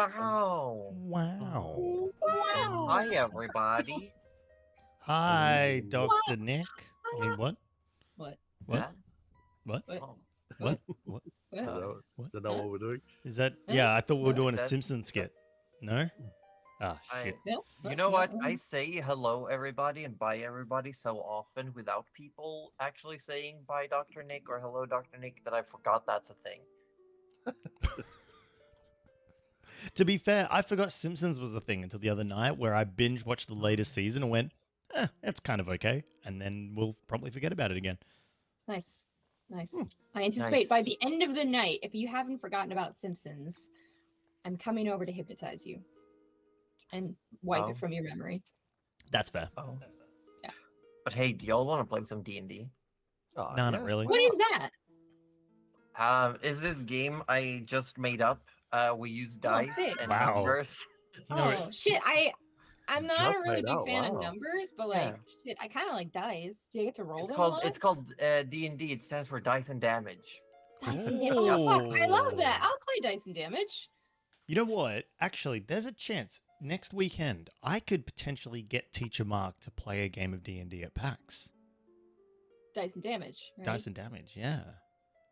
Wow. Wow. Wow. Hi, everybody. Hi, Dr. Nick. I mean, what? What? What? Huh? What? What? Oh. What? What? What? What? Is that not what we're doing? Is that? Huh? Yeah, I thought we were What? doing a That- Simpsons skit. No? Ah, shit. No? You know what? No. I say hello, everybody, and bye, everybody, so often without people actually saying bye, Dr. Nick, or hello, Dr. Nick, that I forgot that's a thing. To be fair, I forgot Simpsons was a thing until the other night where I binge watched the latest season and went, it's kind of okay. And then we'll probably forget about it again. Nice. Nice. I anticipate by Nice. the end of the night, if you haven't forgotten about Simpsons, I'm coming over to hypnotize you and wipe Oh. it from your memory. That's fair. Oh. Yeah. But hey, do y'all want to play some D&D? Oh, No, not really. What is that? Is this game I just made up? We use dice sick. and Wow. numbers. You know, Oh shit! I'm You not just a really made big out, fan of wow. numbers, but Yeah. like shit, I kind of like dice. Do you get to roll It's them? called D&D. It stands for Dice and Damage. Dice and damage. Oh fuck! I love that. Oh. I'll play dice and damage. You know what? Actually, there's a chance next weekend I could potentially get Teacher Mark to play a game of D&D at PAX. Dice and damage. Right? Dice and damage, yeah.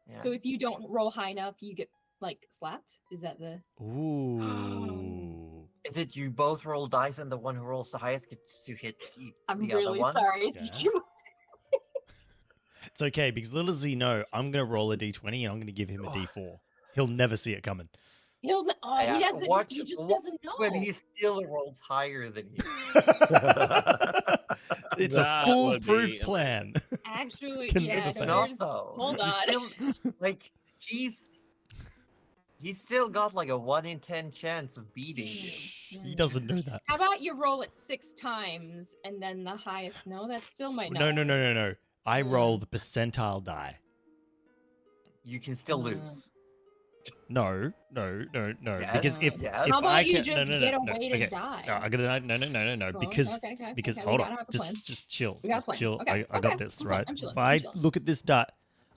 Yeah. So if you don't roll high enough, you get like slapped. Is that the? Ooh. Is it you both roll dice and the one who rolls the highest gets to hit I'm the other really one? sorry. Yeah. You. It's okay because little does he know I'm going to roll a d20 and I'm going to give him a d4. He'll never see it coming. He'll. Oh, Yeah, he doesn't. watch- he just watch doesn't know. When he still rolls higher than you. It's a That would foolproof be plan. Actually, Convince yeah. It's him. No, not there's. though. Hold He's on. still like he's still got like a 1 in 10 chance of beating you. He doesn't know that. How about you roll it 6 times and then the highest? No, that still might not. No. I roll Mm. the percentile die. You can still Mm. lose. No. Yes, Because if yes. if How about I you can, just no, get a no, way to okay. die? No, I gotta no. Oh, Because okay, because we hold gotta on, have a plan. just chill, We got a just plan. chill. Okay, I got okay, this I'm right. chilling, If I'm I chilling. look at this dot,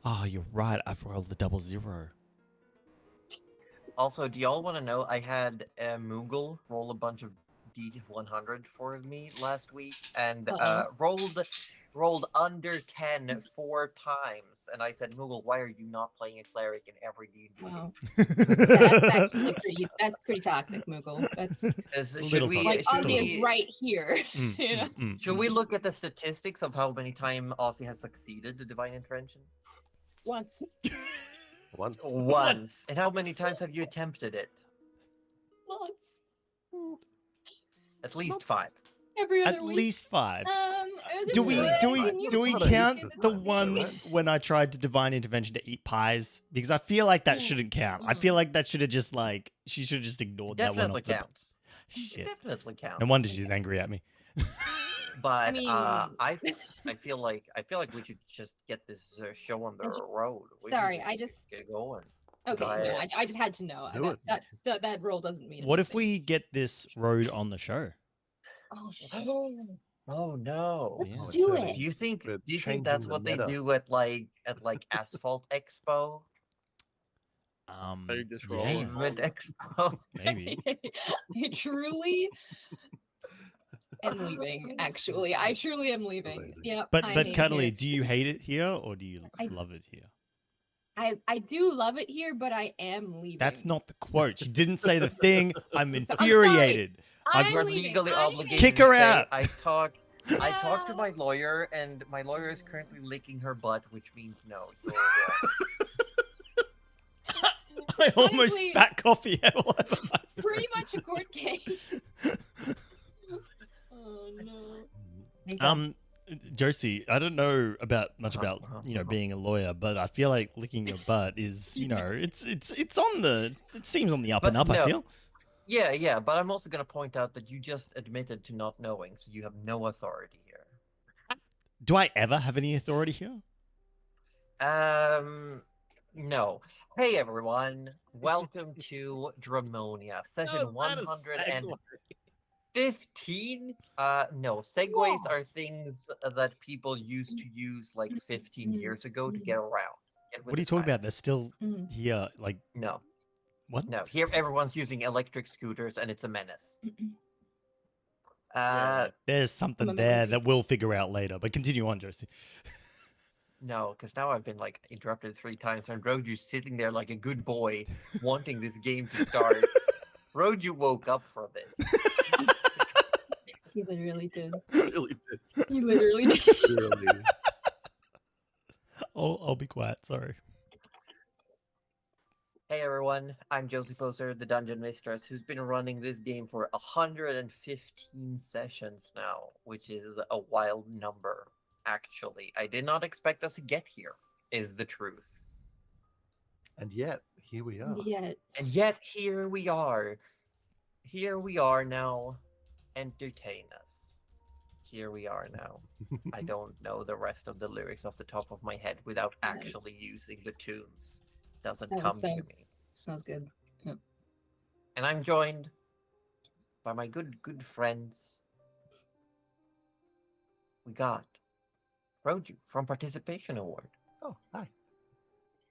oh, you're right. I've rolled the 00. Also, do y'all want to know I had Moogle roll a bunch of D100 for me last week and rolled under 10 4 times, and I said, Moogle, why are you not playing a cleric in every D&D? Wow. That's actually pretty toxic, Moogle. That's Little like Just a Ozzy little. is right here. You know? Should we look at the statistics of how many times Aussie has succeeded the divine intervention? Once. Once. And how many times have you attempted it? Once. At least 5. Every other At week. least 5. This Do is we good. do we Can you do we please count do this the on one me? when I tried to divine intervention to eat pies? Because I feel like that Mm, shouldn't count. I feel like that should have just like she should have just ignored that one. Definitely Off the counts. It Shit. definitely counts. No wonder she's angry at me. But mean- I feel like we should just get this show on the road. We Sorry, should I just- get going. Okay, I- no, I just had to know. do it. That roll doesn't mean What if anything. we get this road on the show? Oh shit. Oh no! Yeah. Do turning- it. Do you think We're that's changing the what meta. they do at like Asphalt Expo? Are you just yeah, rolling? Pavement Expo? maybe. I truly am leaving. Actually, I truly am leaving. Amazing. Yep. But I but hate it Cuddly, here. do you hate it here or do you I- love it here? I do love it here, but I am leaving. That's not the quote. She didn't say the thing. I'm sorry. infuriated. I'm We're leaving. legally I'm obligated. Kick her to say out. I talked to No. my lawyer, and my lawyer is currently licking her butt, which means no. You're I almost Honestly- spat coffee out all over my pretty much a court case. Oh no. right. Josie, I don't know much Uh-huh, about uh-huh. being a lawyer, but I feel like licking your butt is it's on the it seems on the up But and up. I no. feel. Yeah, but I'm also gonna point out that you just admitted to not knowing, so you have no authority here. Do I ever have any authority here? No. Hey everyone, welcome to Dramonia, session 115. No, segues are things that people used to use like 15 years ago to get around. Get with What are you the talking times. about? They're still Mhm. here. Like, No. What? No, here everyone's using electric scooters and it's a menace. Yeah. There's something there that we'll figure out later. But continue on, Josie. No, because now I've been like interrupted 3 times and Roju's sitting there like a good boy, wanting this game to start. Roju woke up for this. He literally did. Really did. He literally did. Really. I'll be quiet. Sorry. Hey everyone, I'm Josie Poser, the Dungeon Mistress, who's been running this game for 115 sessions now, which is a wild number, actually. I did not expect us to get here, is the truth. And yet, here we are. Yet. And yet, here we are. Here we are now. Entertain us. Here we are now. I don't know the rest of the lyrics off the top of my head without Nice. actually using the tunes. Doesn't That come to me. sounds good. Yep. And I'm joined by my good friends. We got Roju from Participation Award. Oh, hi.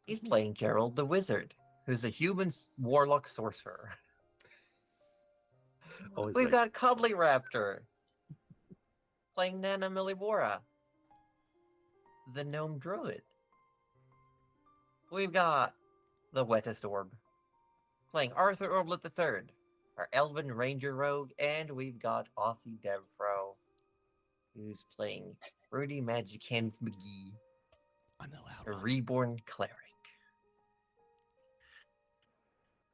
He's playing Gerald the Wizard, who's a human warlock sorcerer. Always We've nice. got Cuddly Raptor playing Nana Millibora, the gnome druid. We've got the Wettest Orb playing Arthur Orblet III, our Elven Ranger Rogue, and we've got AussieDevFro, who's playing Rudy Magic Hands McGee, I'm the loud a one. reborn cleric.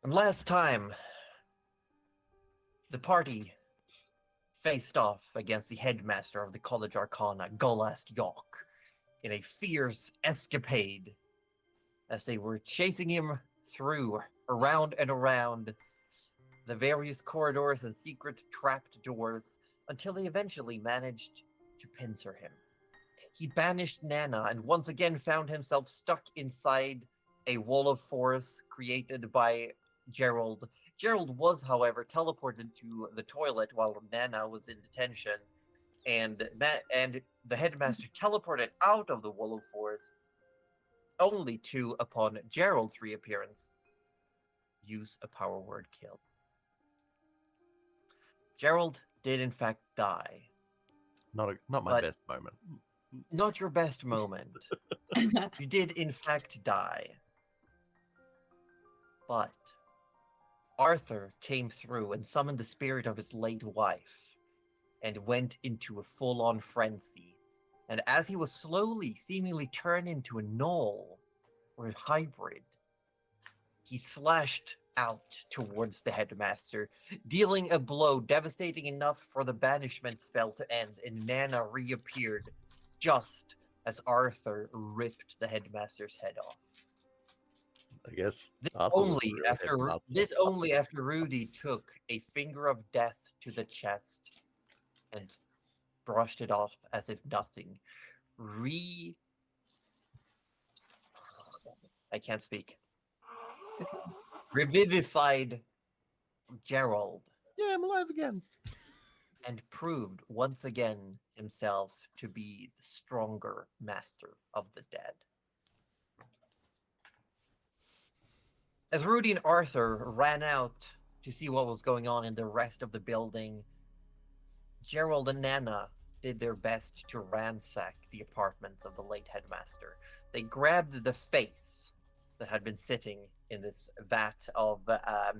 And last time, the party faced off against the headmaster of the College Arcana, Golast York, in a fierce escapade as they were chasing him through, around and around the various corridors and secret trapped doors until they eventually managed to pincer him. He banished Nana and once again found himself stuck inside a wall of force created by Gerald. Gerald was, however, teleported to the toilet while Nana was in detention, and the headmaster teleported out of the wall of force, only to, upon Gerald's reappearance, use a power word kill. Gerald did in fact die. Not my But- best moment. Not your best moment. You did in fact die. But Arthur came through and summoned the spirit of his late wife and went into a full-on frenzy. And as he was slowly, seemingly turned into a gnoll or a hybrid, he slashed out towards the headmaster, dealing a blow devastating enough for the banishment spell to end, and Nana reappeared just as Arthur ripped the headmaster's head off. I guess. This Arthur was only the real after headmaster. Rudy took a finger of death to the chest and brushed it off as if nothing. I can't speak. It's okay. Revivified Gerald Yeah, I'm alive again. and proved once again himself to be the stronger master of the dead. As Rudy and Arthur ran out to see what was going on in the rest of the building, Gerald and Nana did their best to ransack the apartments of the late headmaster. They grabbed the face that had been sitting in this vat of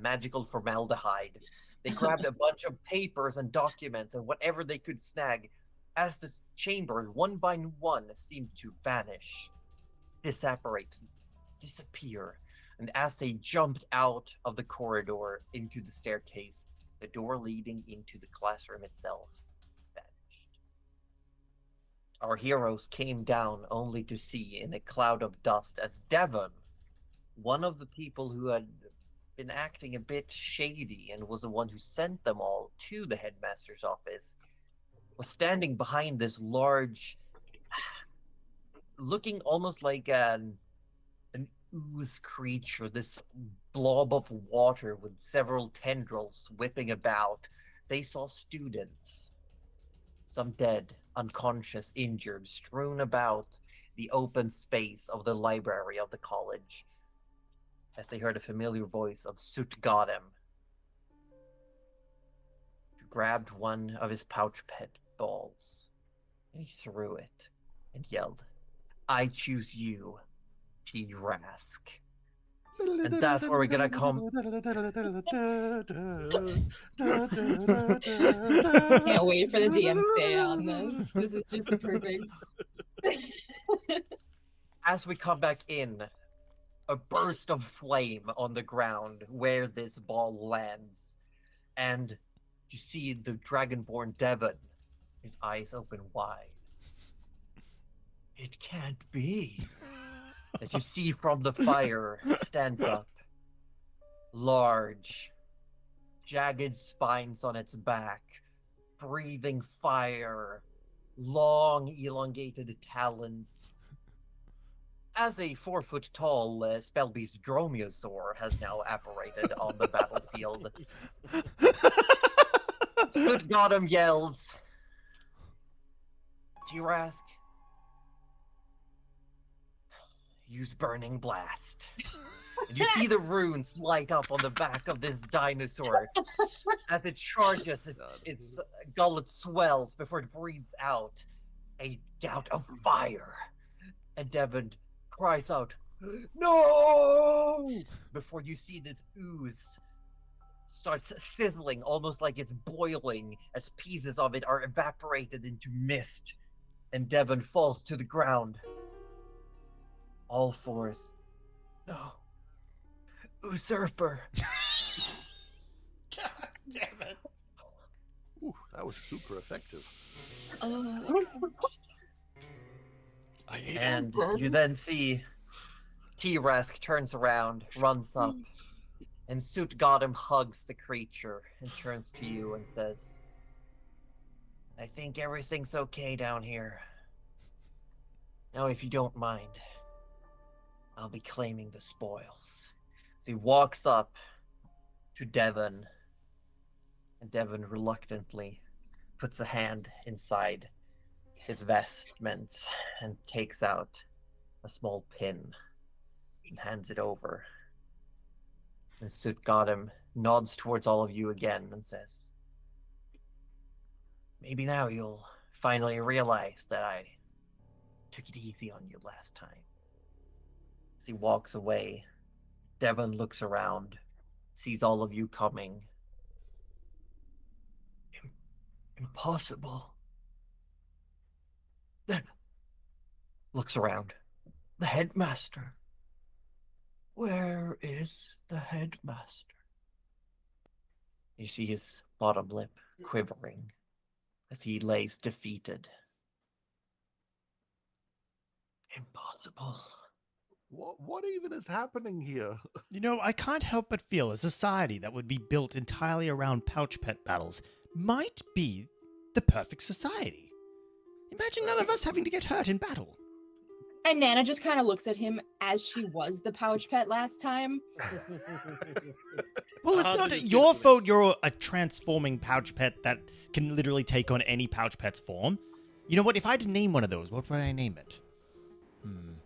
magical formaldehyde. They grabbed a bunch of papers and documents and whatever they could snag as the chamber, one by one, seemed to vanish, disapparate, disappear. And as they jumped out of the corridor into the staircase, the door leading into the classroom itself vanished. Our heroes came down only to see in a cloud of dust as Devon, one of the people who had been acting a bit shady and was the one who sent them all to the headmaster's office, was standing behind this large, looking almost like an ooze creature, this blob of water with several tendrils whipping about. They saw students, some dead, unconscious, injured, strewn about the open space of the library of the college. as they heard a familiar voice of Soot Gotham. He grabbed one of his pouch pet balls, and he threw it, and yelled, "I choose you, T-Rask." And that's where we're gonna come. Can't wait for the DM stay on this. This is just the perfect. As we come back in, a burst of flame on the ground where this ball lands, and you see the Dragonborn Devon, his eyes open wide. It can't be. As you see from the fire, stands up, large, jagged spines on its back, breathing fire, long, elongated talons. As a 4-foot-tall spell-beast dromaeosaur has now apparated on the battlefield, Good Gotham yells, "T-Rask, use Burning Blast." And you see the runes light up on the back of this dinosaur. As it charges, its gullet swells before it breathes out a gout of fire. And Devon cries out, "No!" Before you see this ooze starts sizzling, almost like it's boiling, as pieces of it are evaporated into mist. And Devon falls to the ground. All fours. No. Usurper. God damn it. Ooh, that was super effective. I hate And you then see T-Rask turns around, runs up, and Soot Gotham hugs the creature and turns to you and says, "I think everything's okay down here. Now, if you don't mind, I'll be claiming the spoils." So he walks up to Devon, and Devon reluctantly puts a hand inside his vestments and takes out a small pin and hands it over. And Soot Gotham nods towards all of you again and says, "Maybe now you'll finally realize that I took it easy on you last time." As he walks away, Devon looks around, sees all of you coming. Impossible. Then looks around. The headmaster. Where is the headmaster? You see his bottom lip quivering as he lays defeated. Impossible. What even is happening here? You know, I can't help but feel a society that would be built entirely around pouch pet battles might be the perfect society. Imagine none of us having to get hurt in battle. And Nana just kind of looks at him as she was the pouch pet last time. Well, it's not your fault you're a transforming pouch pet that can literally take on any pouch pet's form. You know what? If I had to name one of those, what would I name it?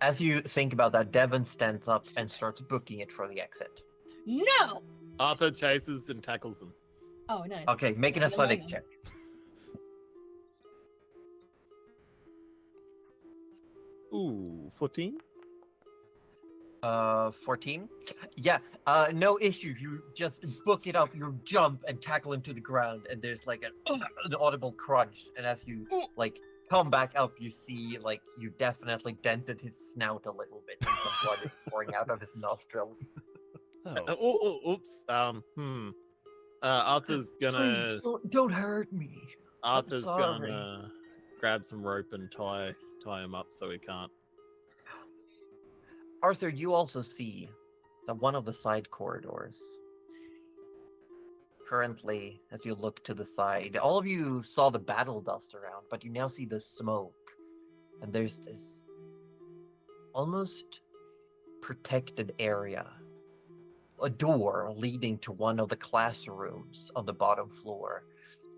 As you think about that, Devon stands up and starts booking it for the exit. No! Arthur chases and tackles them. Oh, nice. Okay, make an athletics check. Ooh, 14? 14? Yeah, no issue. You just book it up, you jump and tackle him to the ground, and there's like an audible crunch. And as you, like, come back up, you see, like, you definitely dented his snout a little bit, and some blood is pouring out of his nostrils. Oops. Arthur's gonna... Please, don't hurt me. Arthur's sorry. gonna grab some rope and tie him up so he can't. Arthur, you also see that one of the side corridors, currently, as you look to the side, all of you saw the battle dust around, but you now see the smoke. And there's this almost protected area, a door leading to one of the classrooms on the bottom floor,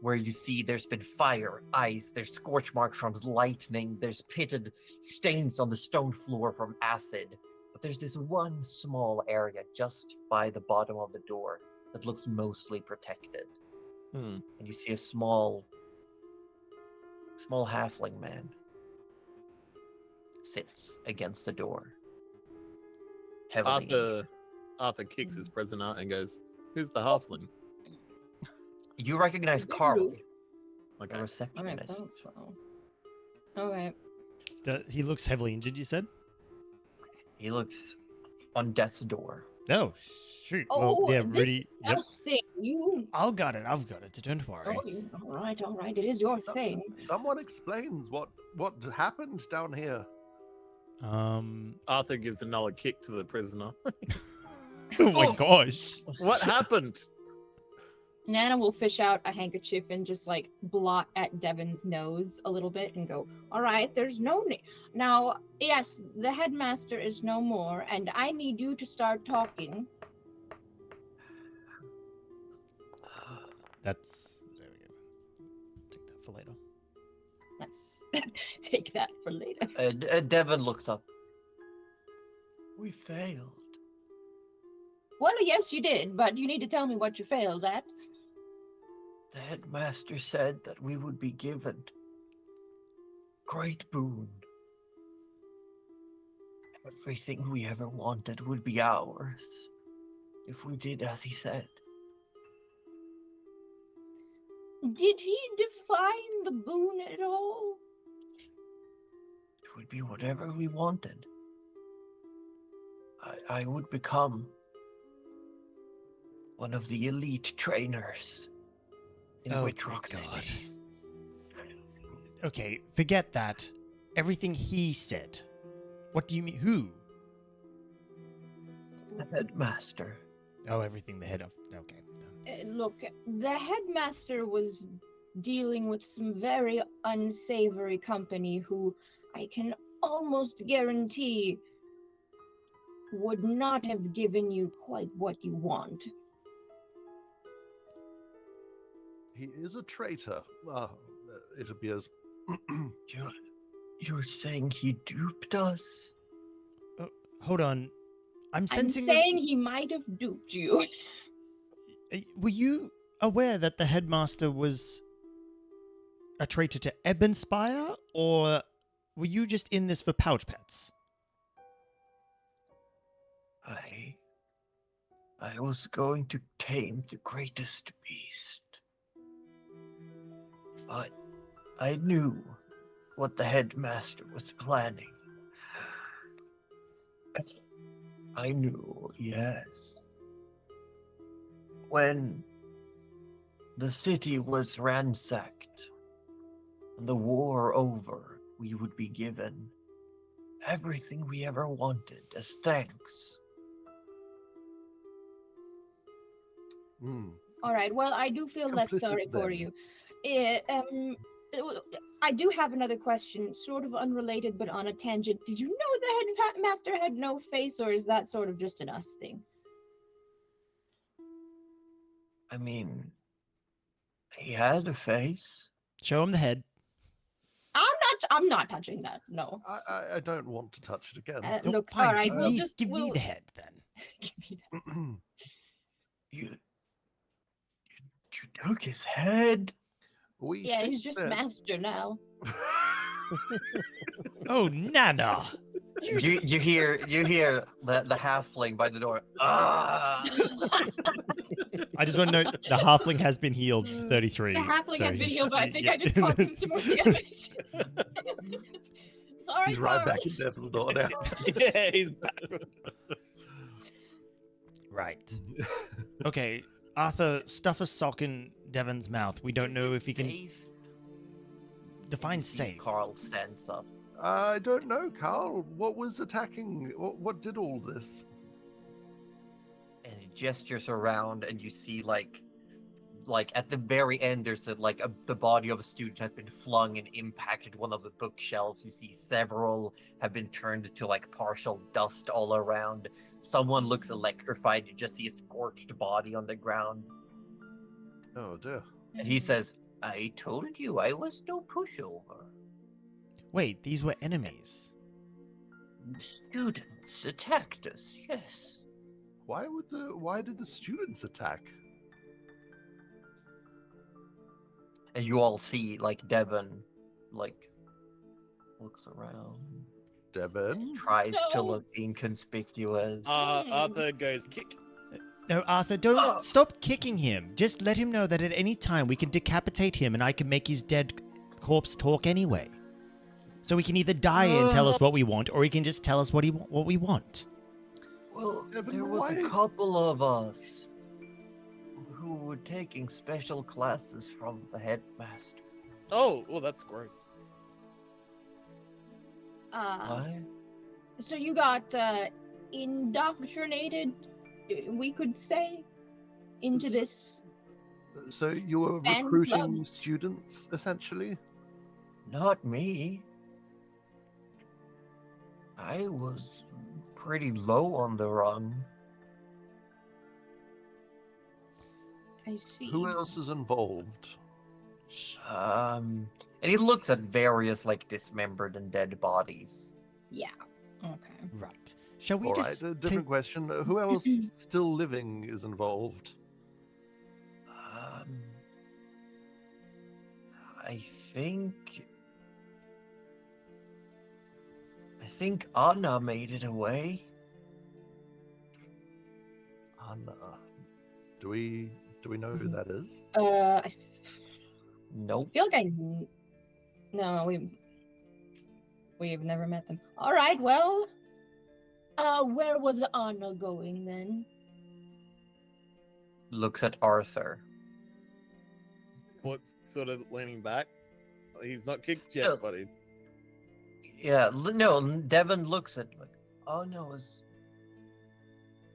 where you see there's been fire, ice, there's scorch marks from lightning, there's pitted stains on the stone floor from acid. But there's this one small area just by the bottom of the door that looks mostly protected. Hmm. And you see a small halfling man sits against the door. Heavily injured. Arthur kicks his present out and goes, "Who's the halfling?" You recognize Is that Carl, Luke? the Okay. I receptionist. thought so. Okay. He looks heavily injured, you said? He looks on death's door. Oh, shoot. Oh, well, yeah, this Rudy. Yep. Mouse thing. You. I've got it. Don't worry. Oh, you. All right. It is your thing. Someone explains what happened down here. Arthur gives another kick to the prisoner. Oh my gosh. What happened? Nana will fish out a handkerchief and just like blot at Devon's nose a little bit and go, all right, there's no need. Now, yes, the headmaster is no more, and I need you to start talking. That's. There we go. Take that for later. Let's take that for later. Devon looks up. We failed. Well, yes, you did, but you need to tell me what you failed at. The headmaster said that we would be given great boon. Everything we ever wanted would be ours if we did as he said. Did he define the boon at all? It would be whatever we wanted. I would become one of the elite trainers in Oh, Witch my Rock God. City. Okay, forget that. Everything he said. What do you mean? Who? The headmaster. Oh, everything the head of. Okay. Look, the headmaster was dealing with some very unsavory company who I can almost guarantee would not have given you quite what you want. He is a traitor. It appears. You're saying he duped us? Hold on. I'm I'm sensing. that- saying he might have duped you. Were you aware that the headmaster was a traitor to Ebenspire, or were you just in this for pouch pets? I was going to tame the greatest beast. But I knew what the headmaster was planning. I knew, yes. When the city was ransacked and the war over, we would be given everything we ever wanted as thanks. All right, well, I do feel less Complicit sorry for then. you. I do have another question, sort of unrelated but on a tangent. Did you know the headmaster had no face, or is that sort of just an us thing? I mean, he had a face. Show him the head. I'm not touching that. No. I don't want to touch it again. Oh, Look, fine. all right, Give me the head then. Give me that. You took his head. We Yeah, think he's just that- master now. Oh, Nana. You hear the halfling by the door. Ah! I just want to note the halfling has been healed for 33. The halfling so has been he's- healed, but I think yeah. I just caused him some more damage. Sorry, He's right sorry. back in death's door now. Yeah, he's back. Right. Okay, Arthur, stuff a sock in Devon's mouth. We don't know if he can Safe? define You see safe. Carl stands up. I don't know, Carl. What was attacking? What did all this? And he gestures around, and you see like at the very end, there's the body of a student has been flung and impacted one of the bookshelves. You see several have been turned to like partial dust all around. Someone looks electrified. You just see a scorched body on the ground, Oh dear. and he says, "I told you I was no pushover." Wait, these were enemies. Student. students attacked us, yes. Why did the students attack? And you all see, like, Devon, like, looks around, Devon? tries to No. look inconspicuous. Arthur goes kick. No, Arthur, don't Oh. stop kicking him. Just let him know that at any time we can decapitate him and I can make his dead corpse talk anyway. So he can either die and tell us what we want, or he can just tell us what we want. Well, Devon, there was why- a couple of us who were taking special classes from the headmaster. Oh, well, that's gross. What? So you got indoctrinated, we could say, into this. So you were Fan recruiting club. students, essentially? Not me. I was pretty low on the rung. I see. Who else is involved? And he looks at various, like, dismembered and dead bodies. Yeah. Okay. Right. Shall we All right, just a different question. Who else still living is involved? I think Anna made it away. Anna. Do we know who that is? I Nope. feel like no, we've never met them. All right. Well, where was Anna going then? Looks at Arthur. What's sort of leaning back? He's not kicked yet, No. but he's... Yeah, no, Devon looks at, like, Anna was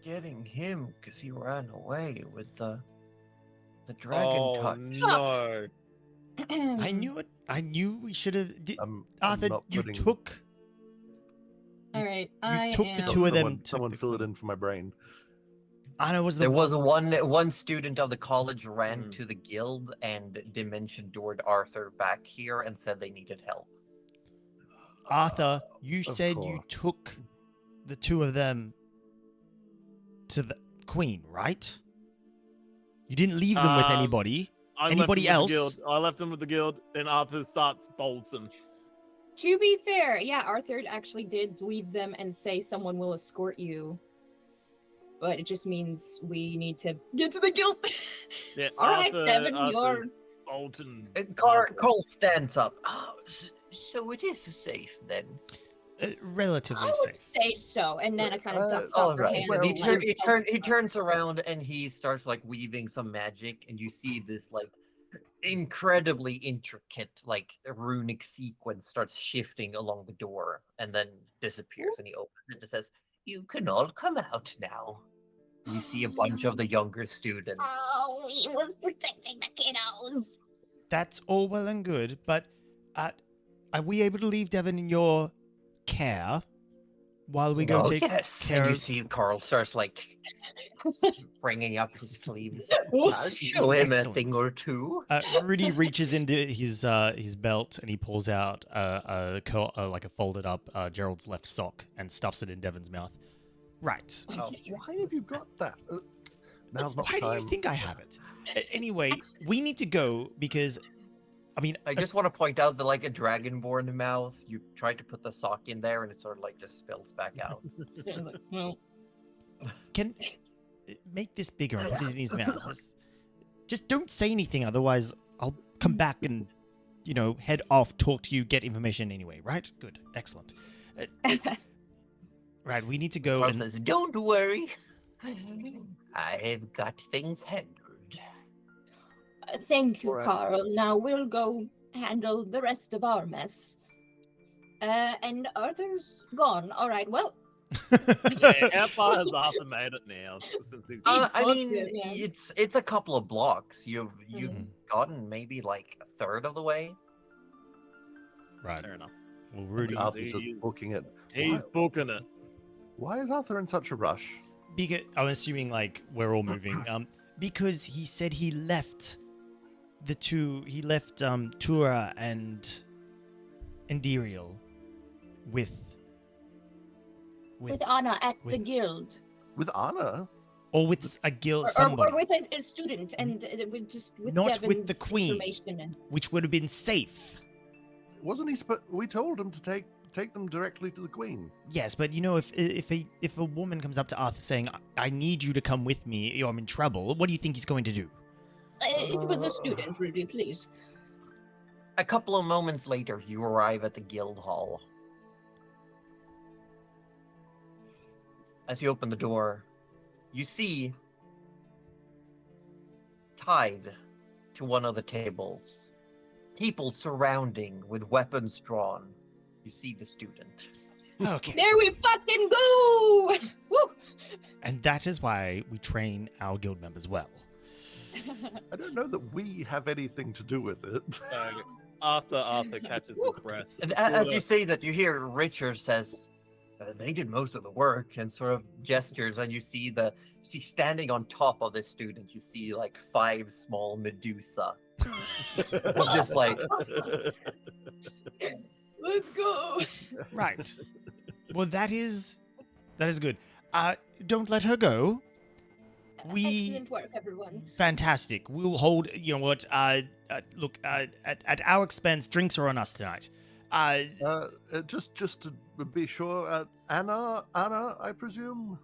getting him because he ran away with the dragon Oh, touch. no. I knew it. I knew we should have. I'm Arthur, not you putting- took. All right. You took the two of them. Someone fill it in for my brain. Anna was the There was one student of the college ran Mm. to the guild and dimension doored Arthur back here and said they needed help. Arthur, you Of said you course. took the two of them to the queen, right? You didn't leave them with Um, anybody. I left Anybody him with the else? guild. I left him with the guild, and Arthur starts bolting. To be fair, yeah, Arthur actually did leave them and say someone will escort you. But it just means we need to get to the guild. Yeah, All right, Arthur, Devin, Arthur's you're bolting. Cole stands up. Oh, so it is safe then. Relatively I would safe. say so. And Nana kind of dusts All off her right. hand. well, and He turns around and he starts like weaving some magic, and you see this like incredibly intricate like runic sequence starts shifting along the door and then disappears. And he opens it and says, "You can all come out now." You see a bunch of the younger students. Oh, he was protecting the kiddos. That's all well and good, but are we able to leave Devon in your care while we go Oh, take yes. care And you of... see Carl starts like bringing up his sleeves. Ooh, I'll show him a excellent. thing or two. Rudy reaches into his belt and he pulls out like a folded up Gerald's left sock and stuffs it in Devon's mouth. Right. Oh, Why have you got that? Now's not Why the time. do you think I have it? Anyway, we need to go because, I mean, I just want to point out that, like a dragonborn mouth, you try to put the sock in there and it sort of like just spills back out. Well, can make this bigger and put it in his mouth. Just don't say anything, otherwise I'll come back and, head off, talk to you, get information anyway. Right? Good, excellent. Right, we need to go Carl and says, "Don't worry, I've got things handled." thank you, All right. Carl. Now we'll go handle the rest of our mess. And Arthur's gone. All right, well, Yeah, how far has Arthur made it now since he's... He's I booked mean, it, yeah. it's a couple of blocks. You've Mhm. gotten maybe like a third of the way. right. Fair enough. Well, Rudy, Arthur's just He's- booking it. He's booking it. Why is Arthur in such a rush? because I'm assuming like we're all moving. Because he said he left the two. He left Tura and Endiriel with With Anna at the with- guild. With Anna? or with a guild Or somebody, with a student, and with just with Not with Devin's the queen. information. And... which would have been safe. Wasn't he? We told him to take them directly to the Queen. Yes, but you know, if a woman comes up to Arthur saying, "I need you to come with me, or I'm in trouble," what do you think he's going to do? It was a student, really, please. A couple of moments later, you arrive at the guild hall. As you open the door, you see, tied to one of the tables, people surrounding with weapons drawn. You see the student. Okay. There we fucking go! Woo! And that is why we train our guild members well. I don't know that we have anything to do with it. After Arthur catches his breath, And sort as of- you say that, you hear Richard says, "They did most of the work," and sort of gestures, and you see standing on top of this student. You see like 5 small Medusa, just like Let's go! Right. Well, that is good. Don't let her go. Excellent work, everyone. Fantastic. We'll hold. You know what? Look. At our expense, drinks are on us tonight. Just to be sure, Anna, I presume.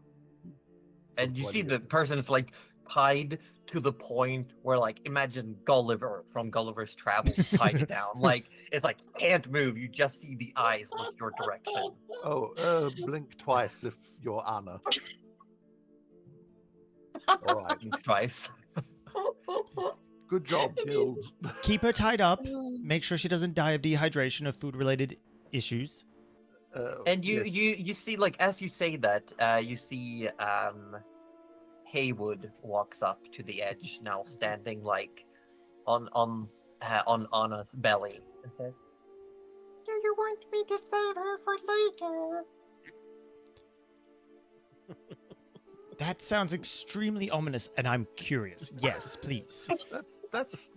and you see the person is like tied to the point where, like, imagine Gulliver from Gulliver's Travels tied down. Like, it's like can't move. You just see the eyes look your direction. Oh, blink twice if you're Anna. All right. Twice. Good job, Guild. Keep her tied up. Make sure she doesn't die of dehydration or food-related issues. And yes. you see, like, as you say that, you see Haywood walks up to the edge, now standing like on Anna's belly, and says, "Do you want me to save her for later?" That sounds extremely ominous, and I'm curious. Yes, please. That sounds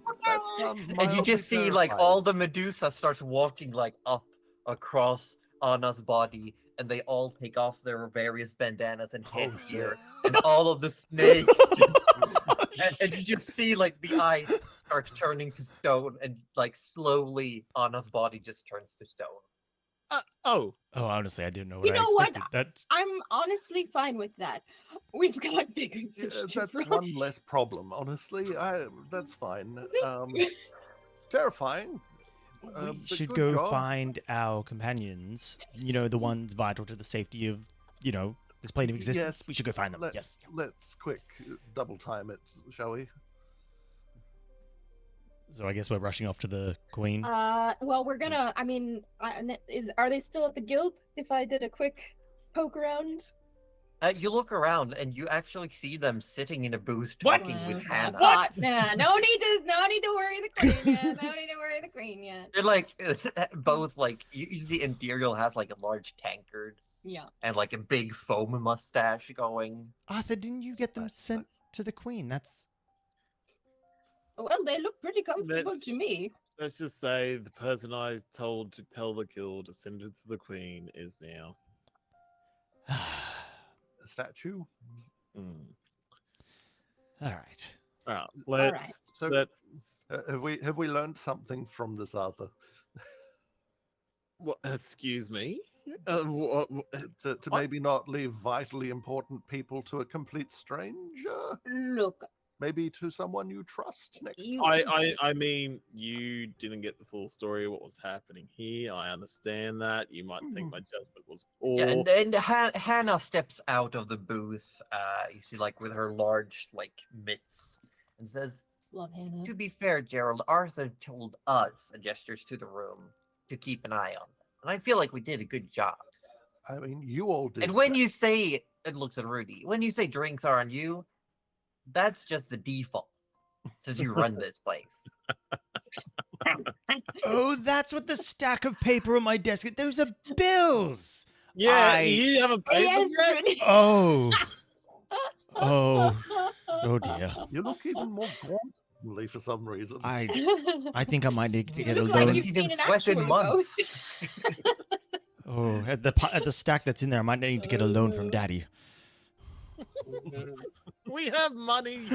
And you mildly just see like terrifying. all the Medusa starts walking like up across Anna's body, and they all take off their various bandanas and Oh, headgear, and all of the snakes just, and you just see like the eyes start turning to stone, and like slowly Anna's body just turns to stone. oh, Oh, honestly, I didn't know what You I know what? expected. That's I'm honestly fine with that. We've got bigger Yeah, fish to that's fry. one less problem, honestly. That's fine. Terrifying. we but should good go job. find our companions. You know, the ones vital to the safety of, you know, this plane of existence. Yes, We should go find them. let- Yes. Let's quick double time it, shall we? So I guess we're rushing off to the queen. Well, we're gonna. I mean, are they still at the guild? If I did a quick poke around. You look around and you actually see them sitting in a booth What? talking with I Hannah. thought, nah, no need to worry the queen yet. No need to worry the queen yet. They're like both like you see Imperial has like a large tankard Yeah. and like a big foam mustache going. Arthur, didn't you get them Nice, sent nice. to the queen? That's Well, they look pretty comfortable to me. let's just say the person I told to tell the guild to send it to the queen is now. A statue. Mm. all right. Alright, right. So- let's. Have we learned something from this, Arthur? What? Excuse me. To What? maybe not leave vitally important people to a complete stranger? Look, Maybe to someone you trust next You- time? I mean, you didn't get the full story of what was happening here. I understand that. You might think my judgment was poor. Yeah, and Hannah steps out of the booth. You see, like with her large like mitts, and says, love Hannah. "To be fair, Gerald, Arthur told us," and gestures to the room, "to keep an eye on them, and I feel like we did a good job." I mean, you all did. And when that. you say, it looks at Rudy, when you say drinks are on you, that's just the default, since you run this place. Oh, that's what the stack of paper on my desk. Those are bills. yeah, I- you have a paper Yes, yet? Rudy. Oh. Oh dear. You look even more gauntly for some reason. I think I might need to You get a look loan. like Haven't you've seen him seen an sweat in actual months. ghost. Oh, at the stack that's in there, I might need to get a loan from Daddy. We have money.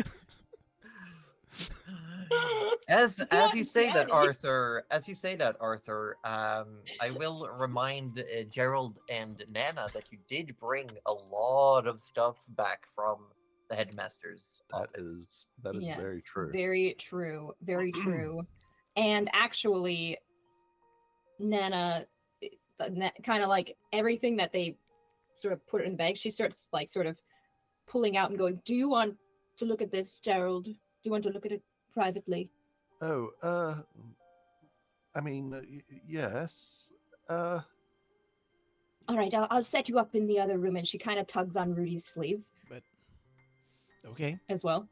As you say that, Daddy. Arthur. I will remind Gerald and Nana that you did bring a lot of stuff back from the headmaster's office. That is Yes, very true. Very true. Very true. And actually, Nana, kind of like everything that they sort of put in the bag, she starts like sort of pulling out and going, "Do you want to look at this, Gerald? Do you want to look at it privately?" Oh, I mean, yes. All right, I'll set you up in the other room. And she kind of tugs on Rudy's sleeve Okay. as well.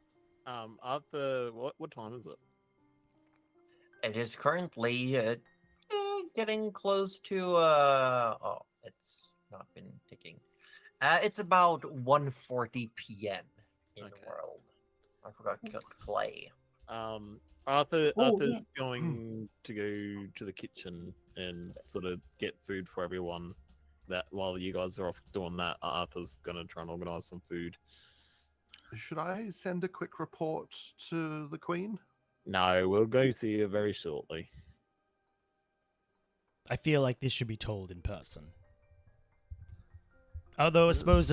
Arthur, what time is it? It is currently getting close to oh, it's not been ticking. It's about 1:40 p.m. in Okay. the world. I forgot to play. Arthur's yeah. going to go to the kitchen and sort of get food for everyone. That while you guys are off doing that, Arthur's gonna try and organize some food. Should I send a quick report to the Queen? No, we'll go see her very shortly. I feel like this should be told in person. Although I suppose,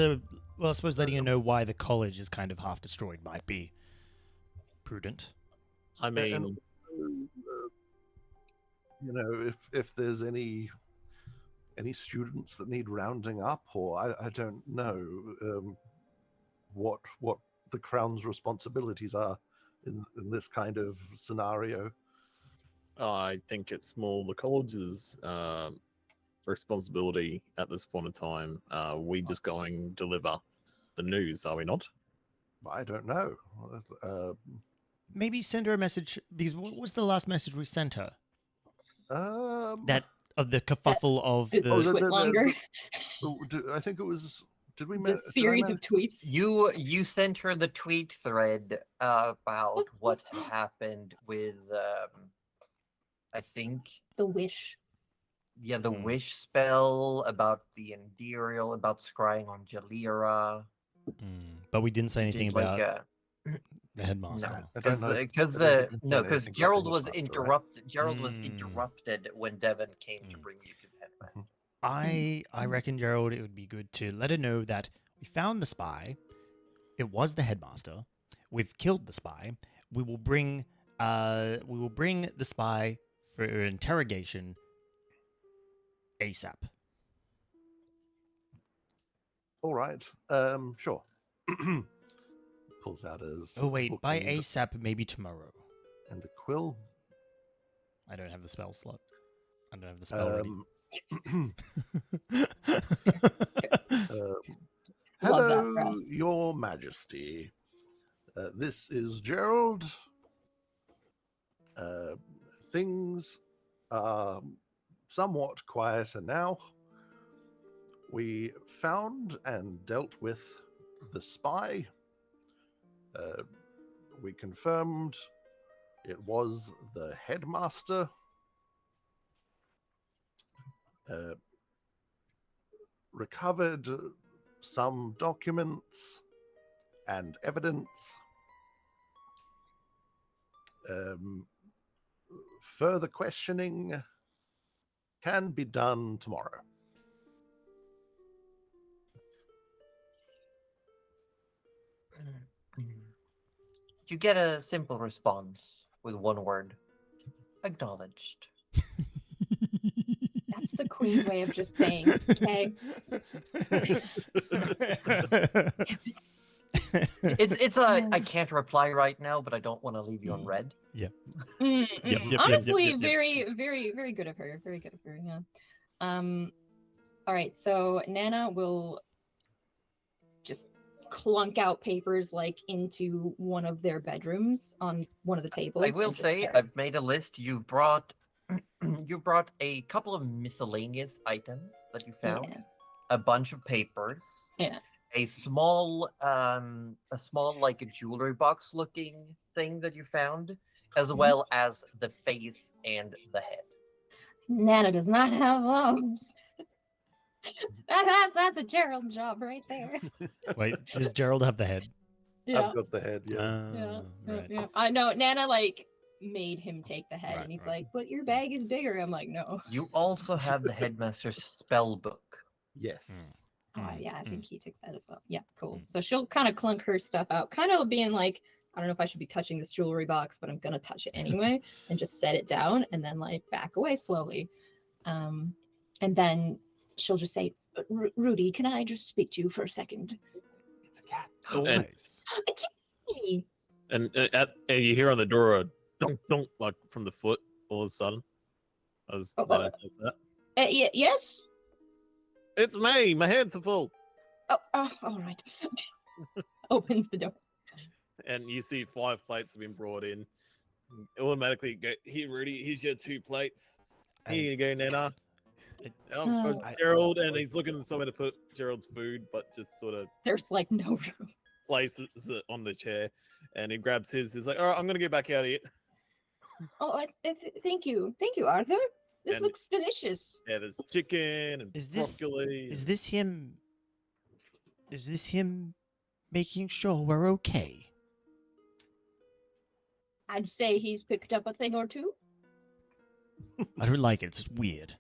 letting her know why the college is kind of half destroyed might be prudent. I mean, you know, if there's any students that need rounding up, or I don't know what the Crown's responsibilities are in this kind of scenario. I think it's more the college's responsibility at this point in time. We just go and deliver the news, are we not? I don't know. Maybe send her a message, because what was the last message we sent her? That of the kerfuffle of It the... went longer. I think it was... Did we The series of tweets. You sent her the tweet thread about what happened with I think The wish. yeah, the wish spell, about the Endirial, about scrying on Jalira. But we didn't say anything about the headmaster. because Gerald was Headmaster, right? interrupted. Gerald was interrupted when Devon came to bring you to the headmaster. I reckon, Gerald, it would be good to let her know that we found the spy. It was the headmaster. We've killed the spy. We will bring the spy for interrogation ASAP. All right. Sure. Pulls out his... Oh wait, book by and ASAP maybe tomorrow. a quill. I don't have the spell slot. I don't have the spell ready. Hello, Your Majesty. This is Gerald. Things are somewhat quieter now. We found and dealt with the spy. We confirmed it was the headmaster. Recovered some documents and evidence. Further questioning can be done tomorrow. You get a simple response with one word: acknowledged. That's the Queen way of just saying, okay. It's I can't reply right now, but I don't want to leave you on red. Yeah. Honestly, very, very, very good of her. Very good of her. Yeah. All right. So Nana will just clunk out papers like into one of their bedrooms on one of the tables. I will say I've made a list. You brought a couple of miscellaneous items that you found, a bunch of papers, a small like a jewelry box looking thing that you found, as well as the face and the head. Nana does not have those. That's a Gerald job right there. Wait, does Gerald have the head? Yeah. I've got the head, yeah. Yeah, Right. yeah. I know. Nana like made him take the head, Right, and he's right. like, "But your bag is bigger." I'm like, "No." You also have the headmaster's spell book. Yes. Yeah, I think he took that as well. Yeah, cool. Mm. So she'll kind of clunk her stuff out, kind of being like, "I don't know if I should be touching this jewelry box, but I'm gonna touch it anyway," and just set it down, and then like back away slowly. And then she'll just say, "Rudy, can I just speak to you for a second?" It's a cat. Always. Kitty! And you hear on the door a donk donk like from the foot all of a sudden. As Oh, Nana says that. Yes. It's me. My hands are full. Oh, all right. Opens the door. And you see 5 plates have been brought in. Automatically go here, Rudy. Here's your 2 plates. Here you go, Nana. Gerald, and he's looking for somewhere to put Gerald's food, but just sort of There's like no room. places it on the chair. And he grabs his. He's like, "All right, I'm gonna get back out of here." Oh, thank you, Arthur. This And- looks delicious. Yeah, there's chicken and Is this- broccoli. Is this him? Is this him making sure we're okay? I'd say he's picked up a thing or two. I don't like it. It's weird.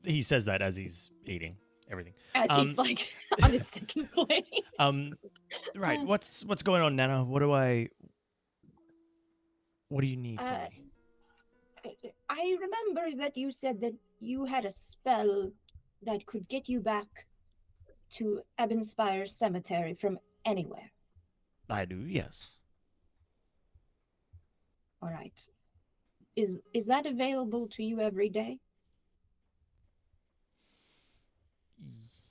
He says that as he's eating everything. As he's like on his second plate. Right. What's going on, Nana? What do you need from me? I remember that you said that you had a spell that could get you back to Ebenspire Cemetery from anywhere. I do, yes. All right. Is that available to you every day?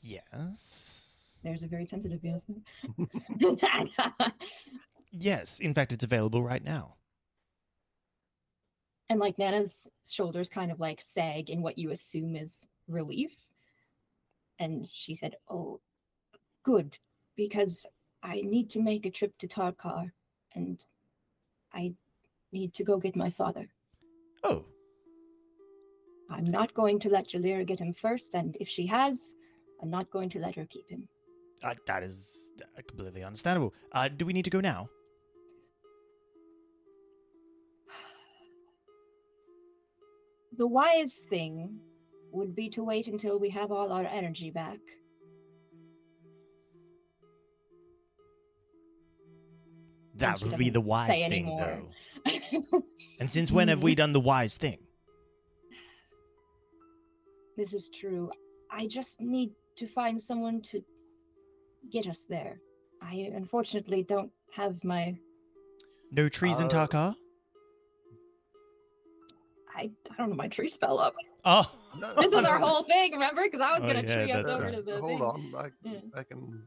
Yes. There's a very tentative yes there. Yes. In fact, it's available right now. And like Nana's shoulders kind of like sag in what you assume is relief. And she said, "Oh, good, because I need to make a trip to Tarkar, and I need to go get my father. Oh, I'm not going to let Jalira get him first, and if she has, I'm not going to let her keep him." that is completely understandable. Do we need to go now? The wise thing would be to wait until we have all our energy back. That she would be the doesn't wise say thing, anymore. though. And since when have we done the wise thing? This is true. I just need to find someone to get us there. I unfortunately don't have my... No trees in Tarkar? I don't know my tree spell up. Oh, No, This is our no, whole thing, remember? Because I was Oh, going to yeah, tree us that's over right. to the hold thing. on. Yeah. I can.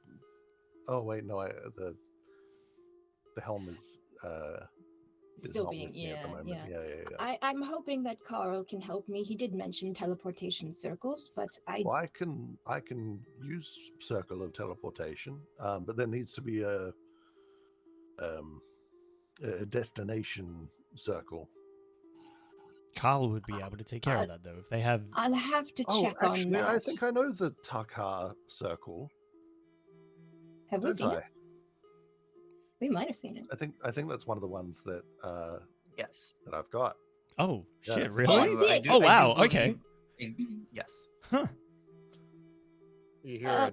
Oh wait, no. The helm is Still not being, with me at the moment. yeah. Yeah. I'm hoping that Carl can help me. He did mention teleportation circles, but Well, I can use circle of teleportation, but there needs to be a destination circle. Carl would be able to take care of that, though. If they have... I'll have to Oh, check on actually, that. I think I know the Takar circle. Have we Don't seen I? it? We might have seen it. I think that's one of the ones that Yes. that I've got. Oh, Yeah, shit, it's really? fine. I do- Oh, I do wow, believe okay. Yes. Huh. You hear Uh,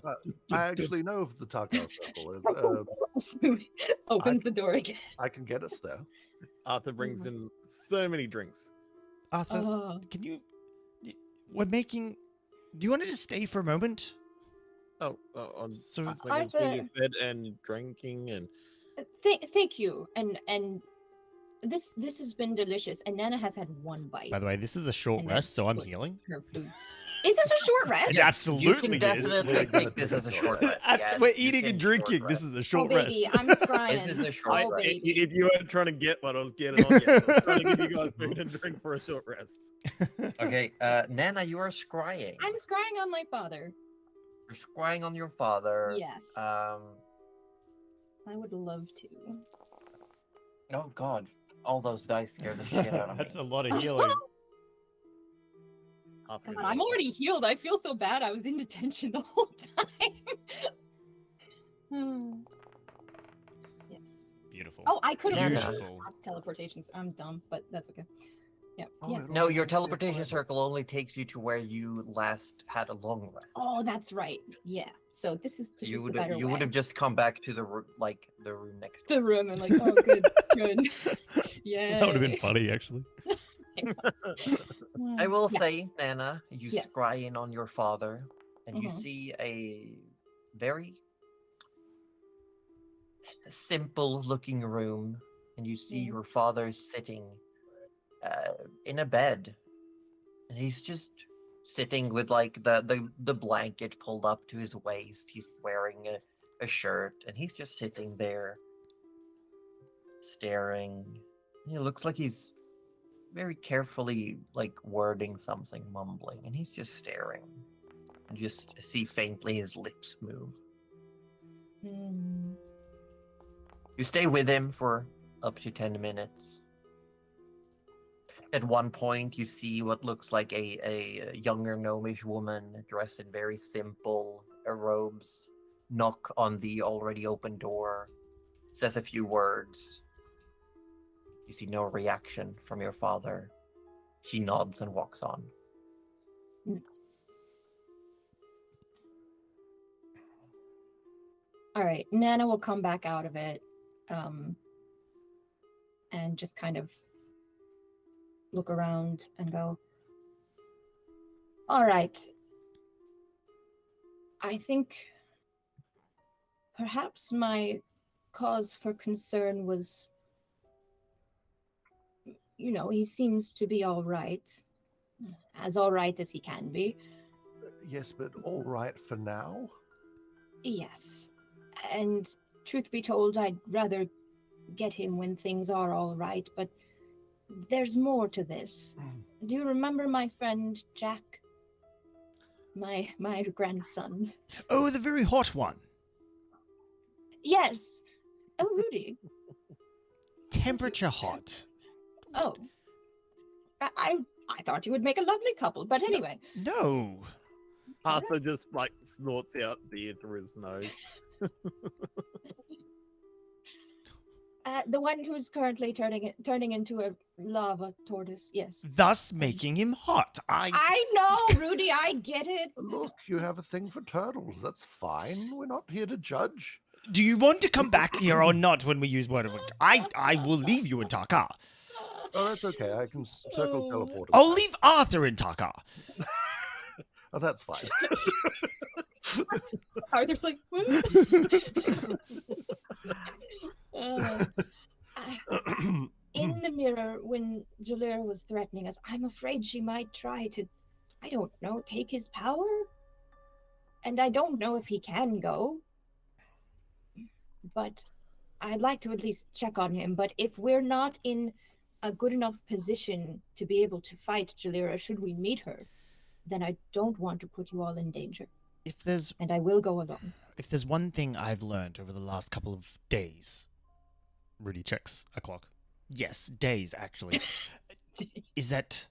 I actually know of the Takar circle. Opens the door again. I can get us there. Arthur brings in so many drinks. Arthur, Oh. can you... We're making... Do you want to just stay for a moment? I'm So- just making sure you're Arthur- fed and drinking and Thank you. And this has been delicious. And Nana has had one bite. By the way, this is a short And then rest, so I'm put healing. her food. Is this a short rest? It You absolutely can is. definitely We're gonna take this do as a a short short rest. yes, We're you eating can and short drinking. rest. This is a Oh, short baby, rest. I'm scrying. This is a short Oh, rest. baby. if you weren't trying to get what I was getting on, yes, I was trying to give you guys food and drink for a short rest. Okay, Nana, you are scrying. I'm scrying on my father. You're scrying on your father. Yes. Um. I would love to. Oh God, all those dice scare the shit out of me. That's a lot of healing. half God, an I'm hour. already healed. I feel so bad. I was in detention the whole time. Yes. Beautiful. Oh, I could have Beautiful. lost teleportations. I'm dumb, but that's okay. Yep. Oh, Yes. it'll No, only your take you a teleportation minute. circle only takes you to where you last had a long rest. Oh, that's right. Yeah. So this is you the would better you way. would have just come back to the the room next The door. room and like, oh, good, good. Yeah. That would have been funny, actually. I will Yes. say, Nana, you Yes. scry in on your father, and you Mhm. see a very simple-looking room, and you see Mhm. your father sitting in a bed, and he's just sitting with like the blanket pulled up to his waist. He's wearing a shirt, and he's just sitting there, staring. He looks like he's very carefully like wording something, mumbling, and he's just staring. You just see faintly his lips move. Mm. You stay with him for up to 10 minutes. At one point, you see what looks like a younger gnomish woman dressed in very simple robes knock on the already open door, says a few words. You see no reaction from your father. She nods and walks on. All right. Nana will come back out of it, and just kind of look around and go, all right. I think perhaps my cause for concern was, he seems to be all right, as he can be. Yes, but all right for now. Yes. And truth be told, I'd rather get him when things are all right, but there's more to this. Do you remember my friend Jack? My grandson. Oh, the very hot one. Yes. Oh, Rudy. Temperature hot. Oh. I thought you would make a lovely couple, but anyway. No. Arthur just like snorts out beer through his nose. The one who's currently turning into a lava tortoise. Yes. Thus making him hot. I know, Rudy. I get it. Look, you have a thing for turtles. That's fine. We're not here to judge. Do you want to come back here or not when we use word of I will leave you in Taka. Oh, that's okay. I can circle teleport. I'll leave Arthur in Taka. Oh, that's fine. Arthur's like, what? In the mirror, when Jalira was threatening us, I'm afraid she might try to, I don't know, take his power? And I don't know if he can go. But I'd like to at least check on him. But if we're not in a good enough position to be able to fight Jalira, should we meet her, then I don't want to put you all in danger. And I will go alone. If there's one thing I've learned over the last couple of days, Rudy checks a clock. Yes, days actually. Is that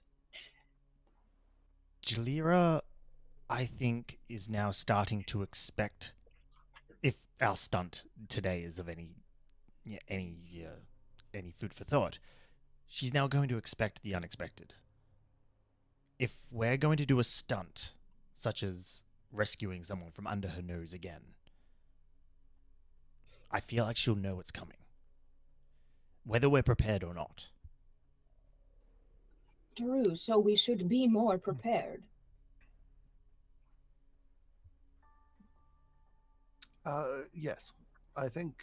Jalira, I think, is now starting to expect, if our stunt today is of any food for thought, she's now going to expect the unexpected. If we're going to do a stunt, such as rescuing someone from under her nose again, I feel like she'll know it's coming, whether we're prepared or not. True, so we should be more prepared. Yes, I think.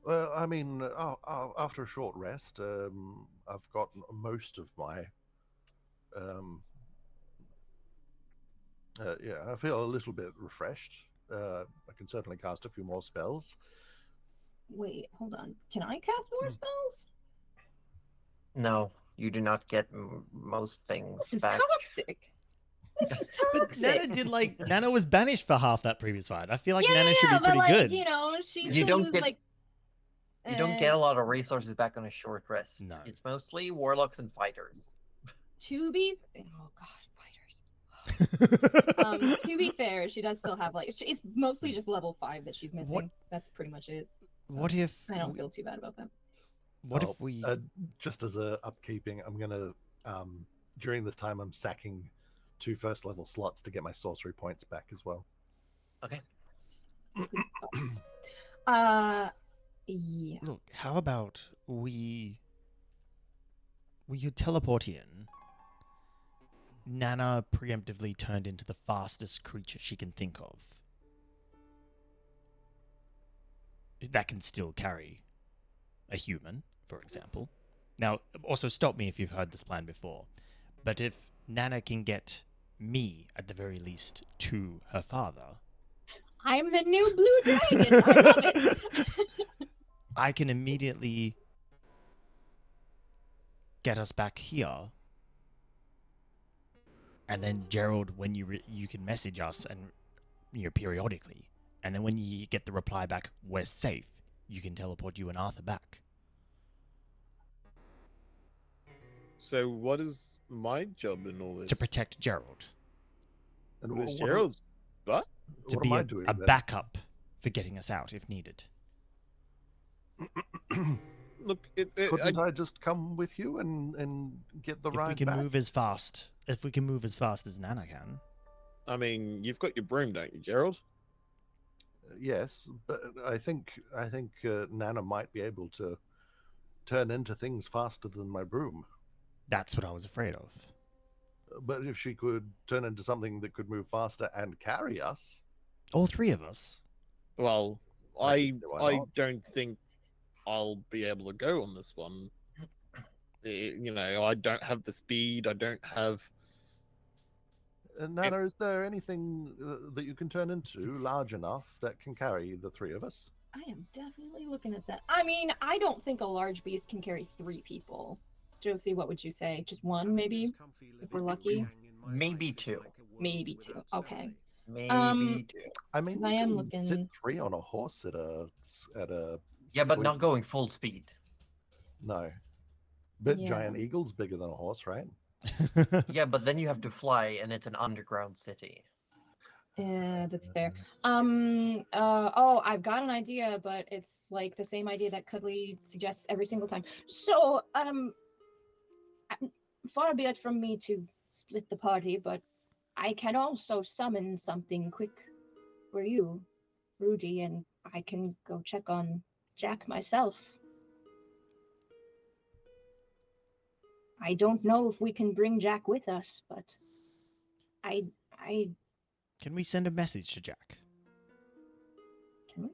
Well, I mean, after a short rest, I've got most of my. Yeah, I feel a little bit refreshed. I can certainly cast a few more spells. Wait, hold on. Can I cast more spells? No, you do not get most things This is back. toxic. This is But toxic. Nana was banished for half that previous fight. I feel like yeah, Nana should be but pretty like, good. She You still don't used, get- like... You don't get a lot of resources back on a short rest. No. It's mostly warlocks and fighters. To be, oh god, fighters. To be fair, she does still have like it's mostly just level 5 that she's missing. That's pretty much it. So What if I don't feel too bad about that. What if we just as a upkeeping, I'm gonna during this time I'm sacking 2 first level slots to get my sorcery points back as well. Okay. Yeah. Look, how about we could teleport in. Nana preemptively turned into the fastest creature she can think of. That can still carry a human, for example. Now, also stop me if you've heard this plan before. But if Nana can get me, at the very least, to her father... I'm the new blue dragon! I love it! I can immediately get us back here. And then Gerald, when you can message us and periodically. And then when you get the reply back, we're safe, you can teleport you and Arthur back. So what is my job in all this? To protect Gerald. And What is Gerald? What? To What be am I doing a then? backup for getting us out if needed. Look, Couldn't I just come with you and get the If ride we can back? move as fast as Nana can. I mean, you've got your broom, don't you, Gerald? Yes, but I think Nana might be able to turn into things faster than my broom. That's what I was afraid of. But if she could turn into something that could move faster and carry us, All 3 of us. Well, Why I not? don't think I'll be able to go on this one. I don't have the speed. I don't have. Nana, is there anything that you can turn into large enough that can carry the 3 of us? I am definitely looking at that. I mean, I don't think a large beast can carry 3 people. Josie, what would you say? Just 1, maybe? If we're lucky? Maybe 2. Maybe 2. Okay. Maybe 2. I mean, I you am can looking- sit 3 on a horse at a. Yeah, but swing. not going full speed. No. But Yeah. giant eagle's bigger than a horse, right? Yeah, but then you have to fly, and it's an underground city. Yeah, that's fair. Oh, I've got an idea, but it's like the same idea that Cuddly suggests every single time. So, far be it from me to split the party, but I can also summon something quick for you, Rudy, and I can go check on Jack myself. I don't know if we can bring Jack with us, but I Can we send a message to Jack? can we?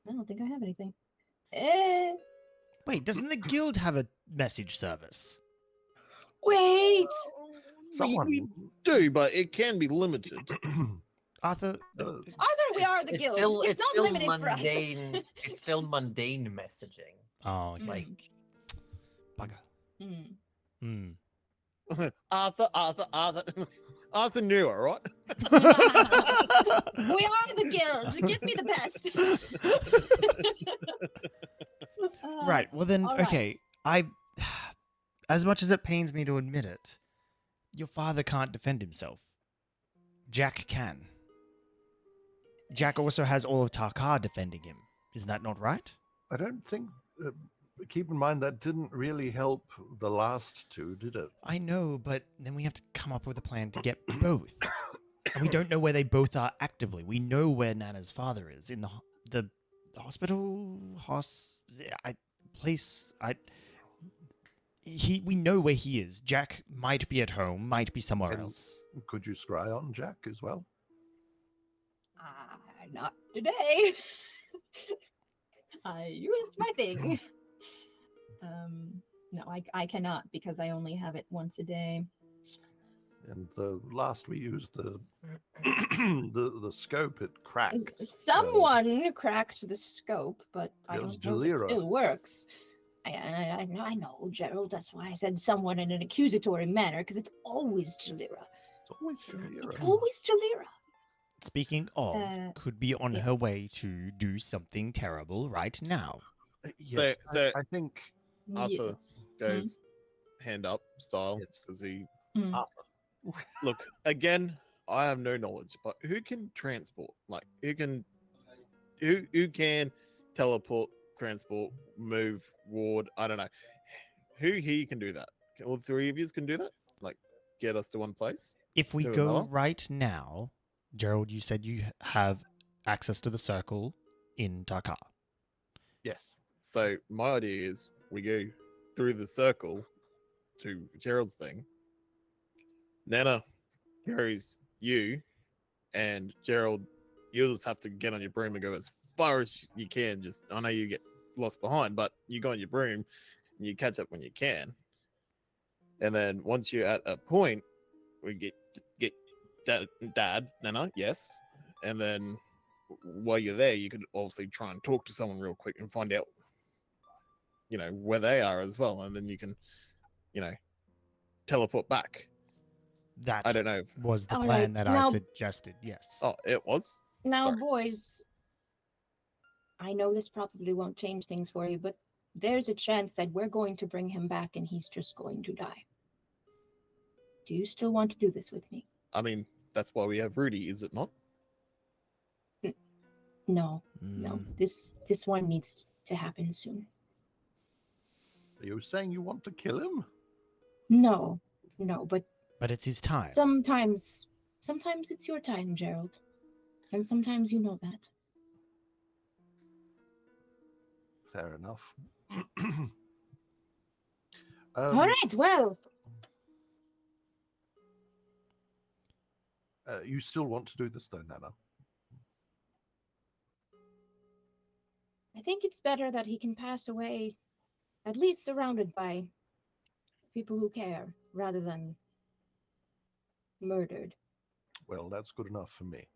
I don't think I have anything. Wait, doesn't the guild have a message service? Wait! Someone. We do, but it can be limited. Arthur, Arthur, we are the It's guild. still, it's not still limited mundane. It's still mundane messaging. oh, okay. Like, Bugger. for us. Hmm. Arthur knew, all right? We are the guild. Give me the best. Right. Well then, all okay. As much as it pains me to admit it, your father can't defend himself. Jack can. Jack also has all of Tarkar defending him. Isn't that not right? I don't think. Keep in mind that didn't really help the last 2, did it? I know, but then we have to come up with a plan to get both. And we don't know where they both are actively. We know where Nana's father is in the hospital, place. We know where he is. Jack might be at home, might be somewhere Can- else. Could you scry on Jack as well? Not today. I used my thing. No, I cannot because I only have it once a day. And the last we used the the scope, it cracked. Someone cracked the scope, but I It don't was know if it Jalira. still works. I know, Gerald. That's why I said someone in an accusatory manner, because it's always Jalira. It's always Jalira. It's always Jalira. Speaking of, could be on her yes. way to do something terrible right now. Yes, So- I think Arthur Yes. goes hand up style Yes. because he Arthur. Look, again, I have no knowledge, but who can transport? Like, who can teleport, transport, move, ward? I don't know. Who here can do that? All three of you can do that? Like, get us to one place? If we To go another? right now, Gerald, you said you have access to the circle in Dakar. Yes. So my idea is we go through the circle to Gerald's thing. Nana carries you, and Gerald, you'll just have to get on your broom and go as far as you can. Just I know you get lost behind, but you go on your broom and you catch up when you can. And then once you're at a point, we get dad, Nana, yes. And then while you're there, you could obviously try and talk to someone real quick and find out, where they are as well, and then you can, teleport back. That I don't know. was the All plan right, that now- I suggested, yes. Oh, it was. Now, Sorry. boys, I know this probably won't change things for you, but there's a chance that we're going to bring him back and he's just going to die. Do you still want to do this with me? I mean, that's why we have Rudy, is it not? No, Mm. no. This one needs to happen soon. Are you saying you want to kill him? No, but But it's his time. sometimes it's your time, Gerald. And sometimes you know that. Fair enough. All right, well, You still want to do this though, Nana? I think it's better that he can pass away at least surrounded by people who care rather than murdered. Well, that's good enough for me.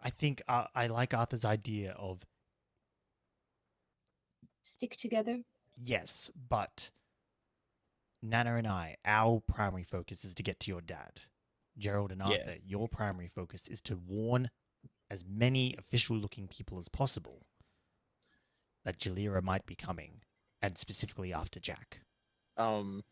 I think I like Arthur's idea of Stick together. yes, but Nana and I, our primary focus is to get to your dad. Gerald and Yeah. Arthur, your primary focus is to warn as many official-looking people as possible that Jalira might be coming, and specifically after Jack. I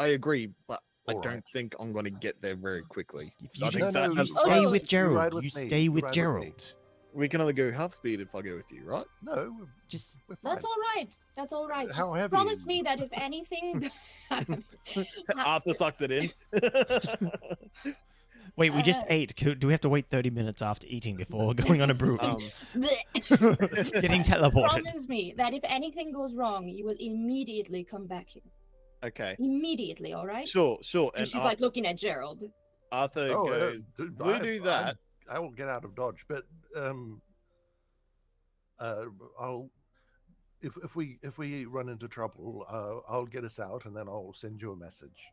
agree, but I All don't right. think I'm going to get there very quickly. If you I think just No, no, that's- you- stay Oh, with you Gerald, ride with you me, stay you with ride with me. Gerald. we can only go half speed if I go with you, right? No, Just we're fine. That's all right. That's all right. How Just heavy promise are me you? that if anything, Arthur sucks it in. wait. We just Uh, ate. Do we have to wait 30 minutes after eating before going on a brew? Getting teleported. promise me that if anything goes wrong, you will immediately come back here. Okay, Immediately, all right? sure. And she's like looking at Gerald. Arthur Oh, goes, dude, we do that. I will get out of Dodge, but I'll if we run into trouble, I'll get us out and then I'll send you a message.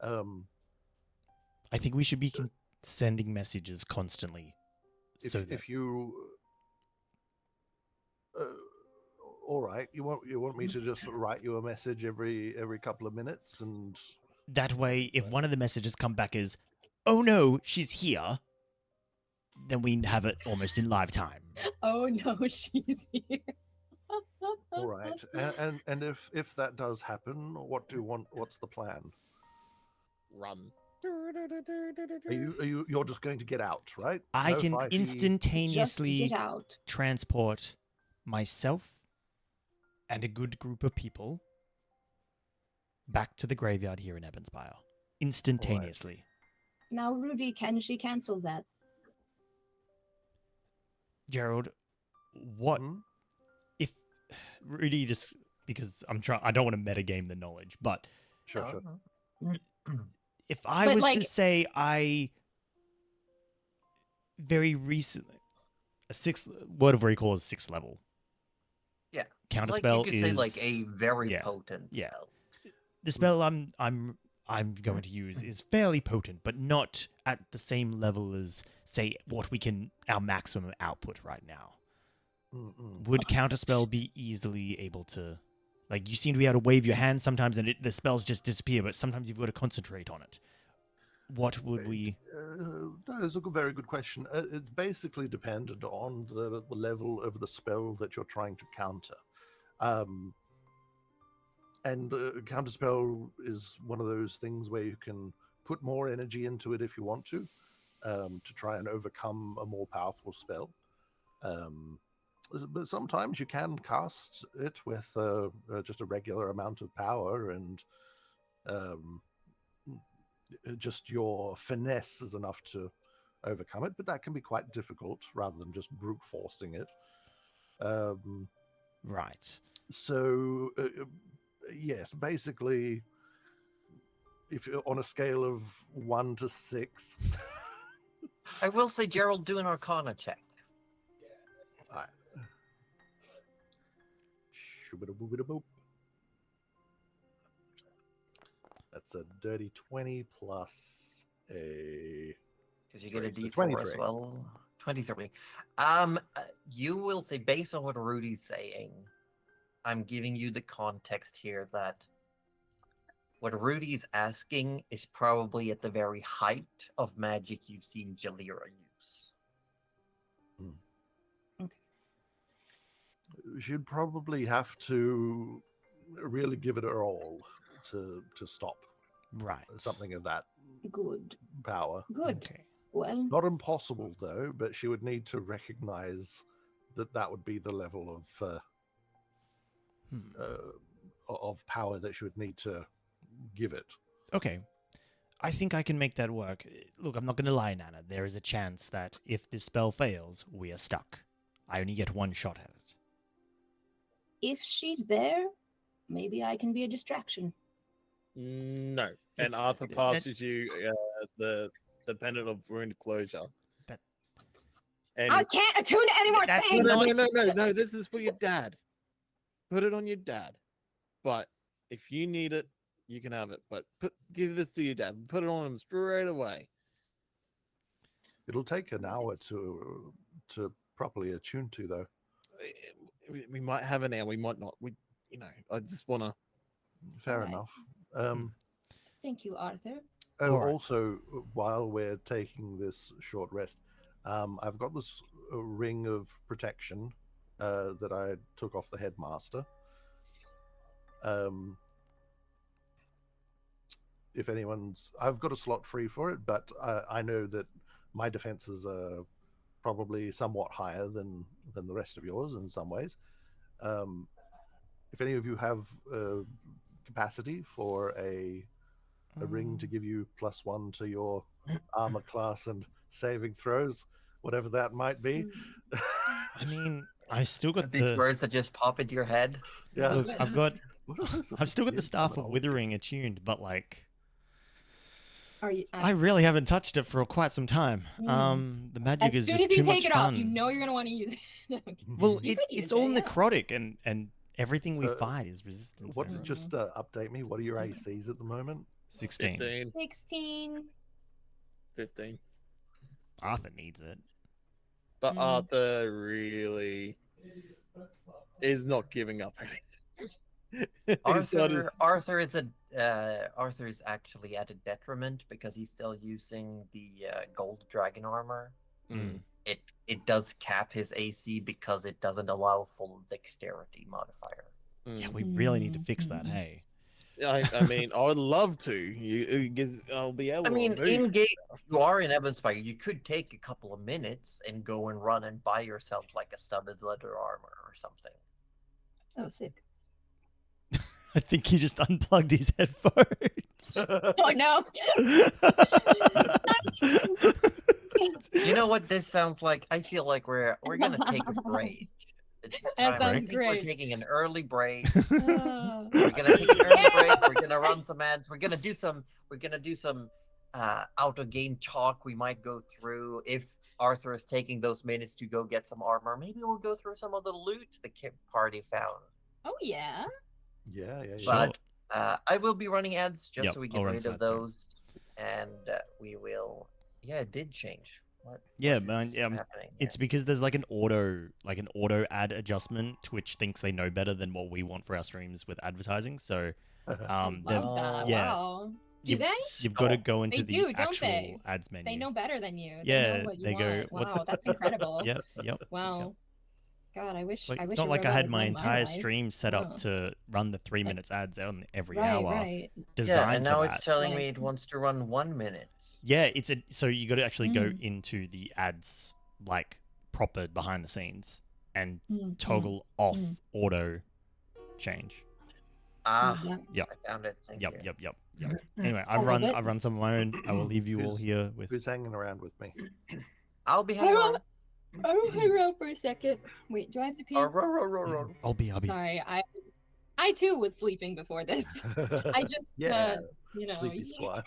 I think we should be sending messages constantly. If you all right, you want me to just write you a message every couple of minutes, and that way, if one of the messages come back as, "Oh no, she's here," then we have it almost in live time. Oh no, she's here. all right, and if that does happen, what do you want? What's the plan? Run. You're just going to get out, right? I No can fighty- Just instantaneously get out. transport myself and a good group of people back to the graveyard here in Ebenspire. Instantaneously. Now, Rudy, can she cancel that? Gerald, what Hmm? if Rudy just because I don't want to metagame the knowledge, but Sure. if I But, was to like- say I very recently a sixth word of recall is 6th level. Yeah. Counterspell Like you could is say like a very yeah, potent yeah. spell. the spell I'm going to use is fairly potent, but not at the same level as say what we can our maximum output right now. Mm-mm. Would counterspell be easily able to, like, you seem to be able to wave your hand sometimes and the spells just disappear, but sometimes you've got to concentrate on it. What would we? That is a very good question. It's basically dependent on the level of the spell that you're trying to counter. And counterspell is one of those things where you can put more energy into it if you want to try and overcome a more powerful spell. But sometimes you can cast it with just a regular amount of power, and just your finesse is enough to overcome it. But that can be quite difficult rather than just brute forcing it. Right. So, yes, basically, if you're on a scale of 1 to 6, I will say, Gerald, do an Arcana check. Shoo-bida-boo-bida-boop. That's a dirty 20 plus a... Because you get a So D4 23. as well. 23. You will say, based on what Rudy's saying, I'm giving you the context here that what Rudy's asking is probably at the very height of magic you've seen Jalira use. She'd probably have to really give it her all to stop Right. something of that Good. power. Good. Okay. Well, Not impossible, though, but she would need to recognize that that would be the level of power that she would need to give it. Okay. I think I can make that work. Look, I'm not going to lie, Nana. There is a chance that if this spell fails, we are stuck. I only get one shot at it. if she's there, maybe I can be a distraction. No. And It's- Arthur that- passes you the pendant of wound closure. That- And I can't attune to any more That's things. no. This is for your dad. Put it on your dad. But if you need it, you can have it. But give this to your dad. Put it on him straight away. It'll take an hour to properly attune to, though. We might have an hour. We might not. I just want to. Fair Alright. enough. Thank you, Arthur. Oh, Alright. also, while we're taking this short rest, I've got this ring of protection that I took off the headmaster. If anyone's... I've got a slot free for it, but I know that my defenses are probably somewhat higher than the rest of yours in some ways. If any of you have capacity for a ring to give you +1 to your armor class and saving throws, whatever that might be. I mean, I've still got These the... words that just pop into your head. Yeah. Look, I've got... What are those I've still got the weird Staff of terminology? Withering attuned, but like... Are you? I really haven't touched it for quite some time. The magic As is soon just as you too take much it off, you fun. know you're gonna want to use it. Well, You could use it's all it, yeah. necrotic, and everything we So, fight is resistant. What? to it. Just update me. What are your ACs at the moment? 16. 15. 16. 15. Arthur needs it. But Mm. Arthur really is not giving up anything. He's got his- Arthur is actually at a detriment because he's still using the gold dragon armor. Mm. It does cap his AC because it doesn't allow full dexterity modifier. Yeah, we really need to fix that, Mhm. hey? I mean, I would love to. I'll be able I mean, to move. in game, you are in Evanspire. You could take a couple of minutes and go and run and buy yourself like a studded leather armor or something. Oh, sick. I think he just unplugged his headphones. Oh no. You know what this sounds like? I feel like we're gonna take a break. It's That time. I sounds think we're great. taking an early break. Oh. We're gonna take an early break. We're gonna run some ads. We're gonna do some out of game talk. We might go through if Arthur is taking those minutes to go get some armor. Maybe we'll go through some of the loot the party found. Oh yeah. Yeah. But I will be running ads just Yep, so we I'll get run rid some of ads too. those, and we will. Yeah, it did change. What? Yeah, what man, is yeah, happening It's here? because there's like an auto ad adjustment. Twitch thinks they know better than what we want for our streams with advertising. So Love they've- that. yeah. Wow. Do You've- they? you've got to Stop. go into They the do, don't actual they? ads menu. They know better than you. Yeah, They know what you they go, want. "What's Wow, that's incredible. Yep. Wow. God, I wish. It's like, I it's wish not a like I robot had would my run entire life. stream set up Oh. to run the 3 minutes ads on every Right, hour, right. Yeah, designed and for now that. it's telling Right. me it wants to run 1 minute. Yeah, so you got to actually go Mm. into the ads like proper behind the scenes and Mm, toggle off mm. auto change. Ah, Yeah. Yep. I found it. Thank Yep, you. yep. Anyway, I love it. I've run some of my own. I will leave you all Who's- here with. Who's hanging around with me? I'll be hanging on. I will hang around for a second. Wait, do I have to pee? Row. I'll be. Sorry, I too was sleeping before this. I just yeah, Sleepy yeah, Squad.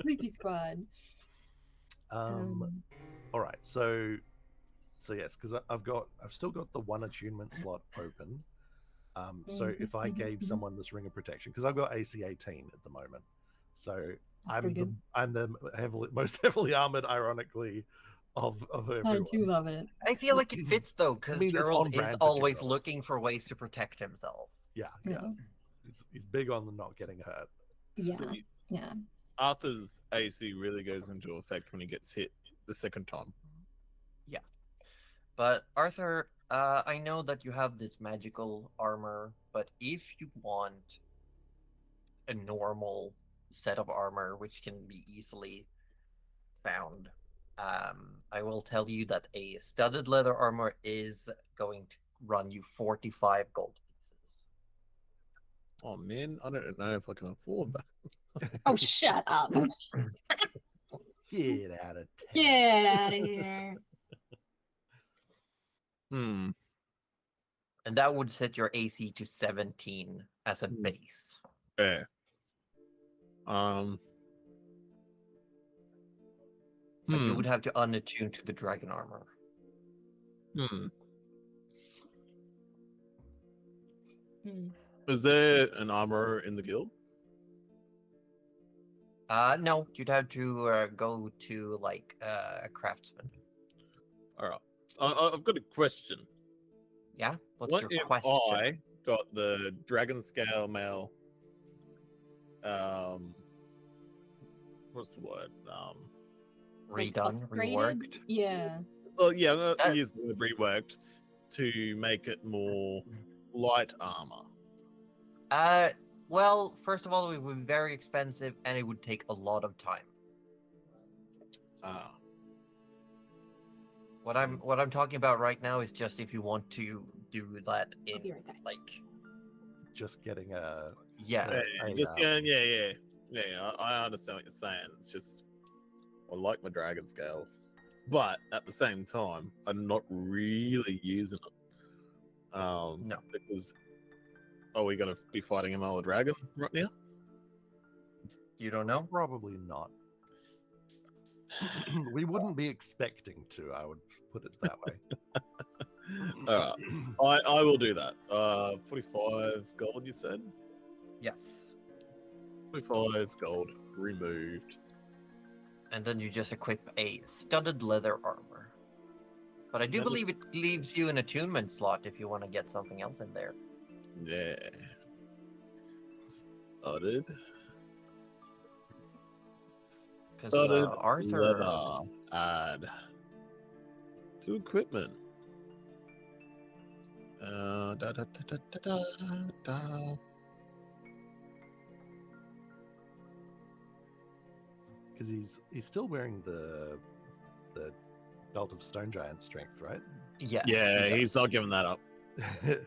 Sleepy Squad. All right, so yes, because I've still got the one attunement slot open. So if I gave someone this ring of protection, because I've got AC 18 at the moment, so pretty good. I'm the most heavily armored, ironically, of I everyone. do love it. I feel like it fits though, because mean, it's Gerald on is brand for always Gerald. looking for ways to protect himself. Yeah. Yeah. He's big on the not getting hurt. Yeah. So Yeah. Arthur's AC really goes into effect when he gets hit the second time. But Arthur, I know that you have this magical armor, but if you want a normal set of armor, which can be easily found, I will tell you that a studded leather armor is going to run you 45 gold pieces. Oh man, I don't know if I can afford that. Oh, shut up. Get out of town. Get out of here. Hmm. And that would set your AC to 17 as a base. Yeah. But you would have to unattune to the dragon armor. Is there an armor in the guild? No, you'd have to go to like a craftsman. All right. I've got a question. Yeah? What's What your if question? I got the dragon scale mail? What's the word? Redone, Upgraded? reworked? Yeah. Oh yeah, I'm gonna That- use the word reworked to make it more light armor. Well, first of all, it would be very expensive and it would take a lot of time. Ah. What I'm talking about right now is just if you want to do that I'll in be right back. like Just getting a yeah. I understand what you're saying. It's just I like my dragon scale, but at the same time, I'm not really using it. No. Because are we gonna be fighting another dragon right now? You don't know? probably not. We wouldn't be expecting to. I would put it that way. Alright. I will do that. 45 gold, you said? Yes. 45 gold removed. And then you just equip a studded leather armor. But I do That was- believe it leaves you an attunement slot if you want to get something else in there. Yeah. Started. Because Started Arthur. leather. Add to equipment. Da, da, da, da, da, da. Because he's still wearing the belt of stone giant strength, right? Yes. Yeah, he he's does. not giving that up.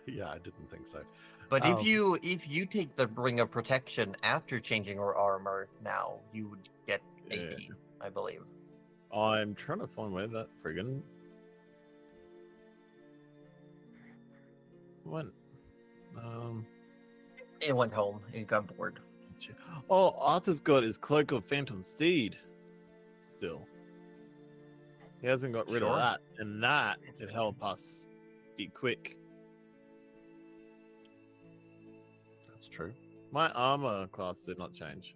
Yeah, I didn't think so. But Um, if you take the ring of protection after changing your armor now, you would get 18, I believe. I'm trying to find where that friggin' went. It went home. He got bored. Oh, Arthur's got his cloak of phantom steed. Still, he hasn't got rid of Sure. that, and that could help us be quick. That's true. My armor class did not change.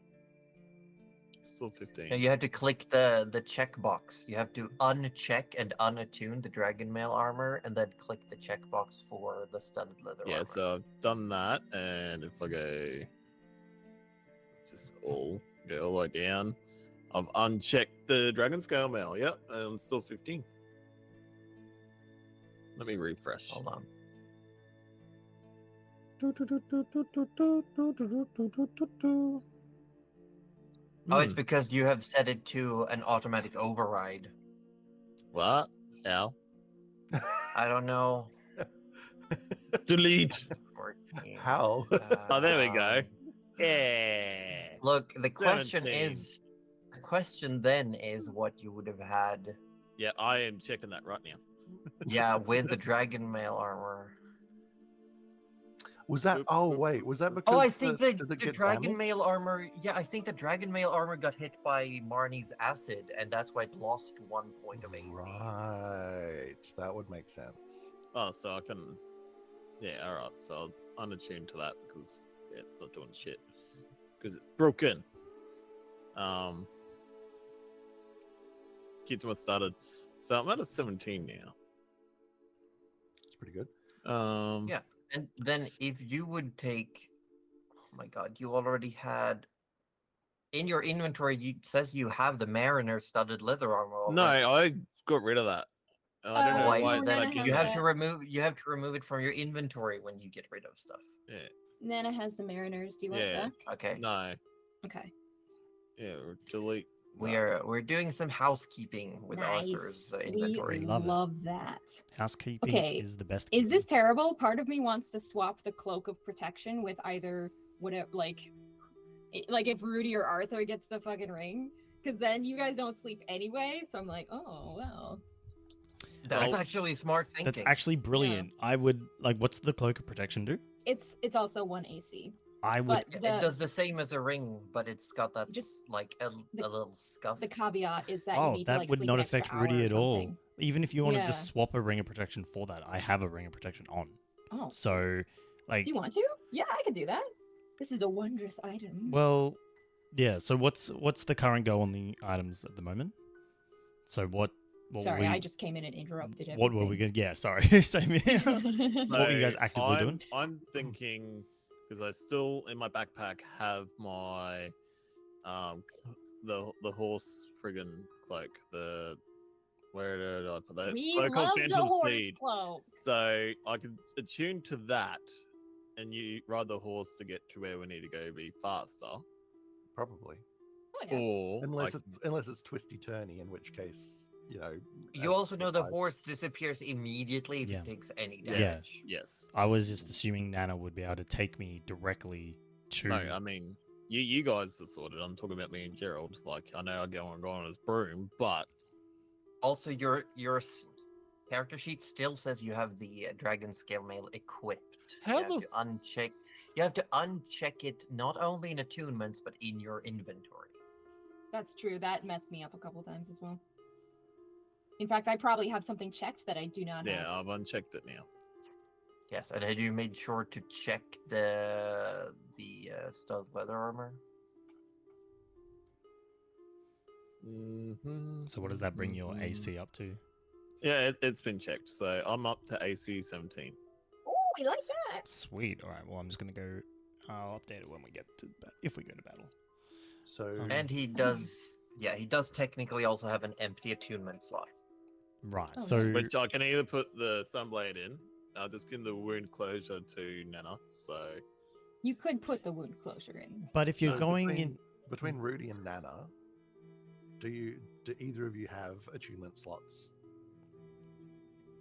Still 15. Now you have to click the checkbox. You have to uncheck and unattune the dragon mail armor, and then click the checkbox for the studded leather Yeah, armor. so I've done that, and if I go just go all the way down, I've unchecked the dragon scale mail. Yep, and I'm still 15. Let me refresh. Hold on. Oh, it's because you have set it to an automatic override. What? How? I don't know. Delete. 14. How? Oh, there we go. Um, Yeah. Look, the question 17. is, the question then is what you would have had. Yeah, I am checking that right now. Yeah, with the dragon mail armor. Was that? Oop, Oh oop. wait, was that because? Oh, I think did the it get dragon damaged? mail armor. Yeah, I think the dragon mail armor got hit by Marnie's acid, and that's why it lost 1 point of AC. Right, that would make sense. Oh, so I can. Yeah, all right. So I'll unattune to that because yeah, it's not doing shit because it's broken. Keep what started. So I'm at a 17 now. It's pretty good. Yeah, and then if you would take, oh my god, you already had in your inventory. It says you have the Mariner studded leather armor. No, already. I got rid of that. I don't know Why why is it's that? like You that. have to remove it from your inventory when you get rid of stuff. Yeah. Nana has the Mariners. Do you want Yeah. it back? Okay. No. Okay. Yeah. Delete. We're doing some housekeeping with Nice. Arthur's inventory. We Love it. love that. Housekeeping Okay, is the best. Is this keeping. terrible? Part of me wants to swap the cloak of protection with either whatever, like if Rudy or Arthur gets the fucking ring, because then you guys don't sleep anyway. So I'm like, oh well. That's Well, actually smart thinking. That's actually brilliant. I would like. What's the cloak of protection do? It's also 1 AC. I would. But Yeah, it does the same as a ring, but it's got that Just like a little scuff. The caveat is that you Oh, need to that like would sleep not an extra affect hour Rudy or at all. something. Even if you want to Yeah. just swap a ring of protection for that, I have a ring of protection on. Oh, So, like, do you want to? Yeah, I could do that. This is a wondrous item. well, yeah. So what's the current go on the items at the moment? So what Sorry, were I we, just came in and interrupted everything. what were we gonna? Yeah, sorry. Same here. What were you guys So actively doing? I'm thinking because I still in my backpack have my the horse friggin' cloak. Where did I put that? We Cloak of love the Phantom horse Speed. cloak. So I could attune to that, and you ride the horse to get to where we need to go, be faster. Probably, Oh, yeah. Or unless it's twisty turny, in which case You also know the advised. horse disappears immediately if Yeah. it takes any Yeah. damage. yes. I was just assuming Nana would be able to take me directly to. No, I mean you guys are sorted. I'm talking about me and Gerald. Like I know I go on his broom, but Also, your character sheet still says you have the dragon scale mail equipped. How you have the to uncheck. You have to uncheck it not only in attunements but in your inventory. That's true. That messed me up a couple times as well. In fact, I probably have something checked that I do not yeah, have. I've unchecked it now. Yes, and had you made sure to check the stealth leather armor? Mm-hmm. So what does that bring your AC up to? Yeah, it's been checked. So I'm up to AC 17. Oh, we like that. Sweet. All right. Well, I'm just gonna go. I'll update it when we get to if we go to battle. So And he does. Yeah, he does technically also have an empty attunement slot. Right. Oh, So nice. Which I can either put the sunblade in. I'll just give the wound closure to Nana. So You could put the wound closure in. but if you're So going between Rudy and Nana, do either of you have attunement slots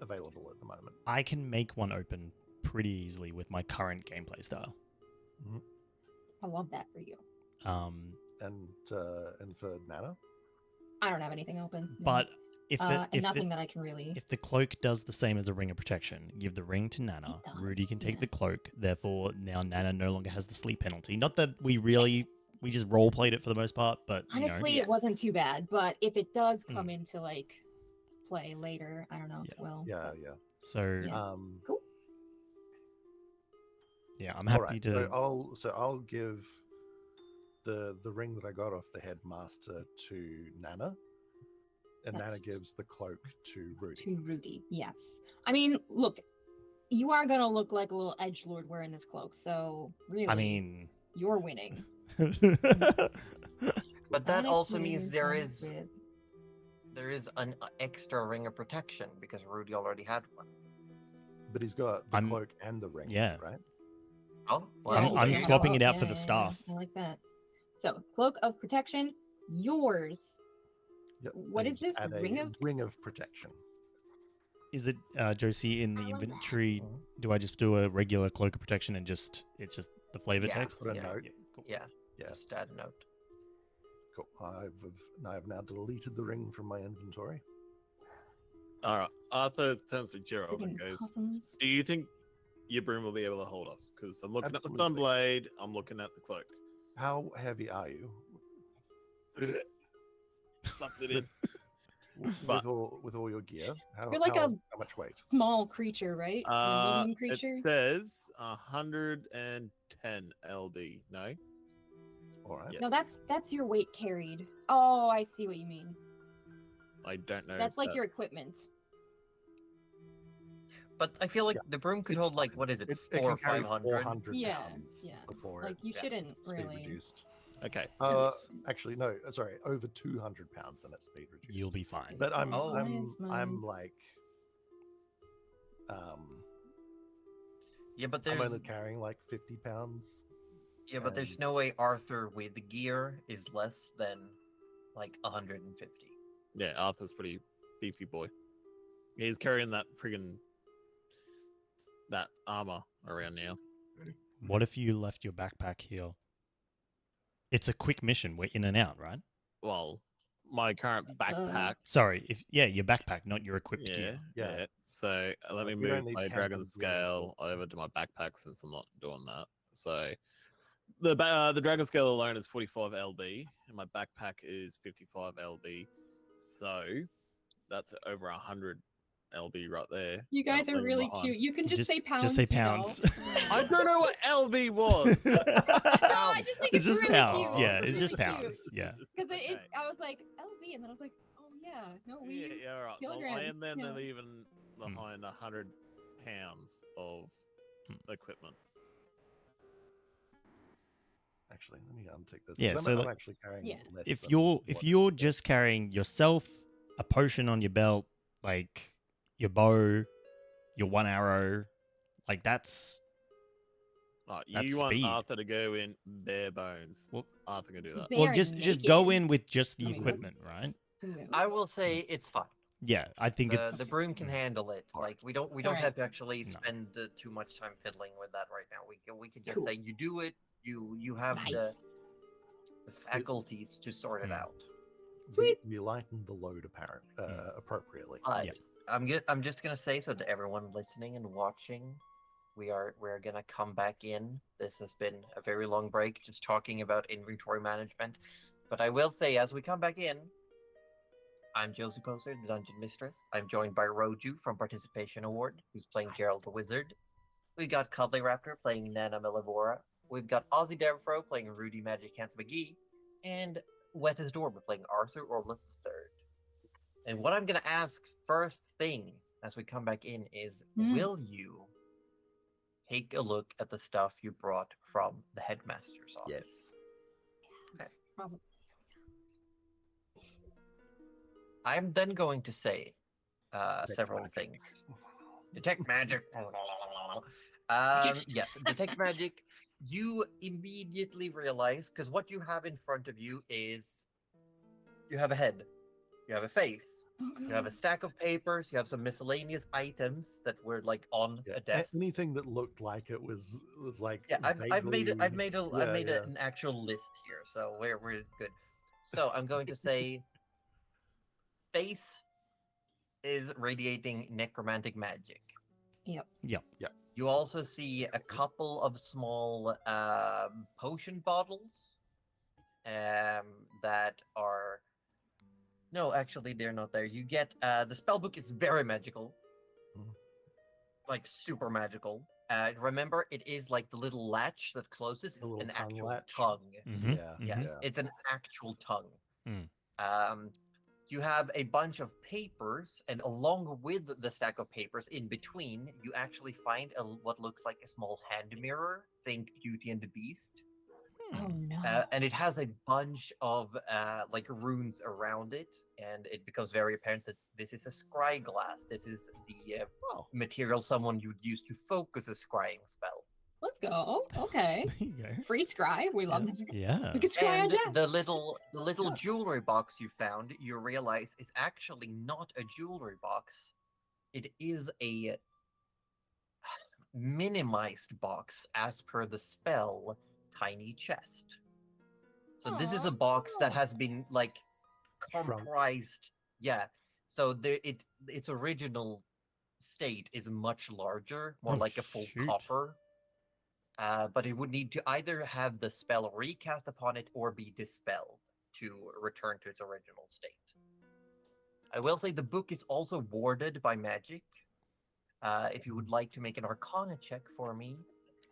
available at the moment? I can make one open pretty easily with my current gameplay style. I love that for you. And for Nana, I don't have anything open. no. But if and if nothing that I can really. if the cloak does the same as a ring of protection, give the ring to Nana. It Rudy does, can take yeah. the cloak. Therefore, now Nana no longer has the sleep penalty. Not that we just role played it for the most part, but Honestly, Yeah. it wasn't too bad. But if it does Mm. come into like play later, I don't know. if it will. yeah. so Yeah. Um, Cool. yeah, I'm all happy right, to. I'll give the ring that I got off the headmaster to Nana, and Nana That's- gives the cloak to Rudy. To Rudy, yes. I mean, look, you are gonna look like a little edgelord wearing this cloak, so really, I mean, you're winning. But that also means Honestly, there comes is an extra ring of protection because Rudy already had one. But he's got the cloak and the ring. Yeah. Right. Oh, I'm well, swapping it out for the Yeah, staff. I like that. So, cloak of protection, yours. Yep. What and is this? add a Ring of protection. Is it Josie in the I love that. inventory? Do I just do a regular cloak of protection and it's just the flavor Yeah, text? Put a yeah. note. Cool. yeah, Yeah. just add a note. Cool. I've now deleted the ring from my inventory. All right. Arthur turns to Gerald Friggin' and goes, possums. "Do you think your broom will be able to hold us? Because I'm looking at the Absolutely. sunblade. I'm looking at the cloak. How heavy are you? Sucks it in. With all your gear? How, You're like how, a how much weight? small creature, right? Or a medium It creature. says 110 lb. No. All right. Yes. No, that's your weight carried. Oh, I see what you mean. I don't know. That's if like that- your equipment. But I feel like the broom could It's hold like fine. what is it, It 400 can or carry 500? 400 Yeah, pounds yeah. before Like you it's shouldn't speed really. reduced. Okay. Actually, no. Sorry, over 200 pounds and it's speed reduced. You'll be fine. But I'm Oh. I'm like Yeah, but I'm there's only carrying like 50 pounds. but there's no and- way Arthur with the gear is less than like 150. Yeah, Arthur's pretty beefy boy. He's carrying that friggin' that armor around now. What if you left your backpack here? It's a quick mission. We're in and out, right? Well, my current backpack. Sorry, your backpack, not your equipped Yeah, gear. yeah. So let me We don't move need my camping dragon gear scale for- over to my backpack since I'm not doing that. So the dragon scale alone is 45 lb, and my backpack is 55 lb. So that's over 100 lb right there. You guys Not are leaving really behind. cute. You can just say pounds. Just say you know. pounds. I don't know what lb was. No, I just think It's just really pounds. cute. Yeah, it's just really cute. pounds. Yeah. Because Okay. I was like LB, and then I was like, oh yeah, no, we use Yeah, all right. Well, I kilograms. am then yeah. leaving behind 100 pounds of equipment. Actually, let me untick this. Yeah, 'cause so I'm like- actually carrying Yeah. less. If than you're what you're it says. just carrying yourself, a potion on your belt, like your bow, your one arrow, like that's Right, That's you want speed. Arthur to go in bare bones. Well- Arthur can do that. They well are just go naked. in with just the I mean, equipment, right? Ooh. I will say it's fine. Yeah, I think The it's broom can handle it. Alright. Like we don't Alright. have to actually No. spend too much time fiddling with that right now. We can just Cool. say you do it. You have Nice. the faculties to sort it Mm. out. Sweet. We lightened the load appropriately. But Yeah. I'm just gonna say so to everyone listening and watching, we're gonna come back in. This has been a very long break, just talking about inventory management. But I will say, as we come back in, I'm Josie Poser, the Dungeon Mistress. I'm joined by Roju from Participation Award, who's playing Gerald the Wizard. We got Cuddly Raptor playing Nana Milivora. We've got AussieDevFro playing Rudy Magic Hands McGee, and Wet as Dorma playing Arthur Orleth III. And what I'm gonna ask first thing as we come back in is, will you take a look at the stuff you brought from the headmaster's office? Yes. Probably. I'm then going to say several magic. things. Detect magic. Yes, detect magic. You immediately realize, because what you have in front of you is you have a head, you have a face, you have a stack of papers, you have some miscellaneous items that were like on Yeah, a desk. anything that looked like it was like Yeah, I've made vaguely- an actual list here, so we're good. So I'm going to say face is radiating necromantic magic. Yep. You also see a couple of small potion bottles that are. No, actually, they're not there. You get the spell book is very magical, Mhm. like super magical. Remember, it is like the little latch that closes is The little an tongue actual latch. tongue. Mhm, Yeah, mhm. Yes, yeah. it's an actual tongue. Mm. You have a bunch of papers, and along with the stack of papers in between, you actually find what looks like a small hand mirror. Think Beauty and the Beast. Oh no. And it has a bunch of like runes around it, and it becomes very apparent that this is a scry glass. This is the Oh, material someone would use to focus a scrying spell. Let's go. Okay. There you go. Free scry. We love that. Yeah. We can scry our And death. the little Yeah. jewelry box you found, you realize is actually not a jewelry box. It is a minimized box as per the spell tiny chest. So this is a box that has been like Shrunk. comprised. Yeah. So its original state is much larger, more Oh, like a full shoot. copper. But it would need to either have the spell recast upon it or be dispelled to return to its original state. I will say the book is also warded by magic. If you would like to make an Arcana check for me,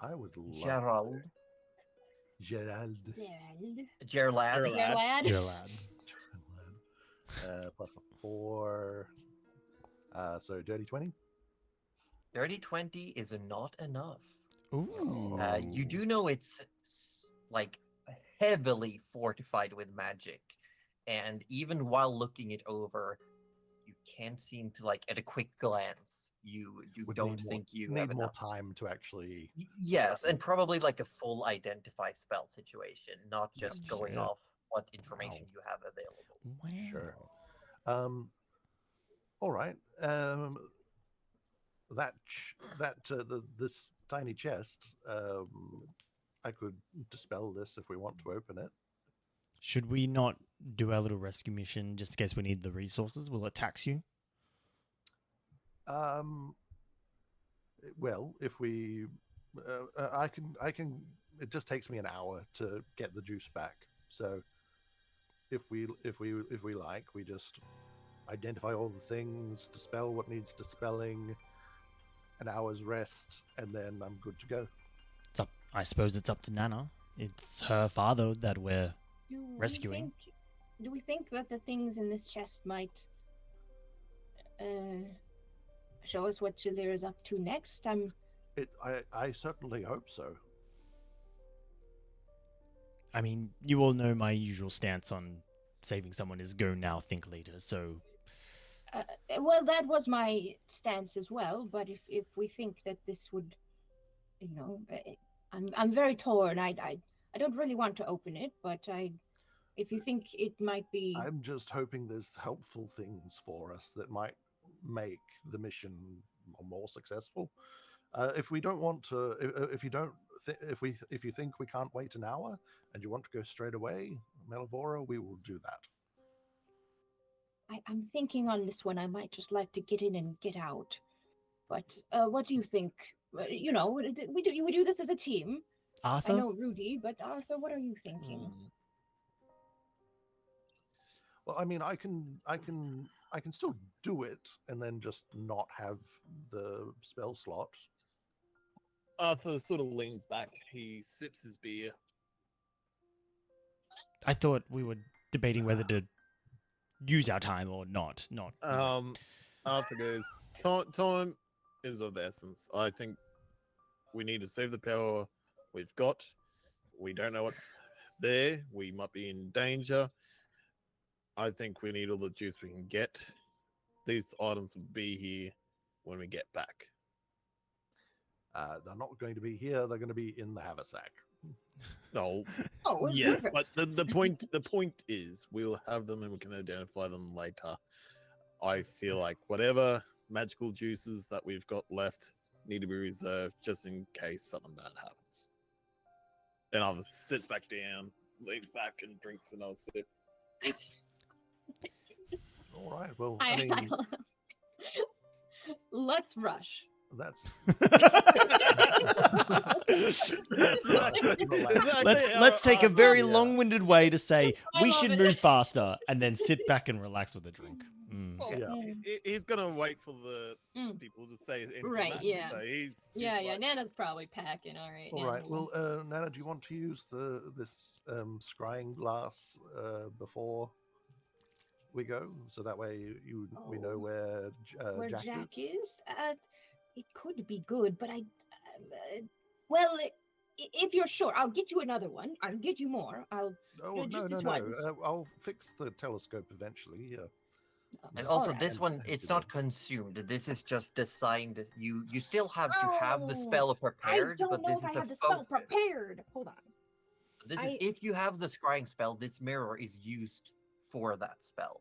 I would love Gerald. Gerald. Gerlad. Gerlad. Your lad. Your lad. Plus a 4. So dirty 20. Dirty 20 is not enough. Ooh. You do know it's like heavily fortified with magic, and even while looking it over, you can't seem to like at a quick glance. You Would don't need more- think you need have more enough. time to actually. Yes, and probably like a full identify spell situation, not just going Shit. off what information Wow. you have available. Wow. Sure. All right. This tiny chest. I could dispel this if we want to open it. Should we not do our little rescue mission just in case we need the resources? Will it tax you? Well, if we, I can. It just takes me an hour to get the juice back. So, if we like, we just identify all the things, dispel what needs dispelling, an hour's rest, and then I'm good to go. It's up. I suppose it's up to Nana. It's her father that we're Do we rescuing. do we think that the things in this chest might show us what Jalir is up to next? I certainly hope so. I mean, you all know my usual stance on saving someone is go now, think later. So Well, that was my stance as well. But if we think that this would, I'm very torn. I don't really want to open it, but if you think it might be, I'm just hoping there's helpful things for us that might make the mission more successful. If we don't want to, if you think we can't wait an hour and you want to go straight away, Melvora, we will do that. I'm thinking on this one. I might just like to get in and get out. But what do you think? We do this as a team. Arthur, I know Rudy, but Arthur, what are you thinking? Well, I mean, I can still do it and then just not have the spell slot. Arthur sort of leans back. He sips his beer. I thought we were debating whether to use our time or not. Not. Arthur goes, time is of the essence. I think we need to save the power we've got. We don't know what's there. We might be in danger. I think we need all the juice we can get. These items will be here when we get back. They're not going to be here. They're going to be in the haversack. No, Oh, yes, perfect. but the point is we will have them and we can identify them later. I feel like whatever magical juices that we've got left need to be reserved just in case something bad happens. Then Arthur sits back down, leans back, and drinks another sip. All right. Well, I mean, let's rush. that's Let's take a very yeah. long-winded way to say I we love should it. move faster and then sit back and relax with a drink. Well, Yeah. he's gonna wait for the Mm. people to say anything Right, back, yeah. So he's Yeah, like, Nana's probably packing. All right. all yeah, right. yeah. Well, Nana, do you want to use this scrying glass before we go, so that way we know Oh. where Where Jack is? Jack is? It could be good, but well, if you're sure, I'll get you another one. I'll get you more. I'll Oh, just no, this no. once. I'll fix the telescope eventually. Yeah. And All also, right. this one, it's not consumed. This is just designed. You still have to have the spell I prepared, don't but know this if I is a have the spell focus. prepared. Hold on. This is if you have the scrying spell, this mirror is used for that spell.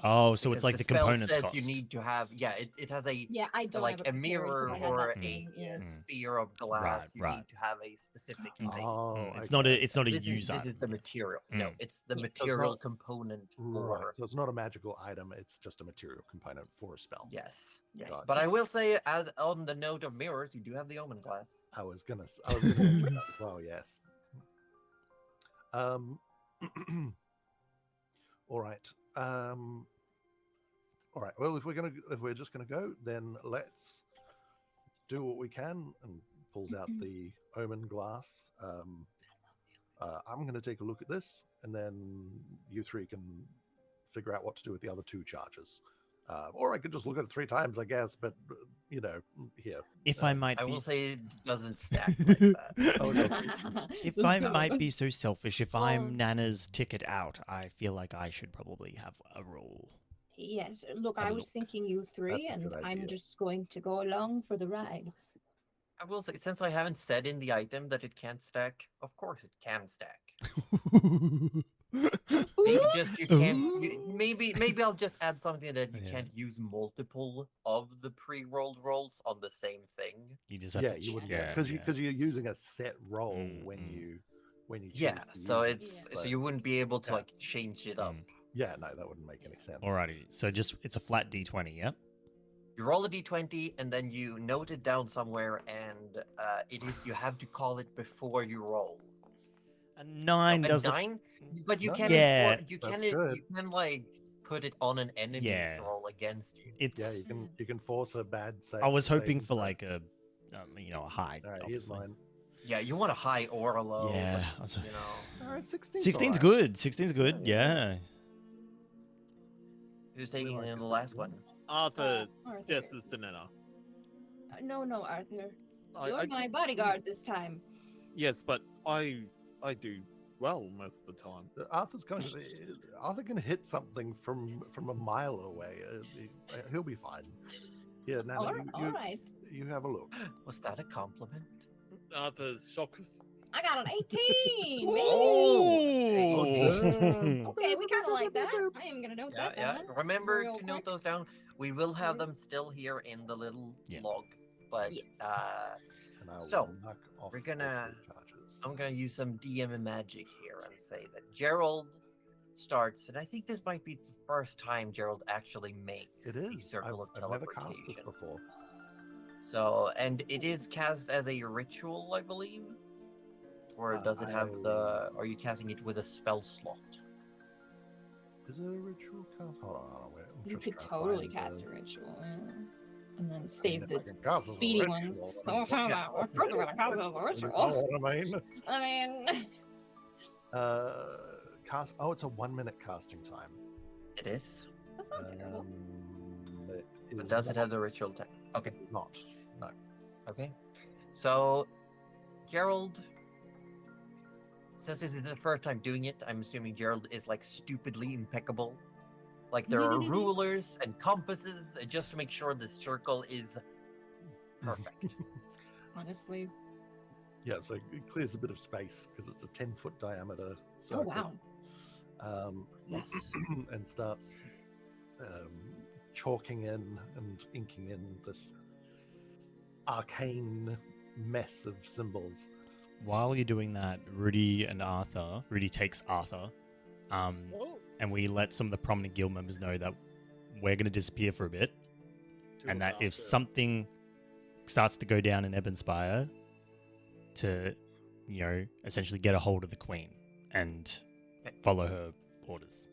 Oh, so it's Because like the spell components says cost. you need to have. Yeah, it has a Yeah, I don't like have it a prepared mirror 'cause I had or that a thing, yeah. sphere of glass. You Right. need to have a specific thing. Oh, It's okay. not a it's not a This use is item. the material. No, Mm. it's the Yeah. So it's material not- component Right. for. So it's not a magical item. It's just a material component for a spell. Yes, yes. Gotcha. But I will say, as on the note of mirrors, you do have the omen glass. I was gonna mention that as well. Yes. All right. All right. Well, if we're just gonna go, then let's do what we can. And pulls out the omen glass. I'm gonna take a look at this, and then you three can figure out what to do with the other 2 charges. Or I could just look at it 3 times, I guess. But here. If I might I be will say it doesn't stack like that. Oh, no. if I might be so selfish, if Well- I'm Nana's ticket out, I feel like I should probably have a role. Yes, look, Have I a was look. thinking you 3, That's a and good I'm idea. just going to go along for the ride. I will say, since I haven't said in the item that it can't stack, of course it can stack. Maybe just you can't. Maybe I'll just add something that you Yeah. can't use multiple of the pre-rolled rolls on the same thing. You just have Yeah, to you wouldn't yeah, because you're using a set roll Mm, when mm. you choose Yeah, to so use it. it's so you wouldn't be able to Yeah. like change it up. Mm. Yeah, no, that wouldn't make any sense. Alrighty, so just it's a flat d20, yeah? You roll a d20 and then you note it down somewhere, and it is you have to call it before you roll. A 9 A doesn't 9, but you No, can Yeah, you that's can good. you can like put it on an enemy's Yeah. roll against you. it's Yeah, you can force a bad save. I was hoping saving for throw. like a a high. All right, here's obviously. mine. Yeah, you want a high or a low. Yeah, but, also- you know. All right, 16. 16's good. 16's good. Yeah, Yeah. Who's taking like in the this last one. one? Arthur Arthur. gestures to Nana. No, Arthur. I- You're I- my bodyguard this time. Yes, but I do well most of the time. Arthur can hit something from a mile away. He'll be fine. Yeah, Nana, All right. you have a look. Was that a compliment? Arthur's shocked. I got an 18. Oh! Okay, we kind of like that. I am gonna note Yeah, that yeah. down. Remember real to note quick. those down. We will have Mhm. them still here in the little Yeah. log, but Yes. And I will So, knock off we're all gonna- 3 charges. I'm gonna use some DM magic here and say that Gerald starts, and I think this might be the first time Gerald actually makes It the is. circle I've of never cast this teleportation. before. So, and it is cast as a ritual, I believe, or does it have the? Are you casting it with a spell slot? Is it a ritual cast? Hold on. Wait, I'm You just could trying to totally find cast the- a ritual, and then I mean, save if the I can cast as a speedy ones. ritual, then Oh, it's found like- out. Of course we're gonna cast it as a You ritual. know what I mean? I mean, It's a 1 minute casting time. It is. that's not terrible. It But is does it not- have the ritual time? Okay. Not. No. Okay. So, Gerald, since this is the first time doing it, I'm assuming Gerald is like stupidly impeccable. Like there are rulers and compasses just to make sure this circle is perfect. Honestly. Yeah, so it clears a bit of space because it's a 10-foot diameter Oh circle. wow. Yes. And starts chalking in and inking in this arcane mess of symbols. While you're doing that, Rudy takes Arthur, and we let some of the prominent guild members know that we're going to disappear for a bit, and that if something starts to go down in Ebonspire, to, essentially get a hold of the queen and follow her orders.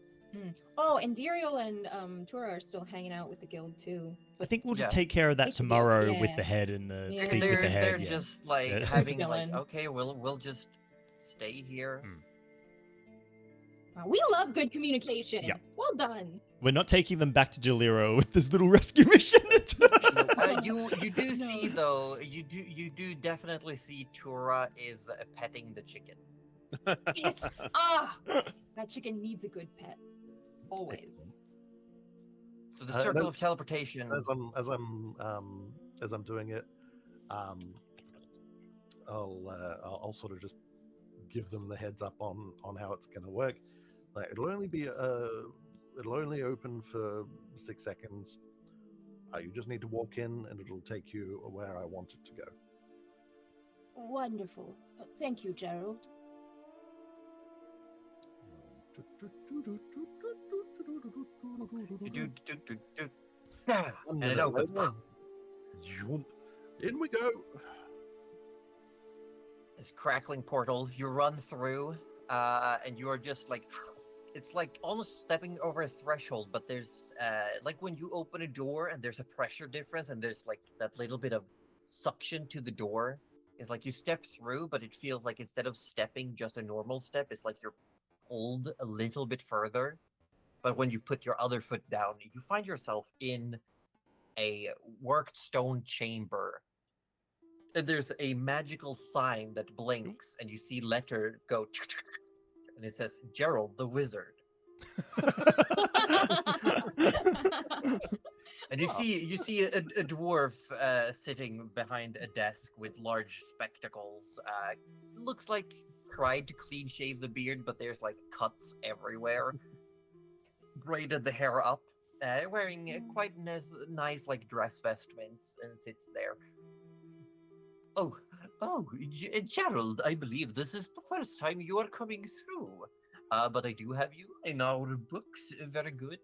Oh, and Diriel and Tura are still hanging out with the guild too. I think we'll just Yeah. take care of They that should be- tomorrow with yeah. the head and the Yeah. speak with the head. They're yeah. just like Yeah. having like, Chilling. okay, we'll just stay here. Wow, we love good communication. Yeah. Well done. We're not taking them back to Jaliro with this little rescue mission. I You do No. see though. You do definitely see Tura is petting the chicken. Yes. Ah, that chicken needs a good pet. Always. So the Uh, circle no- of teleportation. As I'm doing it, I'll sort of just give them the heads up on how it's going to work. Like it'll only open for 6 seconds. You just need to walk in, and it'll take you where I want it to go. Wonderful. Thank you, Gerald. And it opens. In we go. This crackling portal. You run through, and you are just like, it's like almost stepping over a threshold. But there's like when you open a door and there's a pressure difference, and there's like that little bit of suction to the door. It's like you step through, but it feels like instead of stepping just a normal step, it's like you're pulled a little bit further. But when you put your other foot down, you find yourself in a worked stone chamber. And there's a magical sign that blinks, and you see letter go, and it says Gerald the Wizard. And you see a dwarf sitting behind a desk with large spectacles. Looks like tried to clean shave the beard, but there's like cuts everywhere. Braided the hair up, wearing quite nice like dress vestments, and sits there. Oh, Gerald, I believe this is the first time you are coming through. But I do have you in our books. Very good.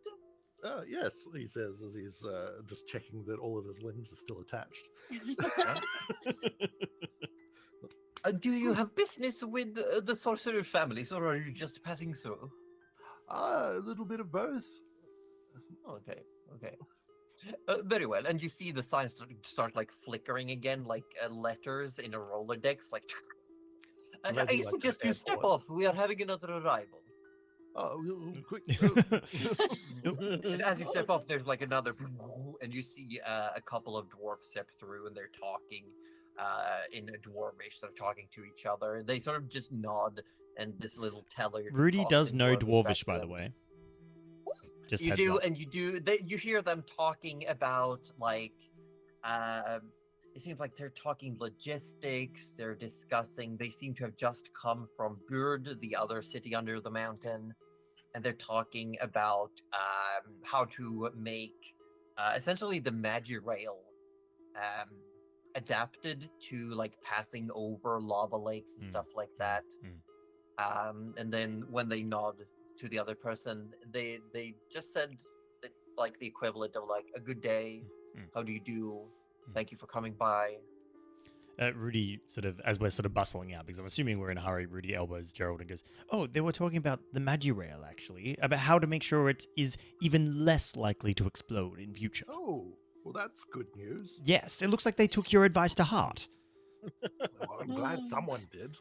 Yes, he says as he's just checking that all of his limbs are still attached. Do you have business with the sorcerer families, or are you just passing through? A little bit of both. Okay. Very well. And you see the signs start like flickering again, like letters in a Rolodex. Like, I suggest you step off. We are having another arrival. Oh, quick! And as you step off, there's like another, and you see a couple of dwarves step through, and they're talking in a dwarvish. They're talking to each other. They sort of just nod, and this little teller. Rudy talks does in know dwarvish back Dwarvish, to by the them. way. Just You heads do, up. and you do. You hear them talking about like, it seems like they're talking logistics. They're discussing. They seem to have just come from Burd, the other city under the mountain, and they're talking about how to make essentially the Magi Rail adapted to like passing over lava lakes and stuff like that. And then when they nod to the other person, they just said that, like the equivalent of like a good day, how do you do, thank you for coming by. Rudy sort of, as we're sort of bustling out, because I'm assuming we're in a hurry, Rudy elbows Gerald and goes, "Oh, they were talking about the Magi Rail, actually, about how to make sure it is even less likely to explode in future." Oh, well, that's good news. Yes, it looks like they took your advice to heart. Well, I'm glad someone did.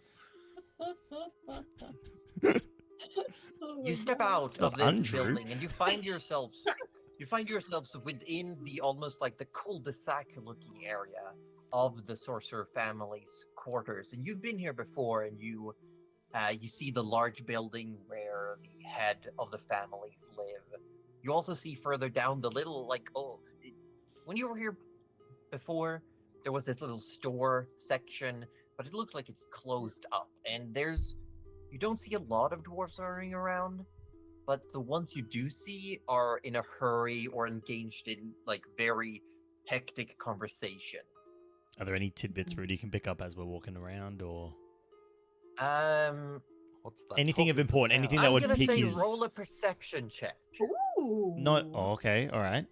You step out not of this untrue. building and you find yourselves within the almost like the cul-de-sac looking area of the sorcerer family's quarters. And you've been here before, and you see the large building where the head of the families live. You also see further down the little when you were here before, there was this little store section, but it looks like it's closed up, and you don't see a lot of dwarves running around, but the ones you do see are in a hurry or engaged in like very hectic conversation. Are there any tidbits Rudy can pick up as we're walking around, or What's that? anything of importance? Anything that I'm would gonna pique say his? roll a perception check. Ooh. Not. Oh, okay. All right.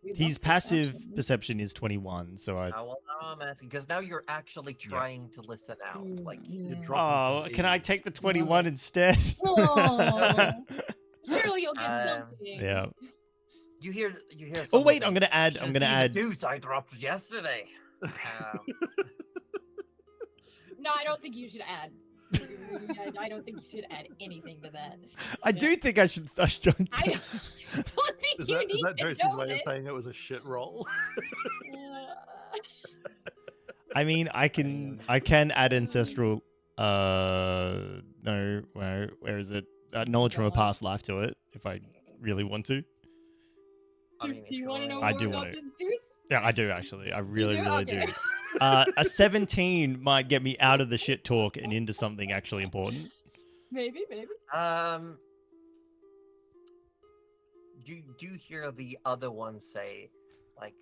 We His love passive perception. perception is 21, so I. Well, now I'm asking because now you're actually trying to listen out. Like, You're Mm. dropping Oh, some can I beads. take the 21 instead? Aw. Surely you'll get Um, something. Yeah. you hear. Oh wait, someone I'm gonna add. say, I'm "Should gonna see add. the deuce I dropped yesterday." No, I don't think you should add. for you, Rudy. I don't think you should add anything to that. I do think I should start John. I don't think Is you that, need is that to Josie's know way of this. saying it was a shit roll? I mean, I can add ancestral. No, where is it? Knowledge from a God. past life to it if I really want to. I mean, Do you want to know I more do about wanna- this, Deuce? Yeah, I do actually. I really, do? really Okay. do. A 17 might get me out of the shit talk and into something actually important. Maybe. Do you hear the other one say, like,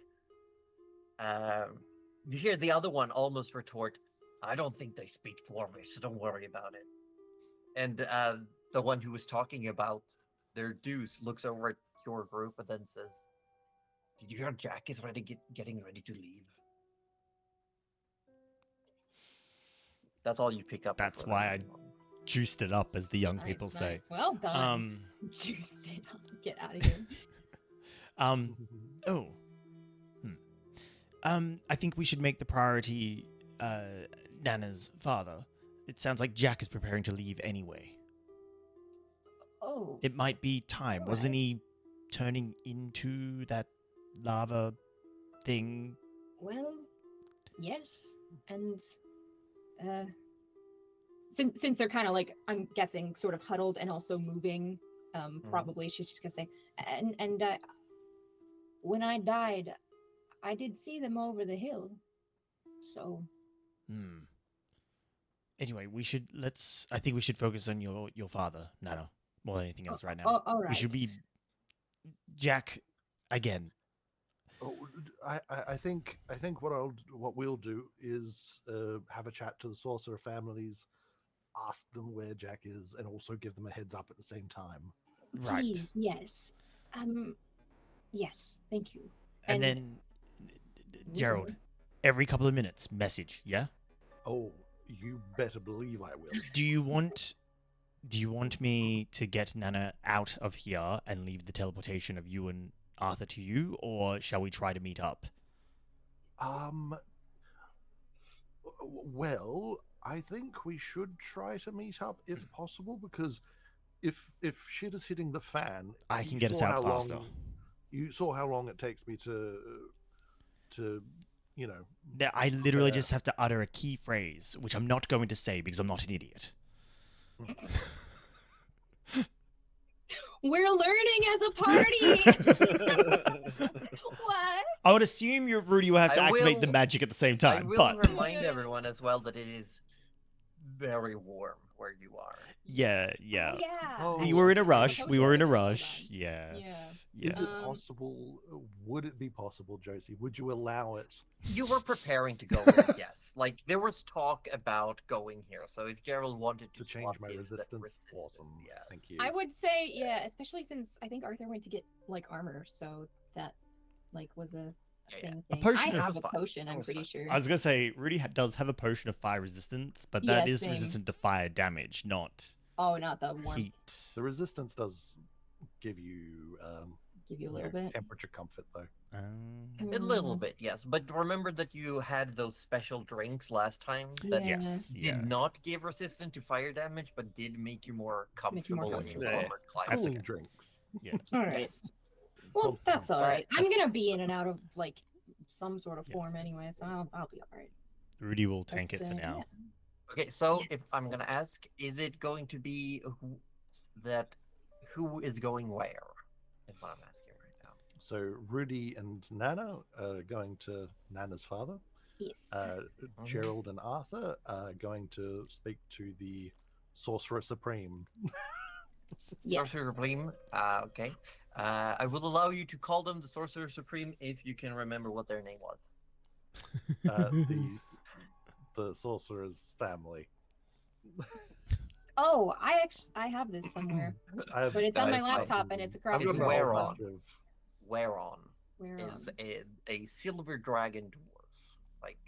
you hear the other one almost retort, "I don't think they speak Dwarvish, so don't worry about it." And the one who was talking about their Deuce looks over at your group and then says, "Did you hear Jack is getting ready to leave?" That's all you pick up. That's before why that I next one. juiced it up, as the young Nice, people say. nice. Well done. Juiced it up. Get out of here. Oh. I think we should make the priority Nana's father. It sounds like Jack is preparing to leave anyway. Oh. It might be time. Wasn't he turning into that lava thing? Well, yes, and since they're kind of like, I'm guessing, sort of huddled and also moving, probably she's just gonna say, and when I died, I did see them over the hill, so. Anyway, I think we should focus on your father, Nana, more than anything else right now. Oh, all right. We should be Jack again. Oh, I think what we'll do is have a chat to the sorcerer families, ask them where Jack is, and also give them a heads up at the same time. Right. Please, yes. Yes, thank you. And then Gerald, every couple of minutes, message, yeah? Oh, you better believe I will. Do you want me to get Nana out of here and leave the teleportation of you and Arthur to you, or shall we try to meet up? Well, I think we should try to meet up if possible, because if shit is hitting the fan, I can you get us saw out how faster. You saw how long it takes me to you know. I literally just have to utter a key phrase, which I'm not going to say because I'm not an idiot. We're learning as a party. What? I would assume Rudy will have to I activate the will- magic at the same I time, will but remind everyone as well that it is very warm where you are. yeah. Yeah. Oh, We were in a Okay, rush. We were in a hold on. rush. Yeah. Yeah. Is it Um, possible? Would it be possible, Josie? Would you allow it? You were preparing to go there, yes. Like, there was talk about going here, so if Gerald wanted To to change swap my his resistance? Awesome. yeah. Thank you. I would say, yeah, especially since I think Arthur went to get like armor, so that like was a Yeah, thing. A potion I of- have a Fine. potion, That I'm was pretty fine. sure. I was gonna say Rudy does have a potion of fire resistance, but Yeah, that is same. resistant to fire damage, not Oh, not the warmth. heat. The resistance does give you Give you a you little know, bit. temperature comfort, though. A little bit, yes. But remember that you had those special drinks last time that Yeah. Yes. did Yeah. not give resistant to fire damage, but did make you more Make you more comfortable in comfortable. your Yeah. armored climbing. That's Cooling okay. drinks. All right. Yes. Well, that's all right. I'm That's- gonna be in and out of like some sort of Yeah. form anyway, so I'll be all right. Rudy will tank it But, for now. yeah. Okay, so if I'm gonna ask, is it going to be who is going where? Is what I'm asking right now. So Rudy and Nana are going to Nana's father. Yes. Gerald and Arthur are going to speak to the Sorcerer Supreme. Yes. Sorcerer Supreme. Okay. I will allow you to call them the Sorcerer Supreme if you can remember what their name was. The Sorcerer's family. Oh, I have this somewhere, I have, but it's on That my is fine. laptop and it's across I've It's the got a room. where whole on? bunch of- Whereon Where is on? a silver dragon dwarf, like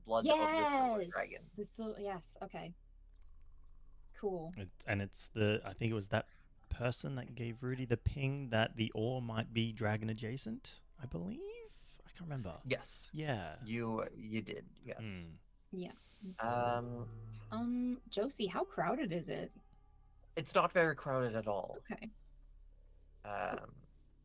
blood of the silver Yes. dragon. Yes. Okay. Cool. It's I think it was that person that gave Rudy the ping that the ore might be dragon adjacent, I believe. I can't remember. Yes, Yeah. you did. Yes. Yeah. Um, Josie, how crowded is it? it's not very crowded at all. Okay. Um,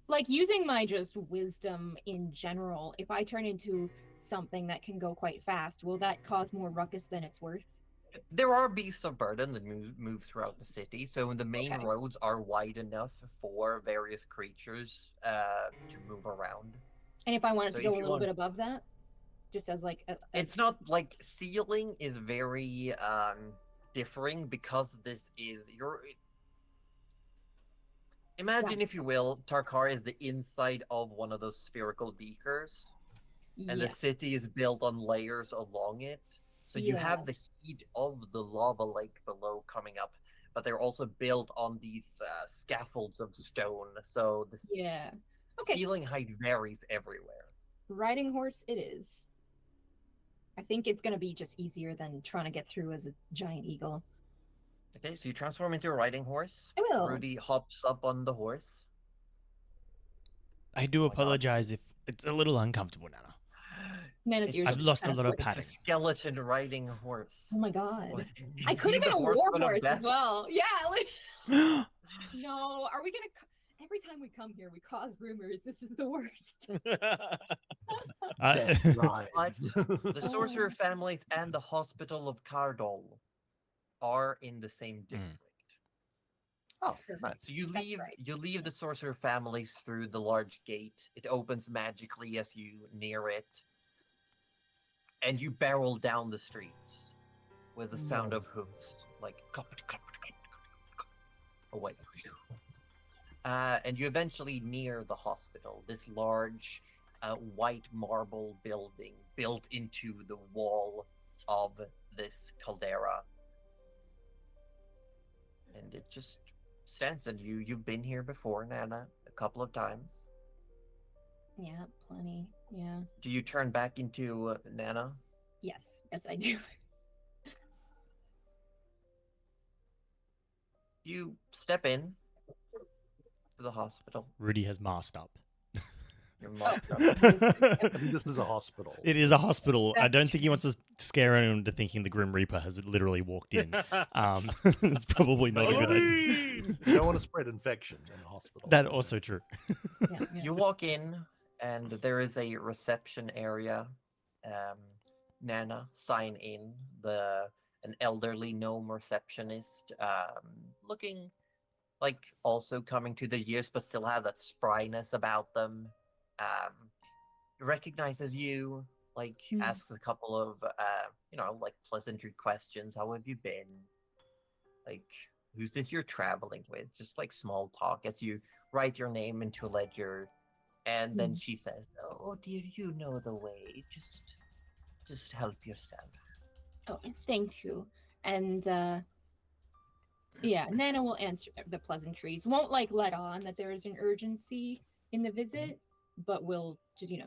Like using my just wisdom in general, if I turn into something that can go quite fast, will that cause more ruckus than it's worth? there are beasts of burden that move throughout the city, so the main Okay. roads are wide enough for various creatures to move around. And if I wanted So to go if a you little want, bit above that, just as like a it's not like ceiling is very differing because this is your. Imagine, if you will, Tarkar is the inside of one of those spherical beakers, and the yes. city is built on layers along it. So you Yeah. have the heat of the lava lake below coming up, but they're also built on these scaffolds of stone. So the Yeah. Okay. ceiling height varies everywhere. Riding horse it is. I think it's gonna be just easier than trying to get through as a giant eagle. Okay, so you transform into a riding horse. I will. Rudy hops up on the horse. I do Oh my God. apologize if it's a little uncomfortable, Nana. Nana's ears It's- I've just lost a kinda lot of twitch. It's a padding. skeleton riding horse. Oh my god. What? I Is could he have been the a war horseman of horse as death? well. Yeah, like no. Are we gonna? Every time we come here, we cause rumors. This is the worst. Death But rides. the sorcerer families and the hospital of Cardol are in the same district. Oh, nice. So you That's leave right. you leave the sorcerer families through the large gate. It opens magically as you near it, and you barrel down the streets with the sound of hooves, like clop, clop, clop, away. And you eventually near the hospital, this large white marble building built into the wall of this caldera. And it just stands, and you've been here before, Nana, a couple of times. Yeah, plenty. Yeah. Do you turn back into Nana? Yes. Yes, I do. You step in to the hospital. Rudy has masked up. You're mocked up. I mean, this is a hospital. It is a hospital. I That's don't think he wants to scare anyone into thinking the Grim Reaper has literally walked in. It's probably not a good idea. Halloween! You don't want to spread infection in a hospital. That also true. Yeah, yeah. You walk in, and there is a reception area. Nana, sign in. An elderly gnome receptionist, looking like also coming to their years, but still have that spryness about them. Recognizes you, like asks a couple of like pleasantry questions. How have you been? Like, who's this you're traveling with? Just like small talk as you write your name into a ledger, and then she says, "Oh dear, you know the way. Just help yourself." Oh, thank you. And yeah, Nana will answer the pleasantries. Won't like let on that there is an urgency in the visit, but will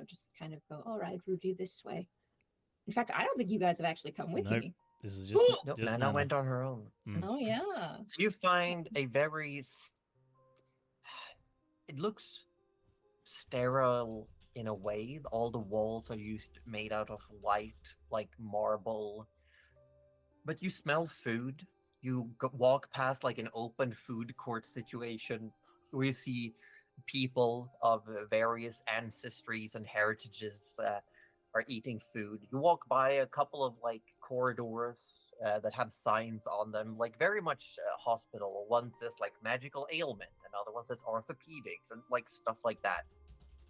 just kind of go, all right, Rudy, this way. In fact, I don't think you guys have actually come with Nope. me. This is just, Nope, just Nana went on her own. Oh yeah. So you find a very. It looks sterile in a way. All the walls are made out of white, like marble. But you smell food. You walk past like an open food court situation where you see people of various ancestries and heritages are eating food. You walk by a couple of like corridors that have signs on them, like very much hospital. One says like magical ailment, another one says orthopedics, and like stuff like that.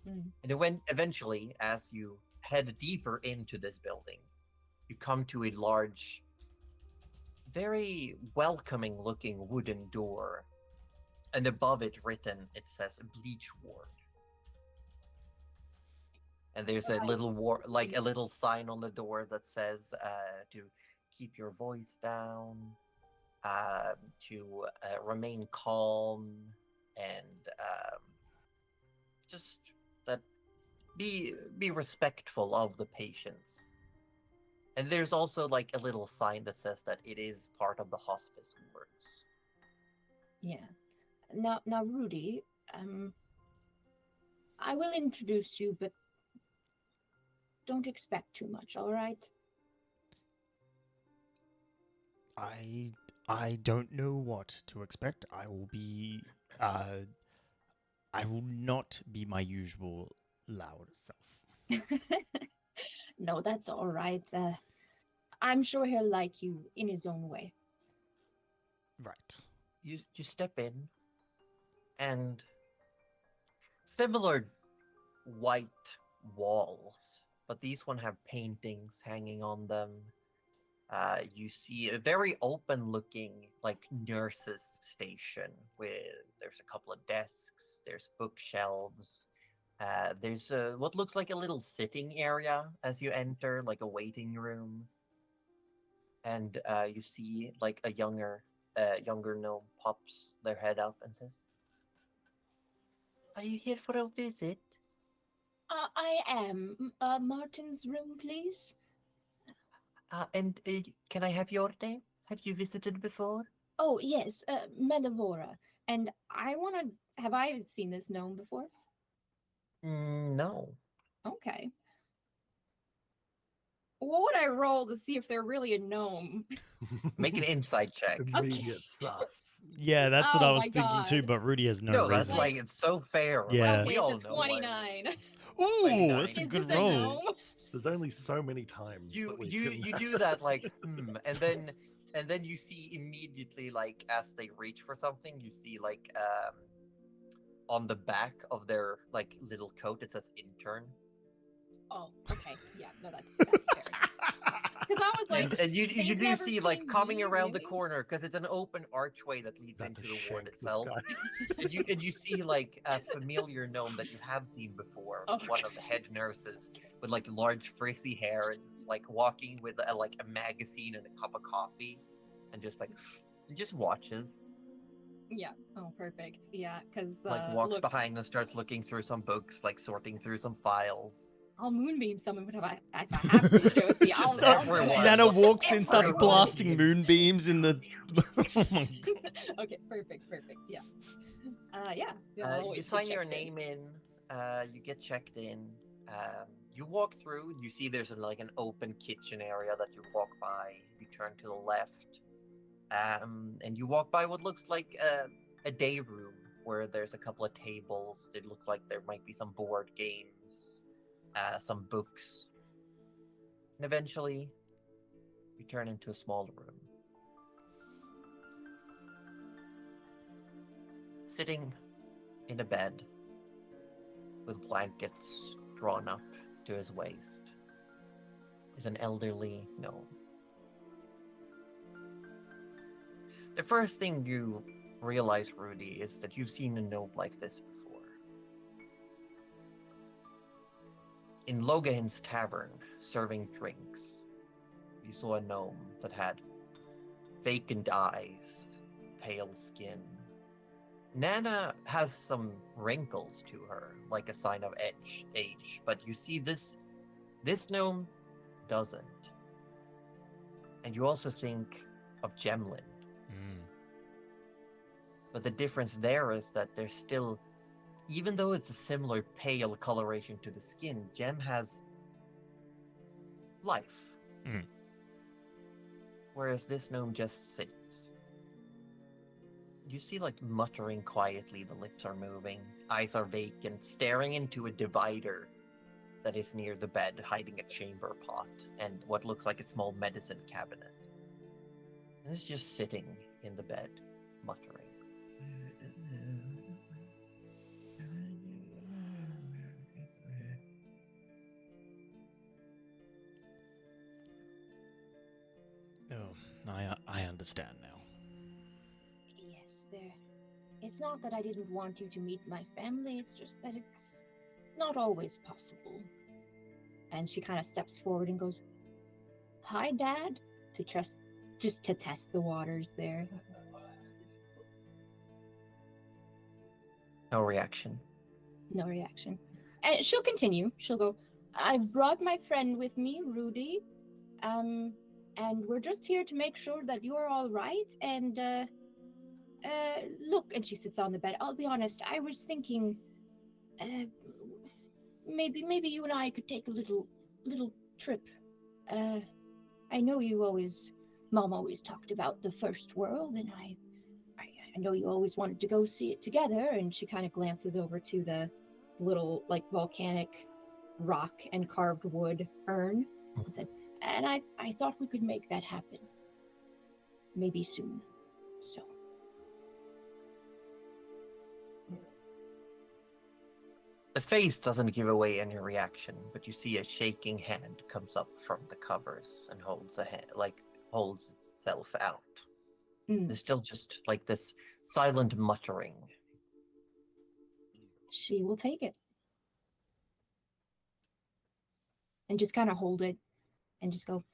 And eventually, as you head deeper into this building, you come to a large, very welcoming looking wooden door. And above it written, it says Bleach Ward. And there's a little a little sign on the door that says to keep your voice down, to remain calm, and just that be respectful of the patients. And there's also like a little sign that says that it is part of the hospice wards. Yeah. Now, Rudy, I will introduce you, but don't expect too much, all right? I don't know what to expect. I will be I will not be my usual loud self. No, that's all right. I'm sure he'll like you in his own way. Right. You step in, and similar white walls, but these one have paintings hanging on them. You see a very open-looking, like, nurses' station with there's a couple of desks, there's bookshelves, there's what looks like a little sitting area as you enter, like a waiting room, and you see like a younger gnome pops their head up and says, "Are you here for a visit?" I am. Martin's room, please. And can I have your name? Have you visited before? Oh, yes, Melavora. And I want to. Have I seen this gnome before? No. Okay. What would I roll to see if they're really a gnome? Make an insight check. Immediate sus. Yeah, that's what I Oh was my thinking too, God. but Rudy has no No, that's reason. like it's so fair. Yeah. Like, we all it's a know why. 29. Ooh, 29. that's a Is good this roll. a gnome? There's only so many times You that we you can... you do that like and then you see immediately, like, as they reach for something, you see like on the back of their like little coat it says intern. Oh, okay. Yeah, no, that's fair enough. Because I was like, And you they've do never see, like, seen coming me, around the really? corner, because it's an open archway that leads That into to the ward shank this itself. guy. And you see like a familiar gnome that you have seen before, Oh, one of the head nurses with like large frizzy hair and like walking with like a magazine and a cup of coffee, and just like and just watches. Yeah. Oh, perfect. Yeah, because Like walks look, behind and starts looking through some books, like sorting through some files. I'll moonbeam someone if I have to, Josie. Just I'll do everyone. it. Nana walks in, starts Everyone. blasting moonbeams in the. Oh my God. Okay, perfect. Yeah. Yeah. I'll You always sign get your checked in. name in. You get checked in. You walk through. You see there's like an open kitchen area that you walk by. You turn to the left, and you walk by what looks like a day room where there's a couple of tables. It looks like there might be some board games, some books, and eventually you turn into a small room. Sitting in a bed with blankets drawn up to his waist is an elderly gnome. The first thing you realize, Rudy, is that you've seen a gnome like this before. In Logahin's tavern, serving drinks, you saw a gnome that had vacant eyes, pale skin. Nana has some wrinkles to her, like a sign of age, but you see this gnome doesn't. And you also think of Gemlin. But the difference there is that there's still, even though it's a similar pale coloration to the skin, Gem has life. Mm. Whereas this gnome just sits. You see, like, muttering quietly, the lips are moving, eyes are vacant, staring into a divider that is near the bed, hiding a chamber pot and what looks like a small medicine cabinet. And it's just sitting in the bed, muttering. Oh, I understand now. Yes, there. It's not that I didn't want you to meet my family, it's just that it's not always possible. And she kind of steps forward and goes, "Hi, Dad," just to test the waters there. No reaction. No reaction. And she'll continue. She'll go, "I've brought my friend with me, Rudy. And we're just here to make sure that you're all right. And look," and she sits on the bed. "I'll be honest, I was thinking, maybe you and I could take a little trip. I know you always Mom always talked about the first world, and I know you always wanted to go see it together. And she kind of glances over to the little like volcanic rock and carved wood urn and said, and I thought we could make that happen. Maybe soon. So. The face doesn't give away any reaction, but you see a shaking hand comes up from the covers and holds a hand, holds itself out. There's still just like this silent muttering. She will take it. And just kind of hold it and just go,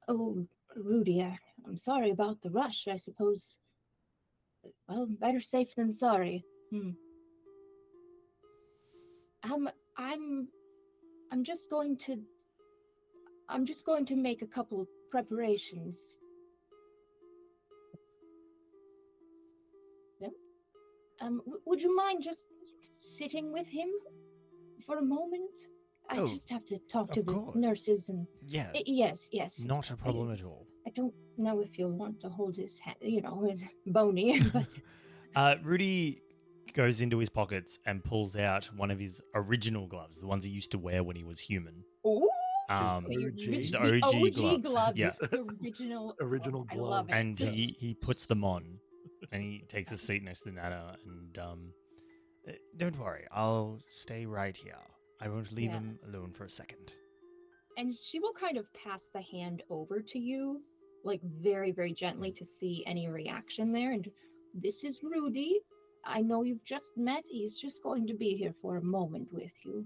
oh, Rudy, I'm sorry about the rush. I suppose, well, better safe than sorry. I'm just going to make a couple preparations. Yep. Would you mind just sitting with him for a moment? I just have to talk to the nurses and... Yeah. Yes. Not a problem at all. I don't know if you'll want to hold his hand, it's bony, but... Rudy goes into his pockets and pulls out one of his original gloves, the ones he used to wear when he was human. Ooh! His The OG gloves. Yeah. The original glove. I love it. And he puts them on and he takes a seat next to Nana and don't worry, I'll stay right here. I won't leave him alone for a second. And she will kind of pass the hand over to you, like very, very gently to see any reaction there. And this is Rudy. I know you've just met. He's just going to be here for a moment with you.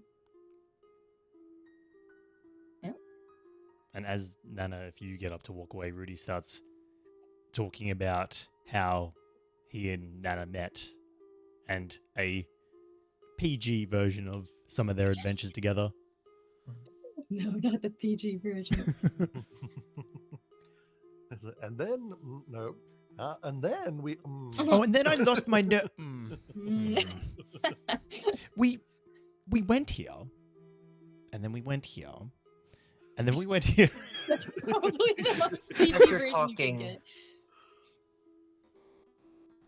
Yeah. And as Nana, if you get up to walk away, Rudy starts talking about how he and Nana met and a PG version of some of their adventures together. No, not the PG version. And then, no. And then we... Oh, and then I lost my... We went here. And then we went here. And then we went here. That's probably the most PG As you're version talking, you can get.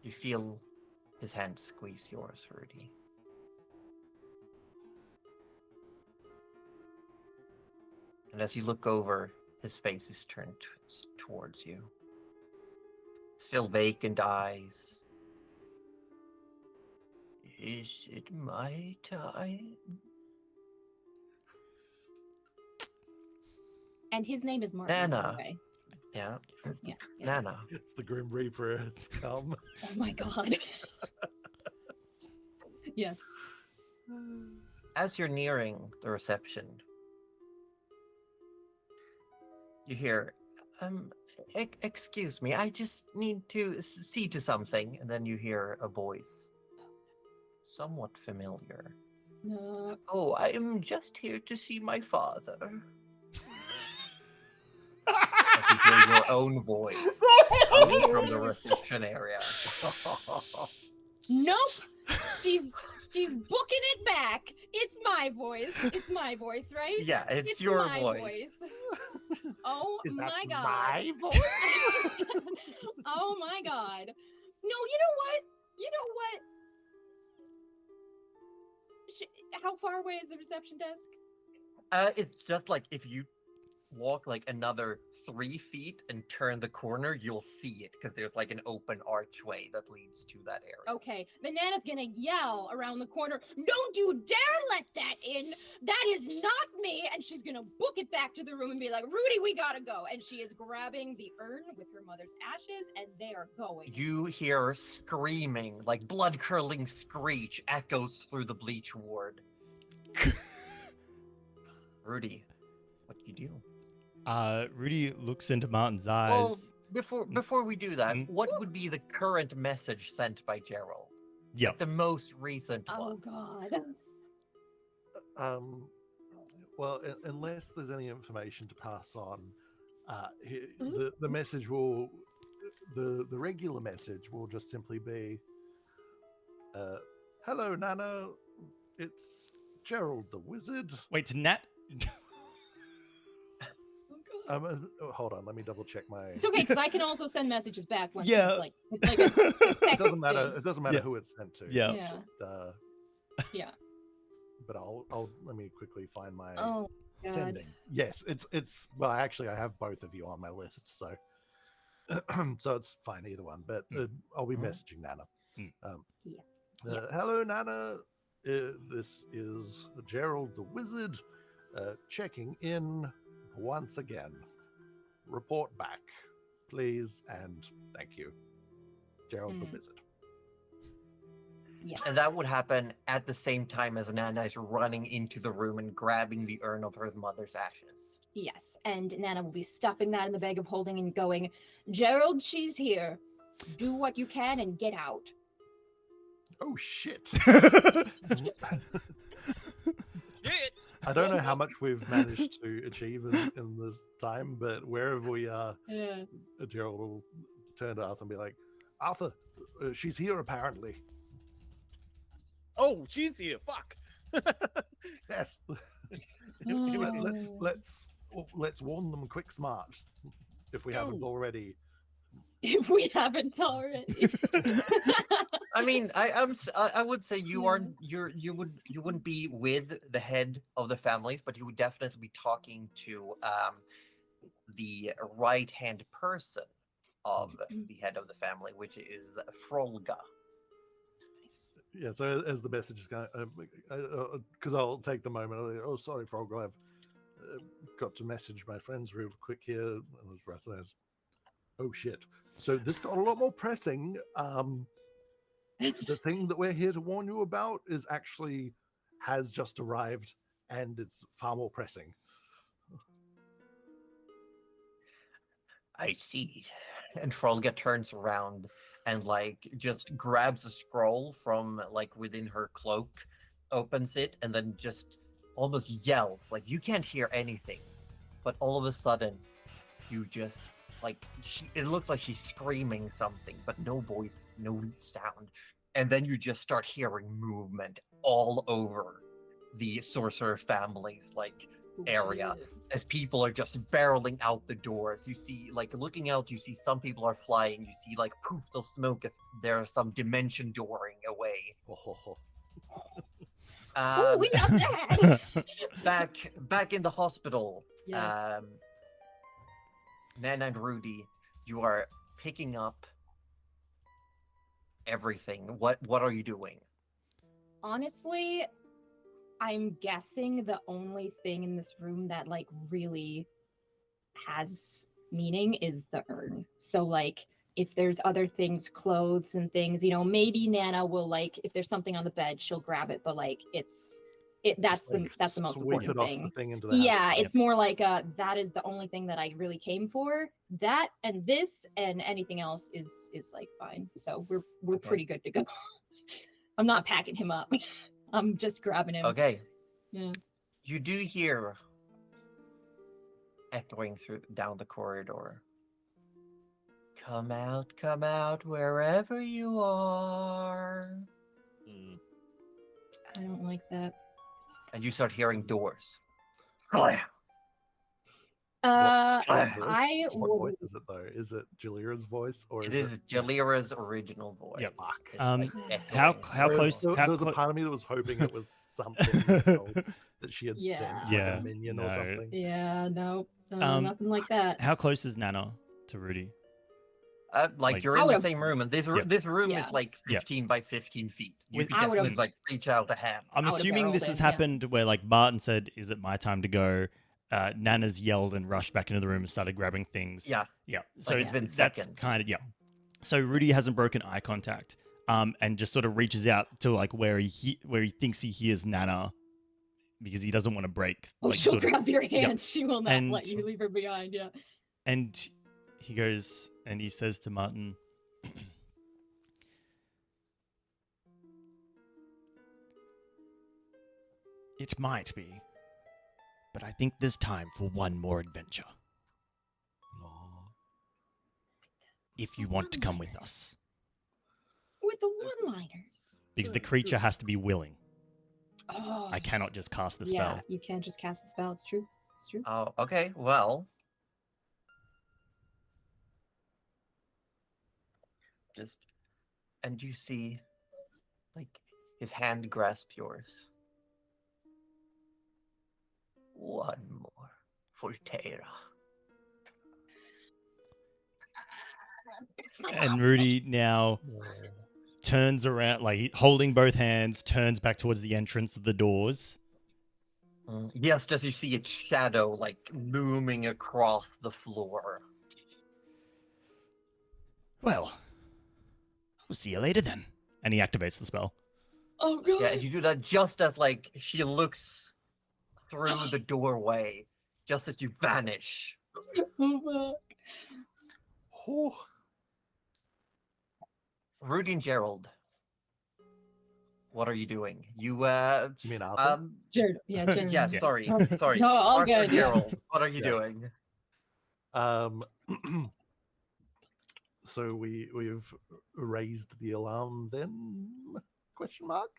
You feel his hand squeeze yours, Rudy. And as you look over, his face is turned towards you. Still vacant eyes. Is it my time? And his name is Martin. Nana. By the way. Yeah. Yeah. Nana. It's the Grim Reaper has come. Oh my god. Yes. As you're nearing the reception, you hear, excuse me, I just need to see to something. And then you hear a voice, somewhat familiar. No. Oh, I am just here to see my father. As you hear your own voice coming from the reception area. Nope. She's booking it back. It's my voice. It's my voice, right? Yeah, it's your my voice. Oh Is that my god. my voice? Oh my god. No, you know what? How far away is the reception desk? It's just like if you walk like another 3 feet and turn the corner, you'll see it because there's like an open archway that leads to that area. Okay, Banana's gonna yell around the corner, "Don't you dare let that in! That is not me!" And she's gonna book it back to the room and be like, "Rudy, we gotta go!" And she is grabbing the urn with her mother's ashes, and they are going. You hear screaming, like blood-curdling screech echoes through the bleach ward. Rudy, what do you do? Rudy looks into Martin's eyes. Well, before we do that, what would be the current message sent by Gerald? Yeah. Like the most recent Oh one. god. Well, unless there's any information to pass on, the message will, the regular message will just simply be, "Hello, Nana. It's Gerald the Wizard." Wait, Nat? Hold on, let me double check my. It's okay because I can also send messages back once Yeah. it's like a text It doesn't matter. thing. It doesn't matter Yeah. who it's sent to. Yeah. It's Yeah. just, Yeah. But I'll let me quickly find my Oh God. sending. Yes, it's well, actually, I have both of you on my list, so so it's fine either one. But I'll be messaging Nana. Yeah. Hello, Nana. This is Gerald the Wizard checking in once again. Report back, please, and thank you, Gerald the Wizard. Yeah. And that would happen at the same time as Nana is running into the room and grabbing the urn of her mother's ashes. Yes, and Nana will be stuffing that in the bag of holding and going, Gerald, she's here. Do what you can and get out. Oh shit! Shit! I don't know how much we've managed to achieve in this time, but wherever we are, Yeah. Gerald will turn to Arthur and be like, Arthur, she's here apparently. Oh, she's here. Fuck. Yes. Let's warn them quick smart if we haven't Go. already. If we haven't already. I mean, I would say you wouldn't be with the head of the families, but you would definitely be talking to the right hand person of the head of the family, which is Frolga. Yeah, so as the message is going, because I'll take the moment. I'll, oh, sorry, Frog. I've got to message my friends real quick here. And I was right there. Oh shit! So this got a lot more pressing. The thing that we're here to warn you about has just arrived, and it's far more pressing. I see. And Frolga turns around and just grabs a scroll from within her cloak, opens it, and then just almost yells. You can't hear anything, but all of a sudden, you just it looks like she's screaming something, but no voice, no sound. And then you just start hearing movement all over the sorcerer family's area as people are just barreling out the doors. You see, looking out, you see some people are flying. You see poofs of smoke as there are some dimension dooring away. Oh, we love that. Back in the hospital. Yes. Nana and Rudy, you are picking up everything. What are you doing? Honestly, I'm guessing the only thing in this room that really has meaning is the urn. So if there's other things, clothes and things, maybe Nana will if there's something on the bed, she'll grab it, but that's the most Sweep important it off thing. the thing into the Yeah, house. it's more that is the only thing that I really came for. That and this and anything else is fine. So we're Okay. pretty good to go. I'm not packing him up. I'm just grabbing him. Okay. Yeah. You do hear echoing down the corridor. Come out, wherever you are. I don't like that. And you start hearing doors. What would. voice is it though? Is it Jalira's voice or It is is Jalira's original voice. Yep. It's How echoing. close? There How was a clo- part of me that was hoping it was something else that she had Yeah. sent, Yeah, like a minion or no. something. Yeah, no, nothing like that. How close is Nana to Rudy? You're I in the would've- same room, and this room Yeah. is 15 by 15 feet. You With- could I would've- definitely reach out a hand. I'm I would've assuming this barreled has in, yeah. happened where Martin said, "Is it my time to go?" Nana's yelled and rushed back into the room and started grabbing things. Yeah. Yeah. So it's been that's seconds. kind of So Rudy hasn't broken eye contact, and just sort of reaches out to where he thinks he hears Nana, because he doesn't want to break. Oh, she'll sort of- grab your hand. She will not And- let you leave her behind. Yeah. And he goes and he says to Martin, "It might be, but I think there's time for one more adventure. If you want to come with us, With the one-liners. because the creature has to be willing. Oh. I cannot just cast the Yeah, spell." you can't just cast the spell. It's true. It's true. Oh, okay. Well, just, and you see, like, his hand grasp yours. One more for Tara. And Rudy now turns around, like holding both hands, turns back towards the entrance of the doors. Yes, as you see its shadow, like, looming across the floor. Well, we'll see you later then. And he activates the spell. Oh god. Yeah, and you do that just as, like, she looks through the doorway, just as you vanish. Oh, fuck. Oh, Rudy and Gerald, what are you doing? You, you mean Arthur? Jared. Yeah, Jared. yeah, Yeah. sorry, Oh, sorry. no, all Arthur good, yeah. Gerald, what are you Yeah. doing? So we've raised the alarm then? Question mark.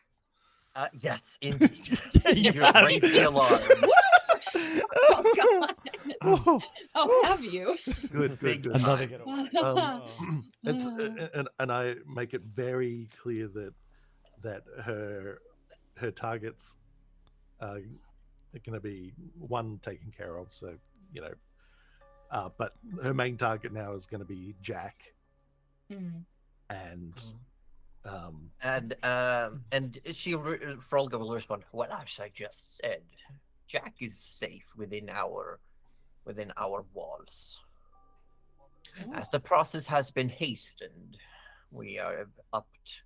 Yes, indeed. You You have. raised the alarm. Oh god. Oh, Oh, have you? Good, Big good, good. another time. getaway. Um, it's and I make it very clear that her targets are going to be one taken care of. So but her main target now is going to be Jack, Mm. and And Frolga will respond, well, as I just said, Jack is safe within our walls. As the process has been hastened, we have upped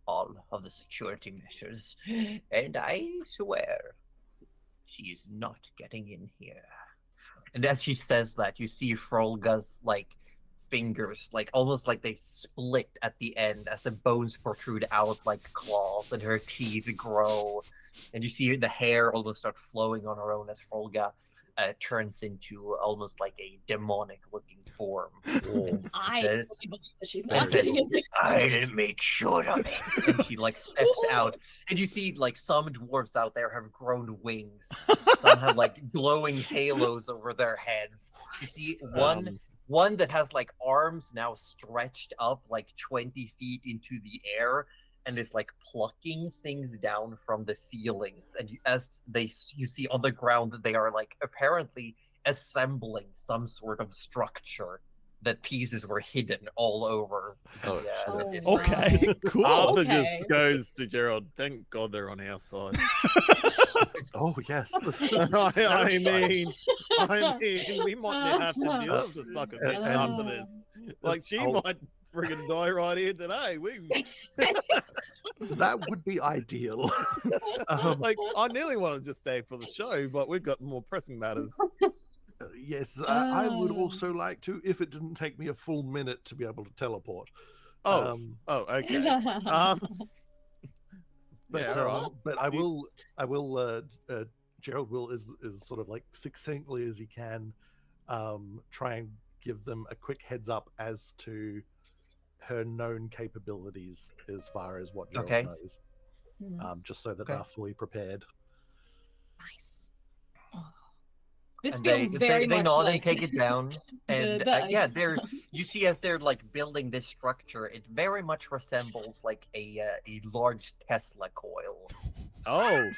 all of the security measures, and I swear she is not getting in here. And as she says that, you see Frolga's, like, fingers, like, almost like they split at the end as the bones protrude out like claws, and her teeth grow, and you see the hair almost start flowing on her own as Frolga turns into almost like a demonic-looking form. And I says, really believe that she's and not says, getting it. I'll make sure of it. And she, like, steps out, and you see, like, some dwarves out there have grown wings. Some have, like, glowing halos over their heads. You see one that has, like, arms now stretched up like 20 feet into the air, and is, like, plucking things down from the ceilings. And you see on the ground that they are, like, apparently assembling some sort of structure that pieces were hidden all over. Oh, the shit. district. Okay, cool. Arthur Okay. just goes to Gerald. Thank God they're on our side. oh yes, I mean, we might have to deal with the sucker bitch And- after this. Like, she Oh. might friggin' die right here today. that would be ideal. Like, I nearly wanted to stay for the show, but we've got more pressing matters. Yes, I would also like to, if it didn't take me a full minute to be able to teleport. Oh, okay. But Yeah, all right. but I will Gerald will is sort of like succinctly as he can try and give them a quick heads up as to her known capabilities as far as what Gerald Okay. knows, Mm, just so that Okay. they're fully prepared. nice. Oh. This And feels very they much nod like and take it down. And yeah, ice. you see as they're, like, building this structure, it very much resembles like a large Tesla coil. Oh,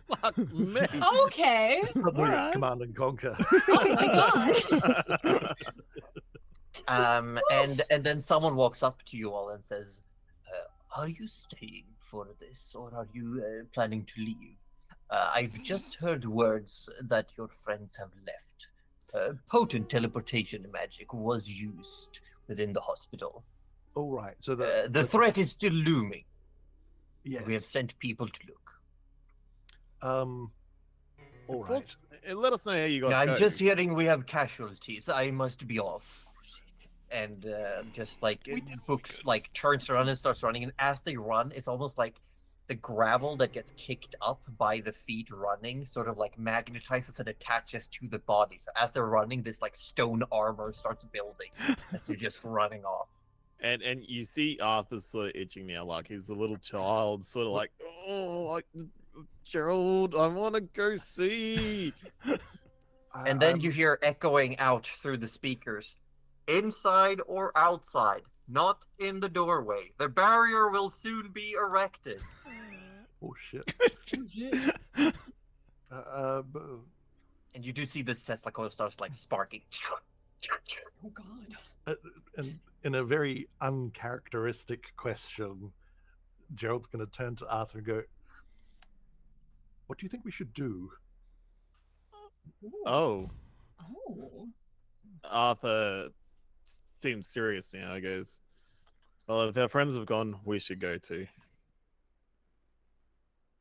fuck me. Okay. Suddenly it's Alright. Command and Conquer. Oh my god. And then someone walks up to you all and says, "Are you staying for this, or are you planning to leave? I've just heard words that your friends have left. Potent teleportation magic was used within the hospital. All right, so The threat is still looming. yes. We have sent people to look. All Of right. course, let us know how you guys Yeah, go. I'm just hearing we have casualties. I must be off." And just, like, books, like, turns around and starts running. And as they run, it's almost like the gravel that gets kicked up by the feet running sort of, like, magnetizes and attaches to the body. So as they're running, this, like, stone armor starts building as they're just running off. And you see Arthur's sort of itching now, like he's a little child, sort of like, oh, like, Gerald, I want to go see. And then you hear echoing out through the speakers, "Inside or outside? Not in the doorway. The barrier will soon be erected. Oh shit. B- And you do see this Tesla starts like sparking. Oh God. and in a very uncharacteristic question, Gerald's going to turn to Arthur and go, "What do you think we should do?" Oh, Oh. Arthur seems serious now. He goes, well, if our friends have gone, we should go too.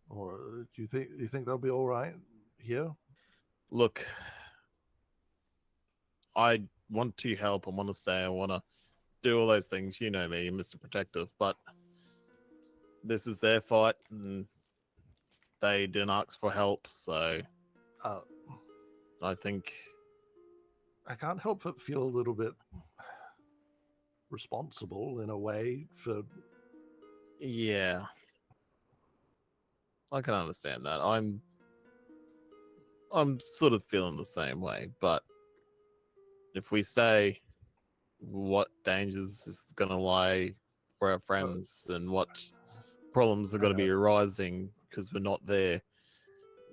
Or do you think they'll be all right here? Look, I want to help. I want to stay. I want to do all those things. You know me, Mr. Protective. But this is their fight, and they didn't ask for help. So Uh, I think, I can't help but feel a little bit responsible in a way for. yeah, I can understand that. I'm sort of feeling the same way. But if we stay, what dangers is going to lie for our friends, and what problems are going to be arising because we're not there?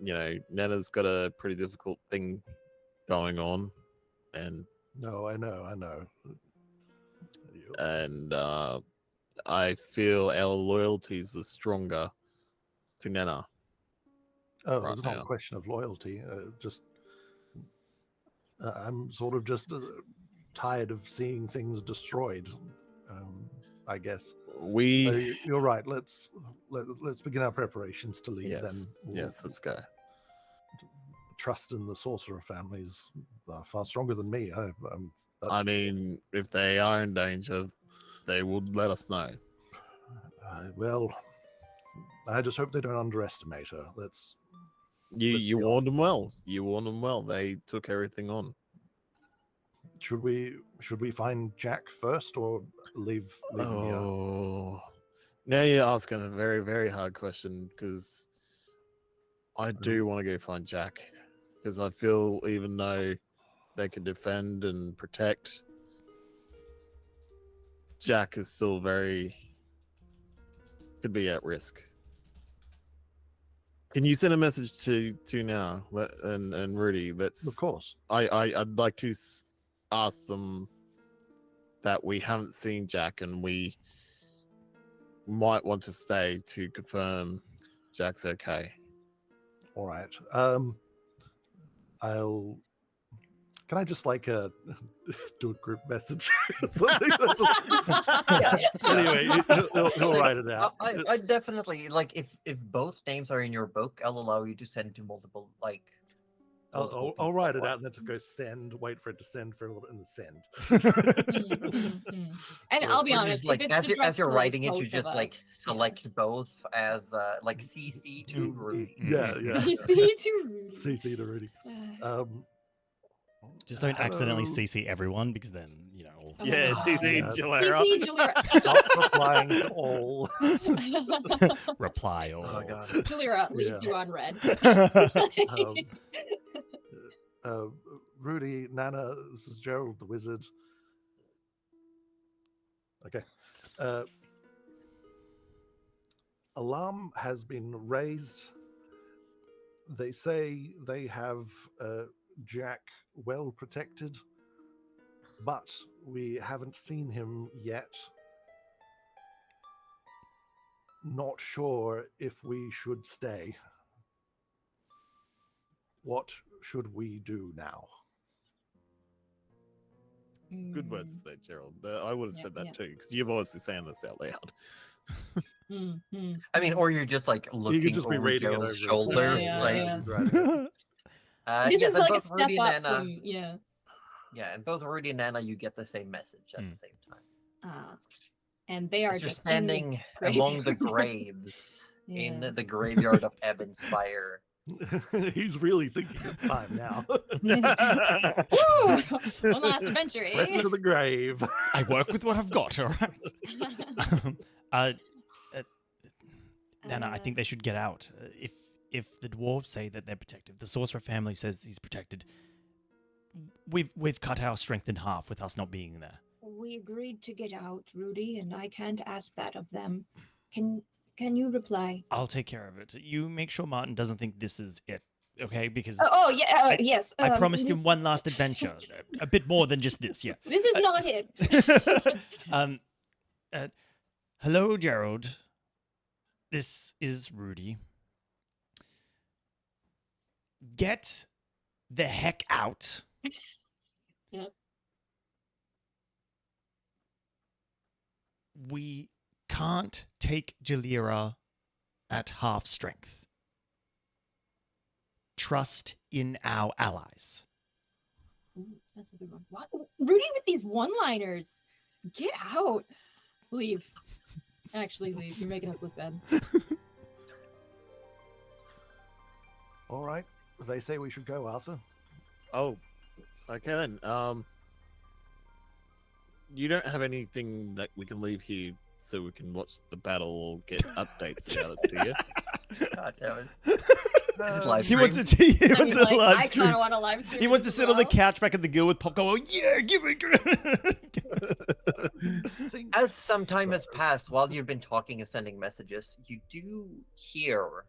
You know, Nana's got a pretty difficult thing going on, and No, I know. I feel our loyalties are stronger to Nana. Oh, right it's not now. a question of loyalty. Just I'm sort of just tired of seeing things destroyed. I guess. We So you're right. Let's begin our preparations to leave. yes, Then yes, let's go. Trust in the sorcerer families far stronger than me. That's I for sure. mean, if they are in danger, they would let us know. Well, I just hope they don't underestimate her. Let's You be warned them well. You warned them well. They took everything on. Should we find Jack first or leave him here? Oh, now you're asking a very, very hard question, because I do want to go find Jack, because I feel even though they can defend and protect, Jack is still could be at risk. Can you send a message to now and Rudy? Of course. I'd like to ask them that we haven't seen Jack and we might want to stay to confirm Jack's okay. All right. Can I just like do a group message? Something Yeah. Anyway, he'll write it out. I definitely like if both names are in your book, I'll allow you to send to multiple multiple I'll people write at it out once. and then just go send. Wait for it to send for a little bit, and then send. And So I'll be Or honest, just like if it's as addressed you're to, like, writing it, you both just of like us, select both as like CC to Rudy. Yeah. CC to Rudy. CC to Rudy. Just don't accidentally Hello. CC everyone, because then, Oh, Yeah, God. CC Yeah. Jalera. CC Jalera. Stop replying to all. reply all. Oh god. Jalera leaves Yeah. you on red. Rudy, Nana, this is Gerald the Wizard. Okay. Alarm has been raised. They say they have Jack well protected, but we haven't seen him yet. Not sure if we should stay. What should we do now? Good words there, Gerald. I would have Yeah, said that yeah. too, because you've obviously saying this out loud. I mean, or you're just like You looking could just be over reading it Gerald's over his shoulder. Yeah, like, yeah. he's writing it. This yes, is and like a both step Rudy up and Nana. from, yeah. Yeah, and both Rudy and Nana, you get the same message at the same time. And they are As you're just in the standing grave. among the graves in Yeah. the graveyard of Ebonspire. He's really thinking it's time now. Woo! One last adventure, eh? Rest to the grave. I work with what I've got, all right? Nana, I think they should get out. If the dwarves say that they're protected, the sorcerer family says he's protected, we've cut our strength in half with us not being there. we agreed to get out, Rudy, and I can't ask that of them. Can you reply? I'll take care of it. You make sure Martin doesn't think this is it, okay? Because Oh yeah, I- yes. I promised him this- one last adventure, a bit more than just this. Yeah. This is not it. um, hello, Gerald. This is Rudy. Get the heck out. Yep. We can't take Jalira at half strength. Trust in our allies. Ooh, that's a good one. What? Rudy with these one-liners. Get out. Leave. Actually, leave. You're making us look bad. All right. They say we should go, Arthur. Oh, okay then. You don't have anything that we can leave here so we can watch the battle or get updates about it, do you? God damn it. Live He wants stream. it to. He I wants mean, a like, live I stream. kind of want to live stream. He wants to this sit as on the well. couch back at the Guild with popcorn. Oh, yeah, give it. As some time has passed, while you've been talking and sending messages, you do hear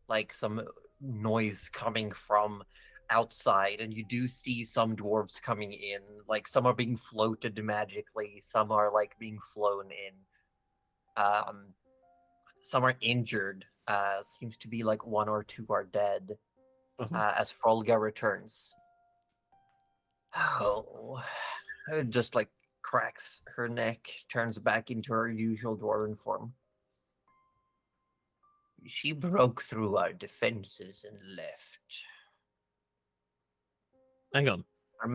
like some noise coming from outside, and you do see some dwarves coming in. Like some are being floated magically, some are like being flown in. Some are injured. Seems to be like one or two are dead. As Frolga returns. Oh, just like cracks her neck, turns back into her usual dwarven form. She broke through our defenses and left. Hang on. Our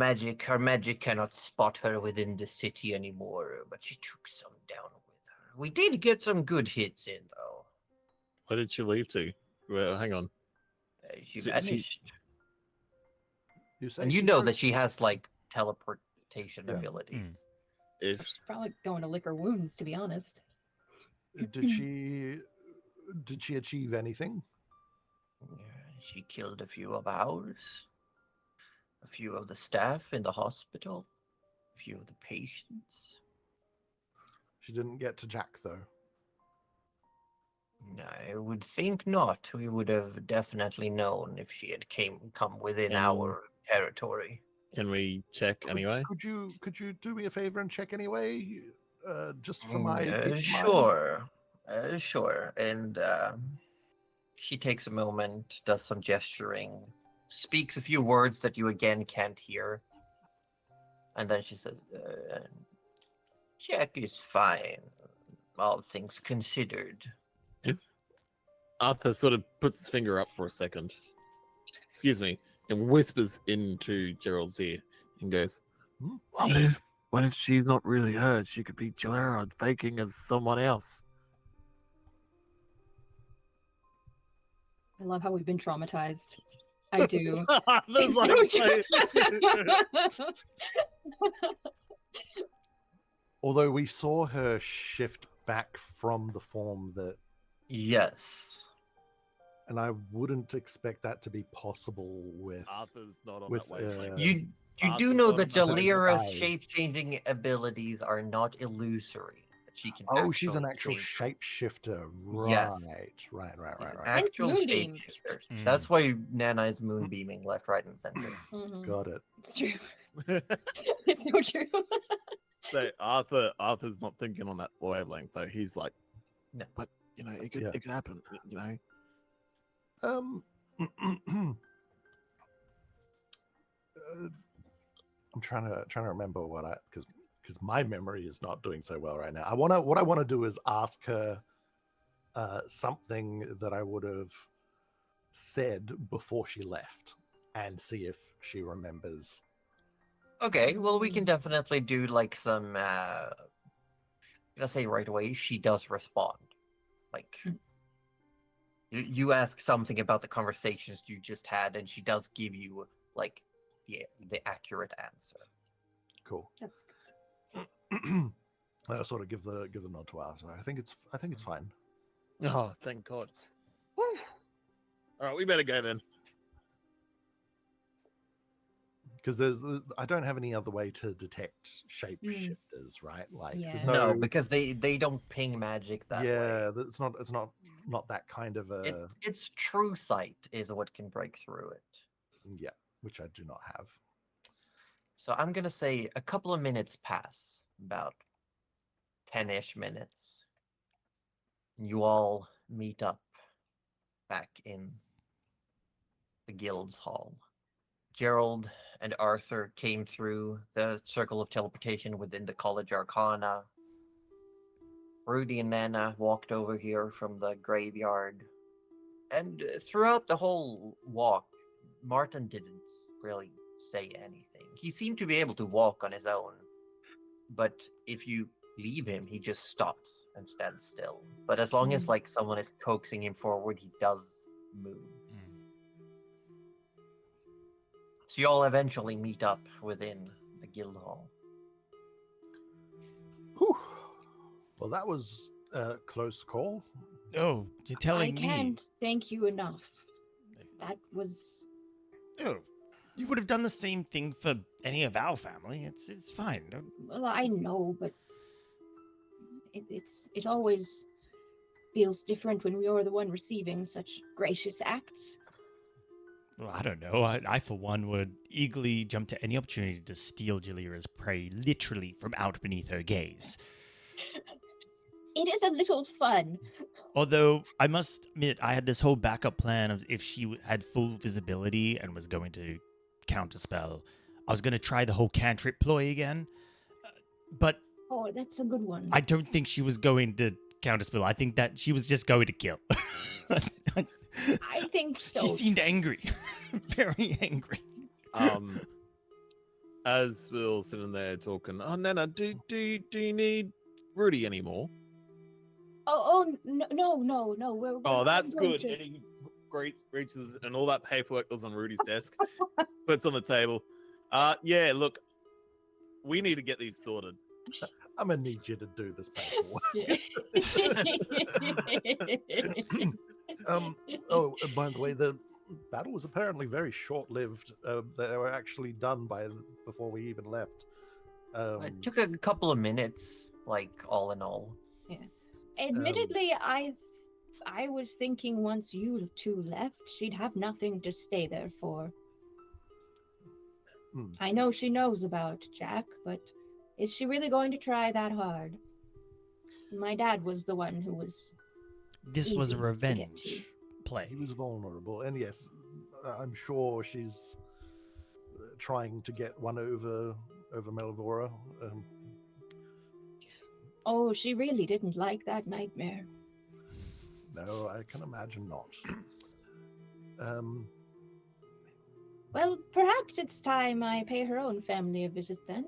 magic cannot spot her within the city anymore, but she took some down with her. We did get some good hits in, though. Where did she leave to? Well, hang on. She So she- vanished. You say And you she know broke- that she has, like, teleportation Yeah. abilities. If She's probably going to lick her wounds, to be honest. Did she achieve anything? She killed a few of ours, a few of the staff in the hospital, a few of the patients. She didn't get to Jack though. I would think not. We would have definitely known if she had come within our territory. can we check anyway? Could you do me a favor and check anyway? Just for my peace of mind? Sure. And she takes a moment, does some gesturing, speaks a few words that you again can't hear, and then she says, "Jack is fine, all things considered." Arthur sort of puts his finger up for a second. Excuse me, and whispers into Gerald's ear and goes, What if she's not really her? She could be Jalera faking as someone else. I love how we've been traumatized. I do. There's It's like so true. Although we saw her shift back from the form that, Yes. and I wouldn't expect that to be possible with. Arthur's not on with, that wavelength. You do Arthur's know not that on that wavelength. Jalira's eyes. shape-changing abilities are not illusory. That she can. Oh, she's an actually actual change. shapeshifter. Right. Yes. Right. She's an Right. actual moonbeam. shapeshifter. Mm. That's why Nana is moonbeaming left, right, and center. Mhm. Got it. It's true. It's so true. So Arthur's not thinking on that wavelength though. He's like, No. But you know, it could Yeah. it could happen. You know, I'm trying to remember what because my memory is not doing so well right now. What I want to do is ask her something that I would have said before she left, and see if she remembers. Okay, well, we can definitely do like some. I'm gonna say right away, she does respond. Like, you ask something about the conversations you just had, and she does give you like the accurate answer. Cool. That's I sort of give the nod to us. I think it's fine. oh thank God. All right, we better go then. because I don't have any other way to detect shapeshifters, right? Like, there's Yeah. No, because they don't ping magic that way. yeah, it's not that kind of a It's true sight is what can break through it. yeah, which I do not have. So I'm gonna say a couple of minutes pass, about 10-ish minutes. You all meet up back in the guild's hall. Gerald and Arthur came through the circle of teleportation within the college arcana. Rudy and Nana walked over here from the graveyard. And throughout the whole walk, Martin didn't really say anything. He seemed to be able to walk on his own. But if you leave him, he just stops and stands still. But as long as like someone is coaxing him forward, he does move. So you all eventually meet up within the guild hall. Whew. Well, that was a close call. Oh, you're telling me. I can't thank you enough. That was. Oh, you would have done the same thing for any of our family. It's fine. Well, I know, but it always feels different when you're the one receiving such gracious acts. Well, I don't know. I for one, would eagerly jump to any opportunity to steal Jalira's prey literally from out beneath her gaze. It is a little fun. Although, I must admit, I had this whole backup plan of if she had full visibility and was going to counterspell, I was going to try the whole cantrip ploy again. But Oh, that's a good one. I don't think she was going to counterspell. I think that she was just going to kill. I think so. She seemed angry. Very angry. As we're all sitting there talking, oh, Nana, do you need Rudy anymore? Oh, no. We're Oh, not that's going good. to- And he reaches, and all that paperwork was on Rudy's desk, puts on the table. Yeah, look, we need to get these sorted. I'm gonna need you to do this paperwork. Oh, by the way, the battle was apparently very short-lived. They were actually done before we even left. It took a couple of minutes, like all in all. Admittedly, I was thinking once you two left, she'd have nothing to stay there for. I know she knows about Jack, but is she really going to try that hard? My dad was the one who was. This was a easy to get revenge to. play. He was vulnerable, and yes, I'm sure she's trying to get one over Melvora. Oh, she really didn't like that nightmare. No, I can imagine not. Well, perhaps it's time I pay her own family a visit then.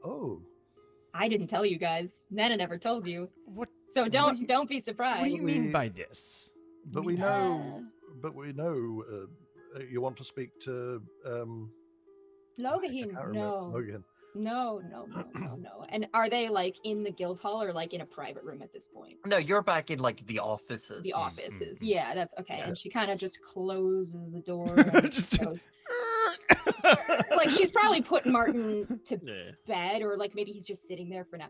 Oh, Uh, I didn't tell you guys. Nana never told you. What? So What don't do you- don't be surprised. What do you mean We- by this? but we know. But we know you want to speak to Logahin, no. Logan. No. And are they like in the guild hall or like in a private room at this point? No, you're back in like the offices. The offices. Mhm. Yeah, that's okay. Yeah. And she kind of just closes the door and Just- goes. Like she's probably put Martin to Yeah. bed, or like maybe he's just sitting there for now.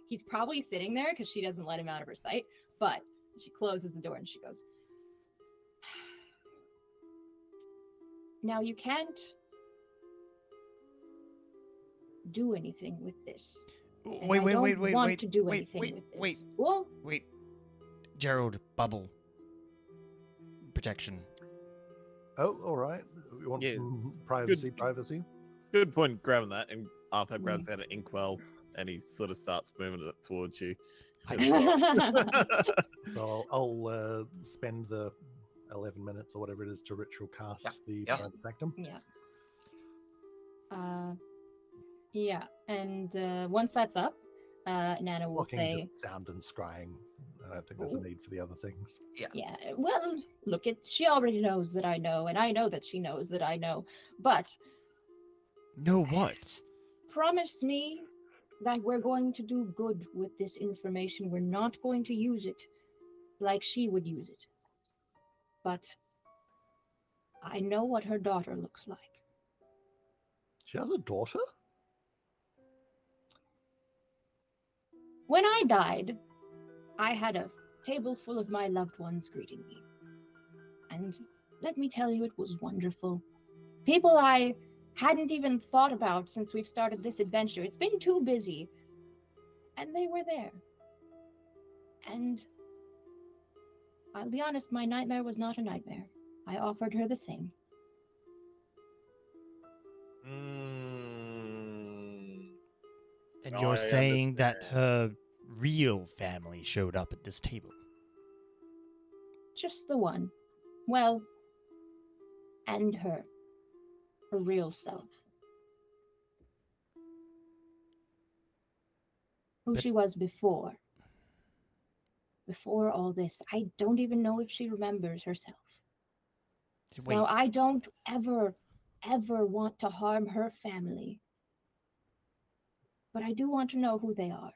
He's probably sitting there because she doesn't let him out of her sight. But she closes the door and she goes, "Now you can't do anything with this. And Wait, I wait, don't wait, wait, want wait, to do wait, anything wait, with this." wait, Well, wait. Gerald, bubble. Protection. Oh, all right. We want Yeah, some privacy. good. Privacy. Good point grabbing that. And Arthur grabs out an inkwell and he sort of starts moving it towards you. So I'll spend the 11 minutes or whatever it is to ritual cast the yeah. private sanctum. yeah. Yeah, and once that's up, Nana will Blocking say, just sound and scrying. I don't think there's a need for the other things. "Yeah, well, look, she already knows that I know, and I know that she knows that I know. But No, what? promise me that we're going to do good with this information. We're not going to use it like she would use it. But I know what her daughter looks like. She has a daughter? When I died, I had a table full of my loved ones greeting me. And let me tell you, it was wonderful. People I hadn't even thought about since we've started this adventure. It's been too busy. And they were there. And I'll be honest, my nightmare was not a nightmare. I offered her the same. And I you're saying that understand. her real family showed up at this table. Just the one. Well, and her. Her real self. Who But- she was before. Before all this, I don't even know if she remembers herself. Wait, Now, I don't ever want to harm her family. But I do want to know who they are.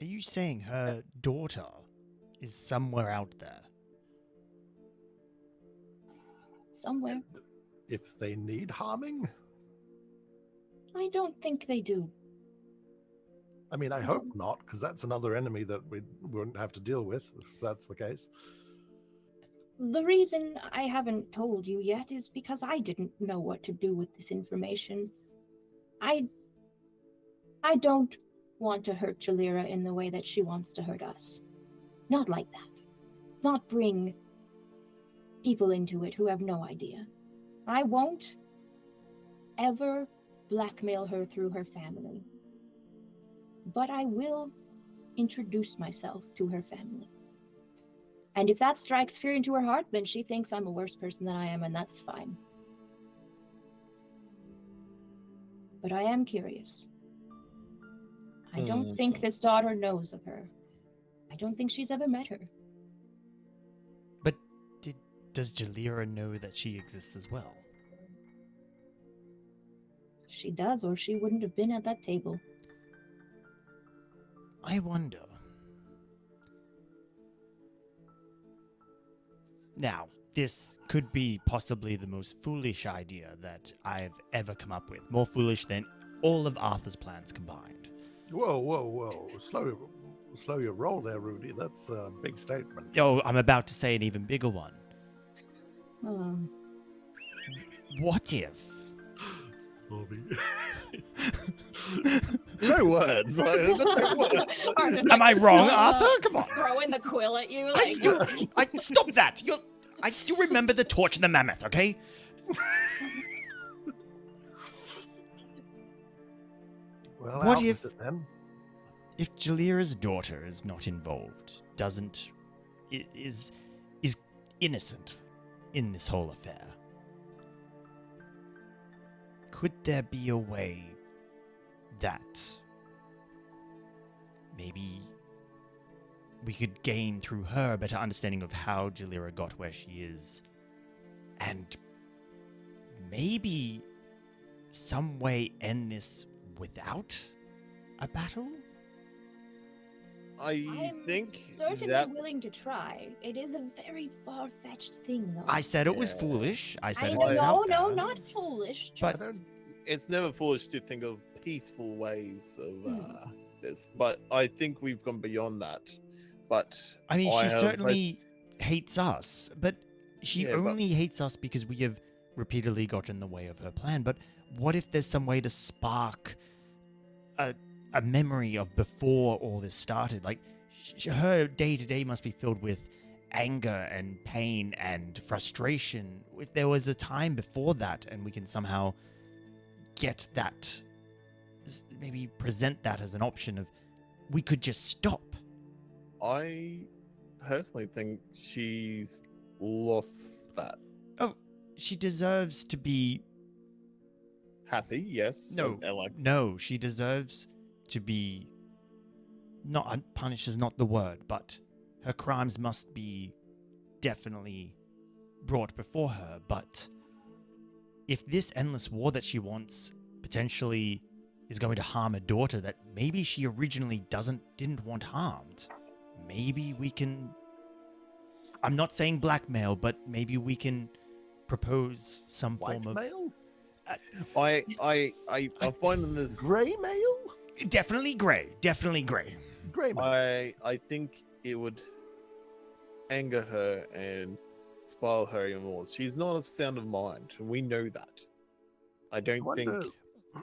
are you saying her daughter is somewhere out there? Somewhere. If they need harming? I don't think they do. I mean, I hope not, because that's another enemy that we wouldn't have to deal with if that's the case. The reason I haven't told you yet is because I didn't know what to do with this information. I don't want to hurt Jalira in the way that she wants to hurt us. Not like that. Not bring people into it who have no idea. I won't ever blackmail her through her family. But I will introduce myself to her family. And if that strikes fear into her heart, then she thinks I'm a worse person than I am, and that's fine. But I am curious. I don't think this daughter knows of her. I don't think she's ever met her. But does Jalira know that she exists as well? She does, or she wouldn't have been at that table. I wonder. Now, this could be possibly the most foolish idea that I've ever come up with. More foolish than all of Arthur's plans combined. Whoa, whoa, whoa. Slow your roll there, Rudy. That's a big statement. Oh, I'm about to say an even bigger one. What if? No words. No words. Am I wrong, Arthur? Come on. Throwing the quill at you. I stop that. I still remember the torch and the mammoth, okay? Well, What out if- with it then? If Jalira's daughter is not involved, is innocent in this whole affair, could there be a way that maybe we could gain through her a better understanding of how Jalira got where she is, and maybe some way end this without a battle? I'm think certainly that willing to try. It is a very far-fetched thing, though. I said it was Yeah. foolish. I said I it know, was no, out no, there. not foolish. But- Just it's never foolish to think of peaceful ways of this, but I think we've gone beyond that. But I mean, she have certainly hates us, but she Yeah, but- only hates us because we have repeatedly got in the way of her plan. But what if there's some way to spark a memory of before all this started? Like, her day-to-day must be filled with anger and pain and frustration. If there was a time before that and we can somehow get that, maybe present that as an option of, we could just stop. I personally think she's lost that. She deserves to be Happy, yes. No, like no, she deserves to be not punished is not the word, but her crimes must be definitely brought before her. But if this endless war that she wants potentially is going to harm a daughter that maybe she originally didn't want harmed, maybe we can, I'm not saying blackmail, but maybe we can propose some White form of male? I find them this. Grey male? definitely gray, Grey male. I think it would anger her and spoil her even more. She's not of sound of mind, and we know that. I don't think Wonder-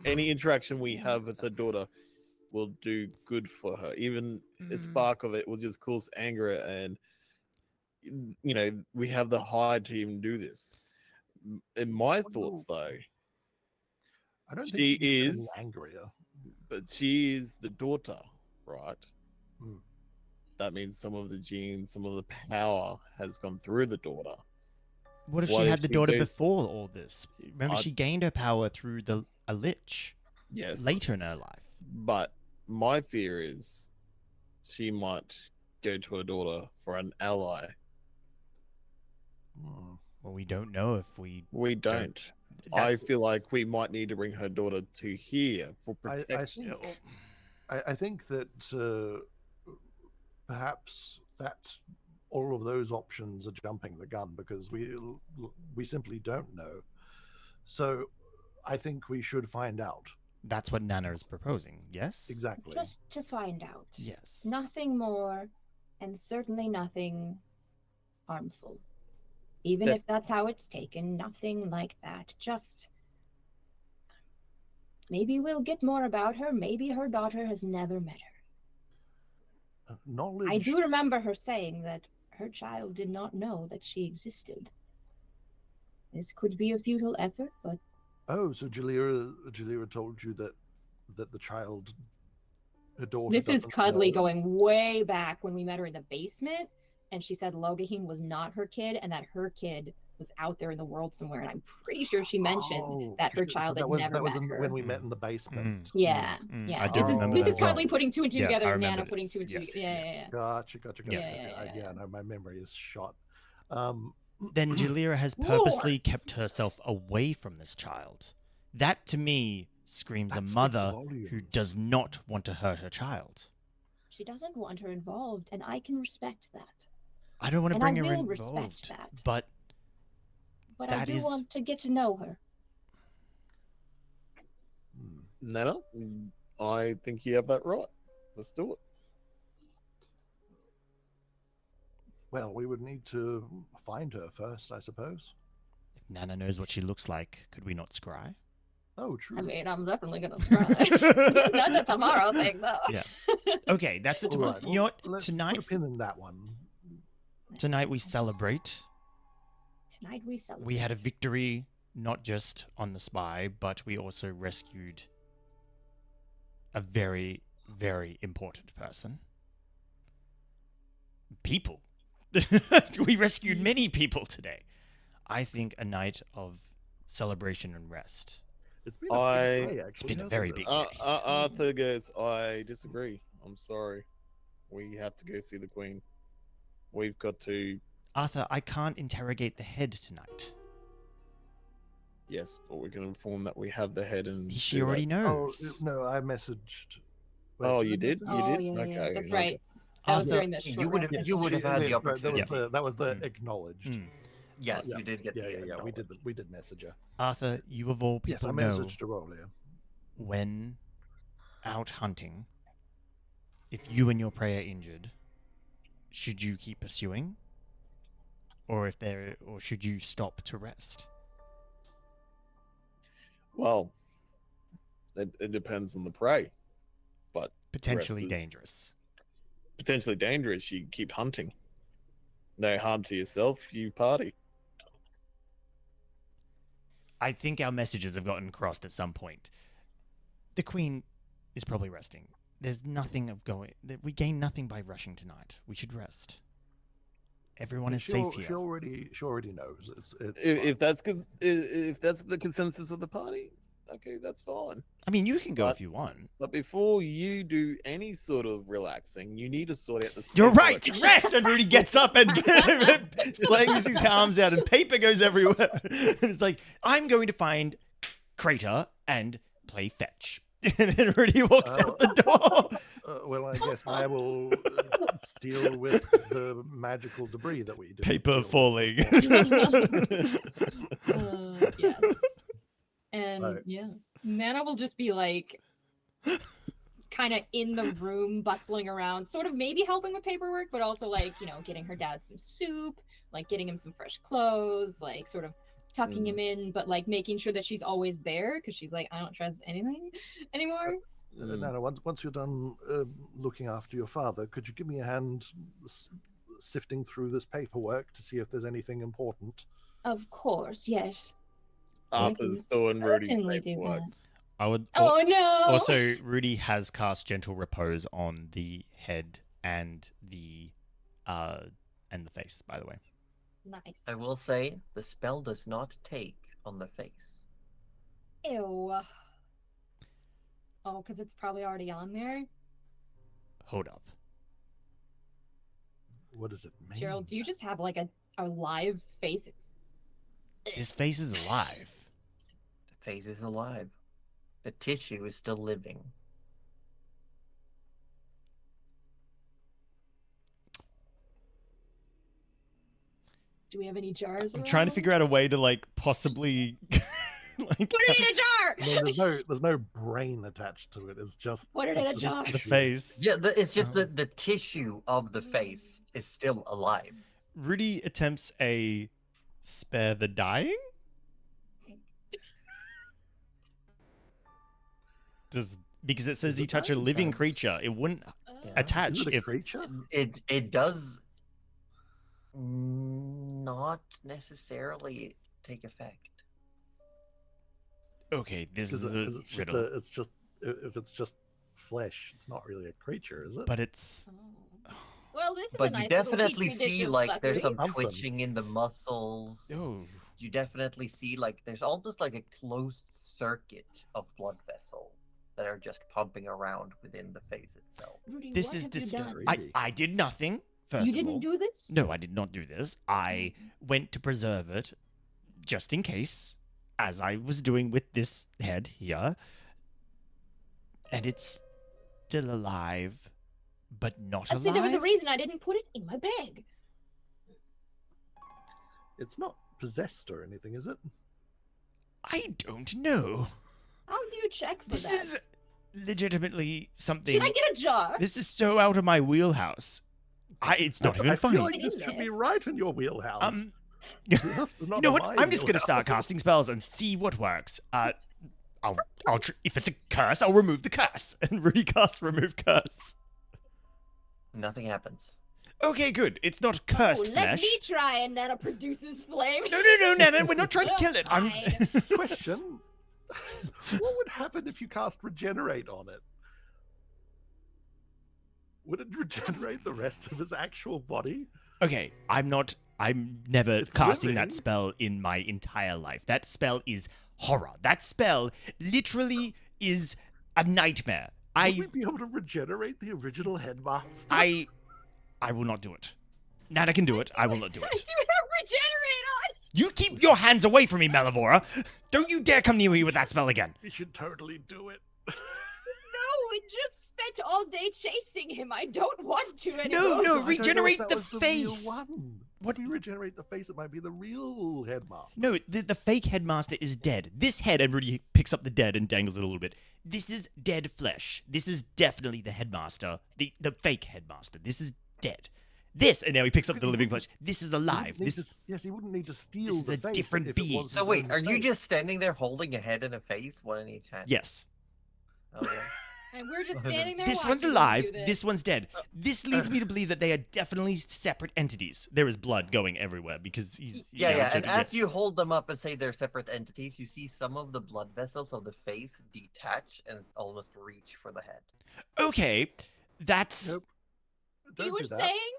any interaction we have with her daughter will do good for her. Even a spark of it will just cause anger, and we have the hide to even do this. In my thoughts, though, I don't she think she gets any is- angrier. but she is the daughter, right? Hmm. That means some of the genes, some of the power has gone through the daughter. What if What she if had the she daughter goes- before all this? Remember, I- she gained her power through a lich Yes. later in her life. But my fear is she might go to her daughter for an ally. Hmm. Well, we don't know if we. We don't. I That's- feel like we might need to bring her daughter to here for I protection. think I think that perhaps that all of those options are jumping the gun because we simply don't know. So I think we should find out That's what Nana is proposing. Yes. exactly. Just to find out. Yes. Nothing more, and certainly nothing harmful. Even Def- if that's how it's taken, nothing like that. Just maybe we'll get more about her. Maybe her daughter has never met her. Knowledge. I do remember her saying that her child did not know that she existed. This could be a futile effort, but Oh, so Jalira told you that the child, her daughter. this is doesn't Cuddly know. going way back when we met her in the basement, and she said Logaheen was not her kid, and that her kid was out there in the world somewhere. And I'm pretty sure she mentioned Oh, that her so child that had was never that was met her. when we met in the basement. Yeah, Mm, yeah. I do remember this that is as well. Cuddly putting two and two Yeah, together, I and remember Nana putting this. two and two Yes, together. Yeah. Gotcha. Yeah. Yeah, no, my memory is shot. Then Jalira has purposely kept herself away from this child. That to me screams That a speaks mother who volumes. does not want to hurt her child. She doesn't want her involved, and I can respect that. I don't want to And bring I her will respect involved, that. but But I That do is- want to get to know her. Nana, I think you have that right. Let's do it. Well, we would need to find her first, I suppose. if Nana knows what she looks like, could we not scry? Oh, true. I mean, I'm definitely gonna try. That's a tomorrow thing, though. Yeah. Okay, that's it. All right, You know what? let's Tonight, put a pin in that one. tonight we celebrate. Tonight we celebrate. We had a victory, not just on the spy, but we also rescued a very, very important person. People. We rescued many people today. I think a night of celebration and rest. It's been a big day, It's been a hasn't very it? big day. Arthur goes, I disagree. I'm sorry. We have to go see the Queen. We've got to. Arthur, I can't interrogate the head tonight. Yes, but we can inform that we have the head and. She do already that. Oh knows. no, I messaged. Oh, did I you did? message? Oh, did? yeah, Okay, that's okay. right. That was Arthur, during the short you would have- rest. you would have had the Yes, right, opportunity. That was the Mm. acknowledged. Mm. Yes, Yeah. you did get Yeah, the yeah, yeah. acknowledge. We did message her. Arthur, you of all Yes, people I know messaged her earlier. when out hunting, if you and your prey are injured, should you keep pursuing? Or should you stop to rest? Well, it depends on the prey, but Potentially Rest is- dangerous. potentially dangerous. You keep hunting. No harm to yourself. You party. I think our messages have gotten crossed at some point. The Queen is probably resting. There's nothing of going. We gain nothing by rushing tonight. We should rest. Everyone is safe here. She already knows. It's If that's if that's the consensus of the party, okay, that's fine. I mean, you can go But- if you want. But before you do any sort of relaxing, you need to sort out this. You're paperwork. right. Rest. And Rudy gets up and flings his arms out, and paper goes everywhere. And it's like, I'm going to find Crater and play fetch. And then Rudy walks out the door. well, I guess I will deal with the magical debris that we did. Paper falling. Yes. And Right. yeah, Nana will just be like kind of in the room bustling around, sort of maybe helping with paperwork, but also like, getting her dad some soup, like getting him some fresh clothes, like sort of tucking him in, but like making sure that she's always there because she's like, I don't trust anything anymore. Nana, once you're done looking after your father, could you give me a hand sifting through this paperwork to see if there's anything important? Of course, yes. Arthur's still in Rudy's Certainly do paperwork. that. I would. Oh no! Also, Rudy has cast Gentle Repose on the head and the face. By the way, Nice. I will say the spell does not take on the face. Ew. Oh, because it's probably already on there. hold up. What does it mean? Gerald, do you just have like a live face? His face is alive. The face is alive. The tissue is still living. Do we have any jars? I'm trying to figure out a way to like possibly like Put it in a jar. I mean, there's no brain attached to it. It's just Put it in a it's jar. the tissue. face. Yeah, it's just the tissue of the face is still alive. Rudy attempts a spare the dying. Because it says Is you it touch a dying? living Yes. creature, it wouldn't Yeah. attach Is it a if creature? It does not necessarily take effect. Okay, this is a Because it's riddle. it's just if it's just flesh, it's not really a creature, is it? But it's Well, this is a But nice you little definitely petri dish see of like there's some Something. twitching in the muscles. oh, You definitely see like there's almost like a closed circuit of blood vessels that are just pumping around within the face itself. Rudy, this what is have you disturbing. done? I did nothing. First You of all, didn't do this? no, I did not do this. I went to preserve it, just in case, as I was doing with this head here, and it's still alive, but not I'd alive. say there was a reason I didn't put it in my bag. It's not possessed or anything, is it? I don't know. How do you check for This that? is legitimately something. Should I get a jar? This is so out of my wheelhouse. It's not even I funny. feel like this should be right in your wheelhouse. You This is not know in what? my I'm just gonna start wheelhouse. casting spells and see what works. If it's a curse, I'll remove the curse. And Rudy casts remove curse. Nothing happens. Okay, good. It's not cursed Let flesh. me try, and Nana produces flame. No, Nana, we're not trying to kill it. I'm. Fine. Question: what would happen if you cast regenerate on it? Would it regenerate the rest of his actual body? Okay, I'm never It's casting that living. spell in my entire life. That spell is horror. That spell literally is a nightmare. Would we be able to regenerate the original headmaster? I will not do it. Nana can do it. I will not do I it. do have regenerate on. You keep your hands away from me, Malivora. Don't you dare come near me with that spell again. We should totally do it. No, we just spent all day chasing him. I don't want to anymore. No, I don't know if regenerate that the was real face. one. What- If we regenerate the face, it might be the real headmaster. No, the fake headmaster is dead. This head, and Rudy picks up the dead and dangles it a little bit. This is dead flesh. This is definitely the headmaster, the fake headmaster. This is dead. This, and now he picks up the living flesh. This is He wouldn't alive. need This to- yes, he wouldn't need to steal this is the a face different if it being. was So his wait, own are you face. just standing there holding a head and a face, one in each hand? yes. Okay. And we're just standing there. This one's watching him alive. do This one's dead. This leads me to believe that they are definitely separate entities. There is blood going everywhere because he's Yeah, you know, yeah. And choking- as you hold them up and say they're separate entities, you see some of the blood vessels of the face detach and almost reach for the head. Okay, that's Nope. Don't You were do that. saying?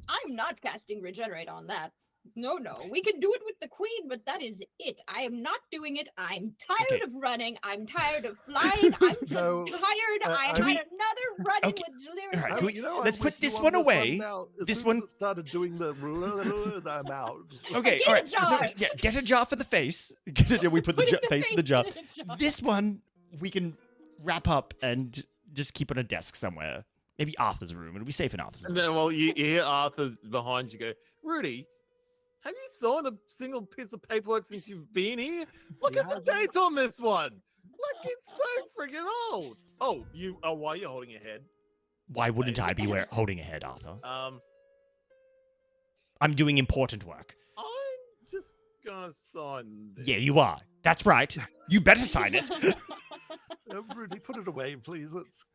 I'm not casting regenerate on that. No, we can do it with the queen, but that is it. I am not doing it. I'm tired Okay. of running. I'm tired of flying. I'm just No, tired. I had do we- another run-in Okay. with delirious. Alright, Oh, can we- you know, I'm let's put with you this on one away. now. As This soon one- as it started doing the I'm out. okay. Get All a right, jar. yeah, get a jar for the face. We put the Put the face in the jar. in a jar. This one we can wrap up and just keep on a desk somewhere. Maybe Arthur's room. It'll be safe in Arthur's And room. then, well, you hear Arthur's behind you go, Rudy, have you signed a single piece of paperwork since you've been here? Look at the date on this one. Like, it's so freaking old. Oh, why are you holding your head? Why wouldn't I be holding a head, Arthur? I'm I'm doing important work. just gonna sign this. Yeah, you are. That's right. You better sign it. Rudy, put it away, please. It's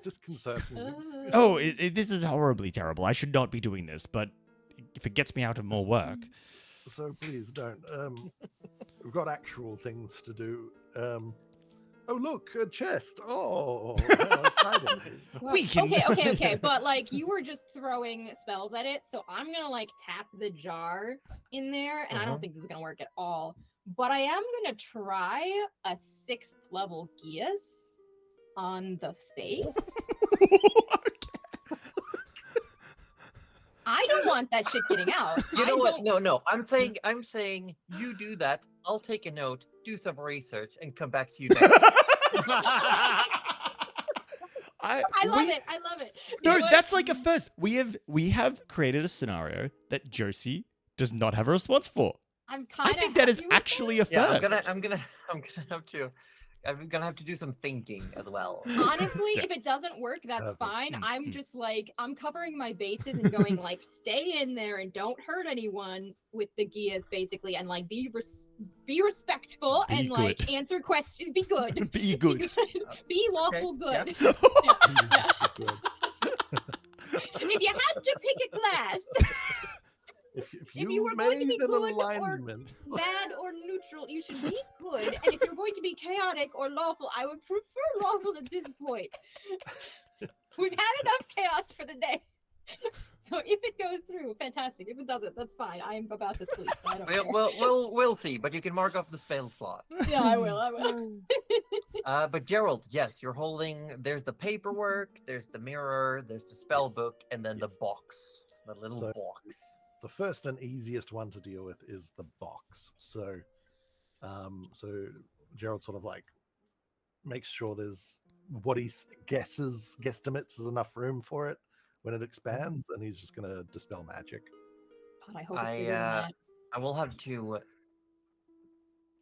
disconcerting. Oh, this is horribly terrible. I should not be doing this, but if it gets me out of more work. So please don't. We've got actual things to do. Oh, look, a chest. Oh, how exciting. We can. Okay. But like, you were just throwing spells at it, so I'm gonna like tap the jar in there, and I don't think this is gonna work at all. But I am gonna try a 6th level Geas on the face. I don't want that shit getting out. You know what? No. I'm saying you do that. I'll take a note, do some research, and come back to you next. I love it. No, You know what? that's like a first. We have created a scenario that Josie does not have a response for. I'm I kind of. think that is actually a first. Yeah, I'm gonna have to do some thinking as well. Honestly, Yeah. if it doesn't work, that's Perfect. fine. Mm, I'm just like, I'm covering my bases and going like, stay in there and don't hurt anyone with the Geas, basically, and like be respectful Be and like good. answer questions. Be good. Be good. Be lawful Okay, good. Good. And if you had to pick a class, If If you, you were going to made be an good or alignment, bad or neutral, you should be good. And if you're going to be chaotic or lawful, I would prefer lawful at this point. We've had enough chaos for the day. So if it goes through, fantastic. If it doesn't, that's fine. I am about to sleep, so I don't care. We'll see, but you can mark off the spell slot. Yeah, I will. But Gerald, yes, you're holding. There's the paperwork, there's the mirror, there's the spell Yes. book, and then Yes. the box, the little So- box. the first and easiest one to deal with is the box. So, Gerald sort of like makes sure there's what he guesstimates is enough room for it when it expands, and he's just gonna dispel magic. God, I hope it's bigger than that. I will have to.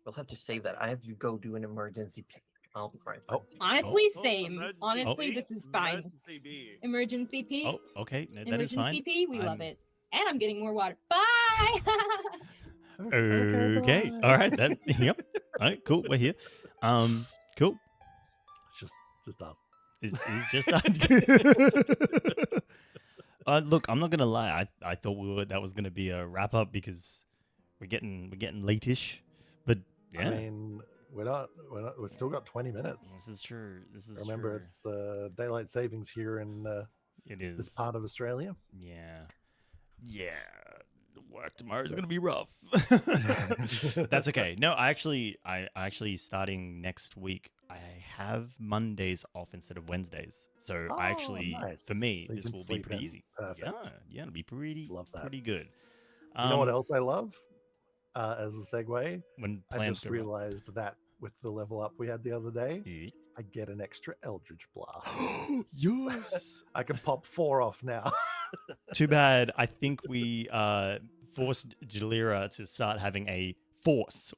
We'll have to save that. I have to go do an emergency pick. I'll be right back. Oh. Honestly, Oh, same. emergency Honestly, B, this is fine. emergency B. Emergency P. Oh, okay. No, that is Emergency fine. P. We love I'm- it. And I'm getting more water. Bye. Okay. bye. All right then. Yep. All right. Cool. We're here. Cool. It's just us. It's just look, I'm not gonna lie. I thought that was gonna be a wrap up because we're getting late-ish. But yeah, I mean, we've still got 20 minutes. this is true. This is Remember, true. it's daylight savings here in It is this part of Australia. Yeah. Work tomorrow is gonna be rough. That's okay. No, I actually starting next week. I have Mondays off instead of Wednesdays, so I actually, nice. for me, So you this can will be sleep pretty in. easy. Perfect. Yeah, it'll be pretty, Love that. pretty good. You know what else I love? As a segue, When I plans just go wrong. realized that with the level up we had the other day, Yeah. I get an extra Eldritch Blast. Yes. I can pop 4 off now. Too bad. I think we forced Jalira to start having a force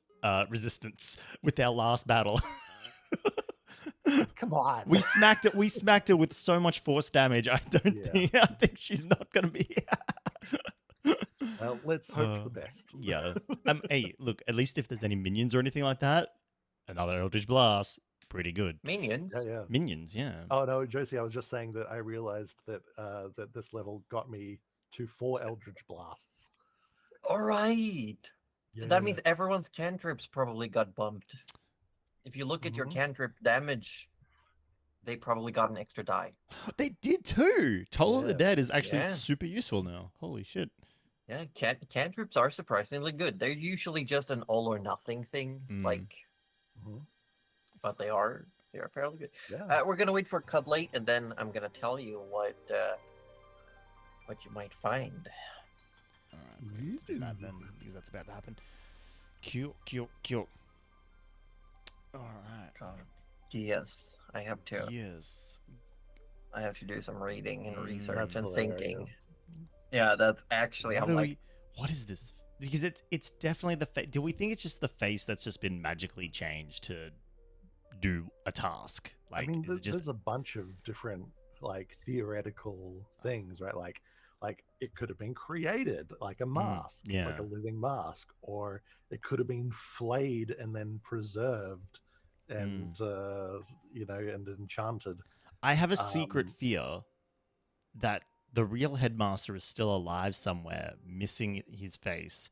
resistance with our last battle. Come on. We smacked it with so much force damage. I think she's not gonna be. Well, let's hope for the best. Yeah. Hey, look. At least if there's any minions or anything like that, another Eldritch Blast, pretty good. Minions. Yeah. Minions, yeah. Oh no, Josie, I was just saying that I realized that that this level got me to 4 Eldritch Blasts. All right. Yeah. That means everyone's cantrips probably got bumped. If you look at your Mhm. cantrip damage, they probably got an extra die. They did too. Toll of the Yeah. Dead is actually Yeah. super useful now. Holy shit. Yeah, cantrips are surprisingly good. They're usually just an all or nothing thing, Mm. like, Mhm. but they are fairly good. Yeah. We're gonna wait for Cudlate, and then I'm gonna tell you what you might find. All right, we're going to do that then because that's about to happen. Cute. All right. Yes, I have to. Yes. I have to do some reading and research That's and thinking. hilarious. Yeah, that's actually. What I'm are like, we? What is this? Because it's definitely the face. Do we think it's just the face that's just been magically changed to do a task? Like, I mean, is it just there's a bunch of different like theoretical things, right? Like it could have been created like a mask, like yeah. a living mask, or it could have been flayed and then preserved and you know, and enchanted. I have a secret Um, fear that the real headmaster is still alive somewhere, missing his face,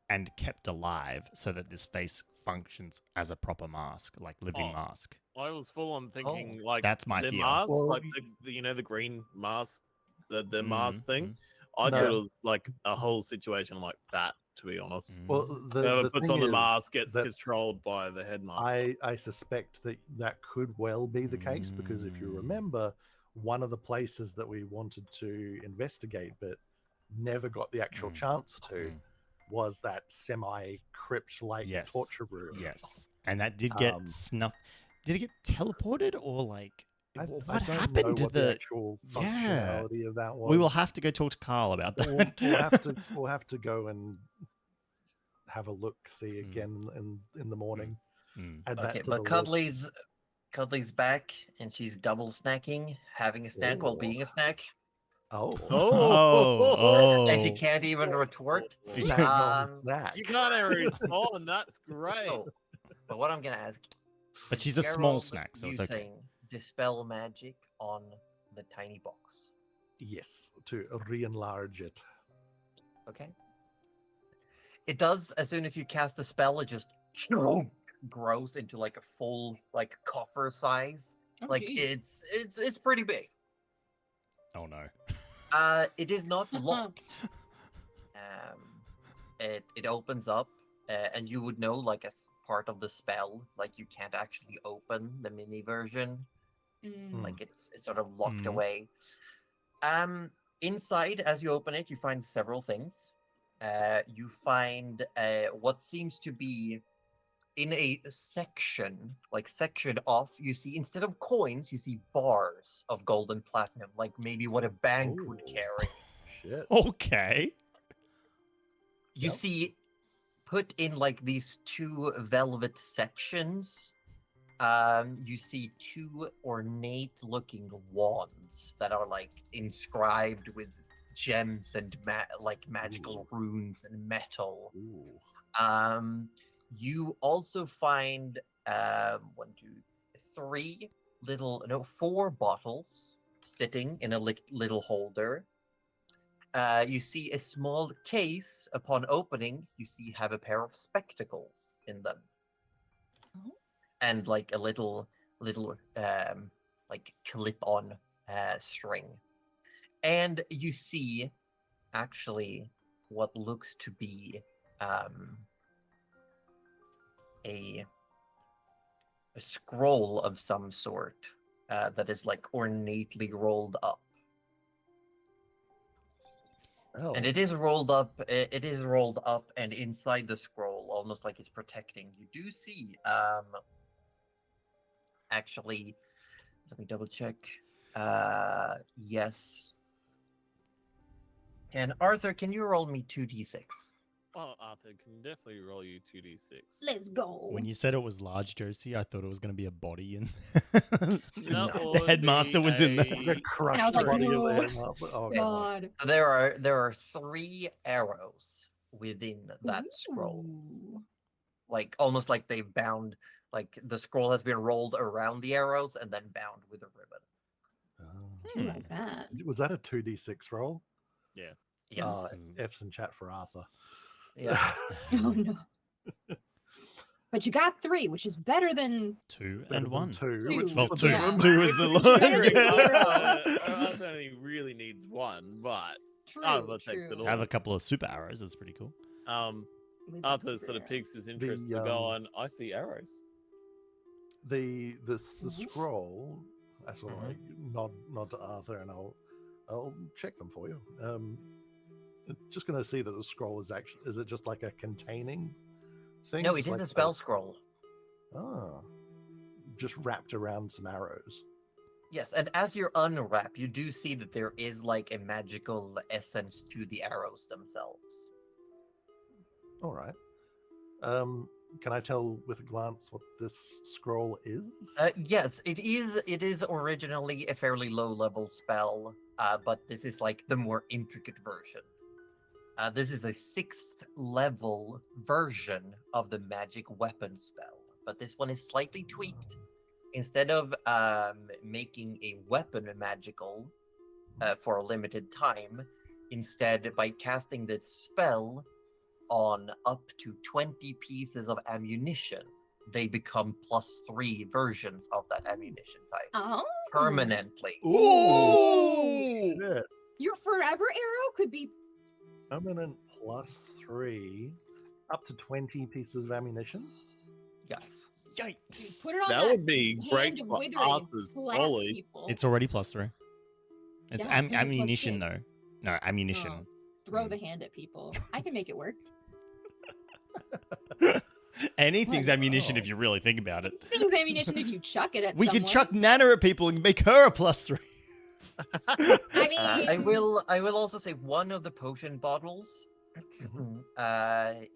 and kept alive so that this face functions as a proper mask, like living Oh. mask. I was full on thinking like That's my the fear. mask, Well, like the you know the green mask, the mask thing. Mm, I No. thought it was like a whole situation like that. To be honest, well, whoever the puts thing on the is mask gets that controlled by the headmaster. I suspect that that could well be the case because if you Mm. remember, one of the places that we wanted to investigate but never got the actual chance to was that semi-crypt-like Yes. torture room. Yes. And that did get snuffed. Did it get teleported or like I what don't happened know to what the actual Yeah. functionality of that was. We will have to go talk to Carl about that. we'll have to go and have a look, see again in the morning. Add that okay, to but the list. Cuddly's back, and she's double snacking, having a snack while Ooh. being a snack, Oh, and she Oh. can't even retort. snack on snack. You can't even respond. That's great. Oh, but what I'm gonna ask, But is she's a small Gerald snack, so it's okay. using dispel magic on the tiny box. Yes, to re-enlarge it. Okay. It does as soon as you cast a spell, it just grows into like a full like coffer size. Oh, Like geez. it's pretty big. Oh no. It is not locked. It opens up, and you would know like as part of the spell, like you can't actually open the mini version. Like it's sort of locked away. Inside, as you open it, you find several things. You find what seems to be in a section, like sectioned off. You see instead of coins, you see bars of gold and platinum, like maybe what a bank would Ooh. carry. Shit. Okay. You Yep. see, put in like these two velvet sections. You see two ornate-looking wands that are like inscribed with gems and like magical runes and metal. Ooh. You also find 4 bottles sitting in a little holder. You see a small case. Upon opening, you see have a pair of spectacles in them, and like a little like clip-on string. And you see actually what looks to be a scroll of some sort that is like ornately rolled up. Oh. And it is rolled up. It is rolled up, and inside the scroll, almost like it's protecting. You do see, actually, let me double check. Yes. And Arthur, can you roll me 2d6? Oh, Arthur, can definitely roll you 2d6. Let's go. When you said it was large, Josie, I thought it was going to be a body, and That the would headmaster be was in there. The crushed I was like, body of the no. headmaster. Oh god. God. So there are 3 arrows within that scroll, Ooh. like almost like they've bound. Like the scroll has been rolled around the arrows and then bound with a ribbon. Oh. Like that. Was that a 2d6 roll? Yeah. Yes. F's in chat for Arthur. Yeah. Oh no. But you got 3, which is better than 2 Better and than 1. 2. Two. Which is Well, the 2. big Yeah. one. 2 is the Arthur only really needs 1, but true. Arthur takes it true. all. Have a couple of super arrows. That's pretty cool. With Arthur sort of the- piques his interest to go on. I see arrows. The scroll. I sort of like nod to Arthur, and I'll check them for you. Just gonna see that the scroll is it just like a containing thing? No, it Just is like a spell scroll. just wrapped around some arrows. Yes, and as you unwrap, you do see that there is like a magical essence to the arrows themselves. All right. Can I tell with a glance what this scroll is? Yes, it is. It is originally a fairly low-level spell, but this is like the more intricate version. This is a 6th level version of the magic weapon spell, but this one is slightly tweaked. Instead of making a weapon magical for a limited time, instead by casting this spell on up to 20 pieces of ammunition, they become +3 versions of that ammunition type Oh. permanently. Ooh! Shit. Your forever arrow could be. Permanent +3, up to 20 pieces of ammunition. Yes. Yikes! Put it on That would be hand great of for withering and archers, slap Ollie. people. It's already +3. It's Yeah, plus ammunition, 6. though. No, ammunition. Oh, throw the hand at people. I can make it work. Anything's What? ammunition if you really think about it. Things ammunition if you chuck it at We someone. could chuck Nana at people and make her a +3. I mean, I will also say one of the potion bottles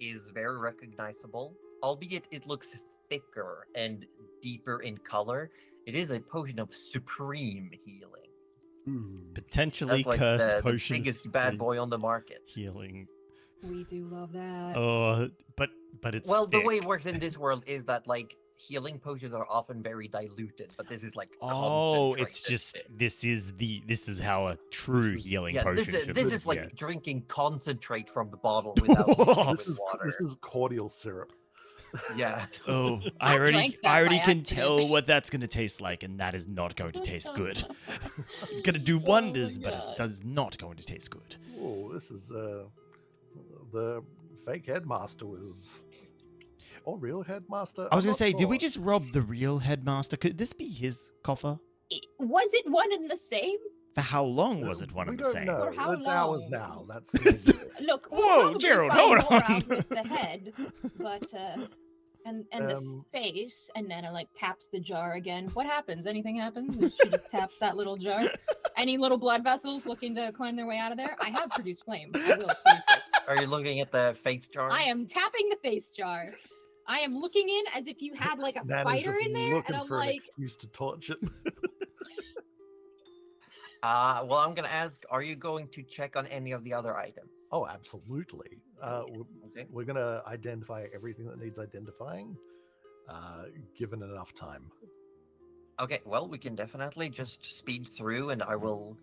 is very recognizable, albeit it looks thicker and deeper in color. It is a potion of supreme healing. Potentially That's like cursed the potion. of biggest bad supreme boy on the market. Healing. we do love that. Oh, but it's Well, the way thick. it works in this world is that like healing potions are often very diluted, but this is like Oh, it's concentrated just bit. this is how a true This is- healing Yeah, potion this should is be. like Yeah, it's- drinking concentrate from the bottle without mixing This with is water. this is cordial syrup. Yeah. Oh, I I drank that already by can accident. tell what that's going to taste like, and that is not going to taste good. It's going to do wonders, but God. it does not going to taste good. Oh, this is the fake headmaster was, or real headmaster. I was I'm going to say, not did we sure. just rob the real headmaster? Could this be his coffer? Was it one and the same? For how long was it one we and the don't same? know. For how It's ours long? now. That's the idea. Look, we'll Whoa, probably Gerald, find hold more on. out with the head, but and the Um, face, and then it like taps the jar again. What happens? Anything happens? She just taps that little jar. Any little blood vessels looking to climb their way out of there? I have produced flame. I will produce it. Are you looking at the face jar? I am tapping the face jar. I am looking in as if you had like a Nana's spider just in there, looking and I'm for an like, excuse to torch it. Well, I'm gonna ask, are you going to check on any of the other items? Oh, absolutely. Okay. We're gonna identify everything that needs identifying, given enough time. Okay, well, we can definitely just speed through and I will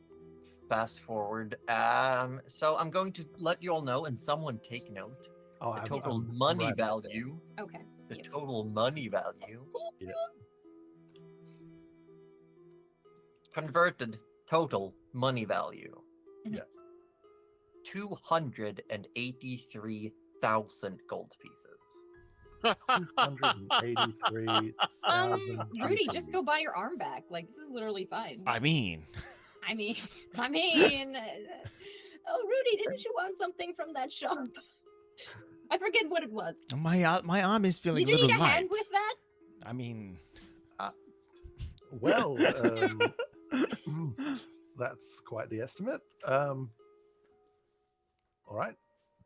fast forward. So I'm going to let you all know, and someone take note, Oh, the I'm- total I'm money right up there. value. okay. The Yep. total money value. Yeah. Converted total money value. Mhm. Yeah. 283,000 gold pieces. 283,000. Rudy, just go buy your arm back. Like this is literally fine. I mean, I mean, oh, Rudy, didn't you want something from that shop? I forget what it was. my arm is feeling Did you a little need a light. hand with that? I mean, Well, that's quite the estimate. All right,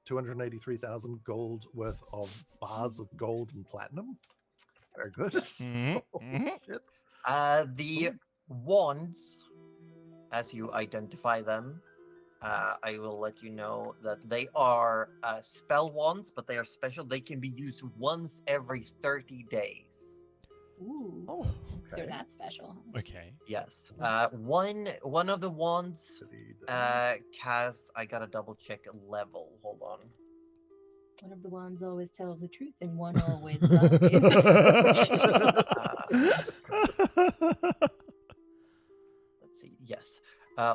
283,000 gold worth of bars of gold and platinum. Very good. mhm, mhm. Shit. The wands, as you identify them, I will let you know that they are spell wands, but they are special. They can be used once every 30 days. Ooh, Oh, they're okay. that special. Okay. Yes. That's- One of the wands Pretty- casts. I gotta double check a level. Hold on. One of the ones always tells the truth, and one always lies. Let's see. Yes.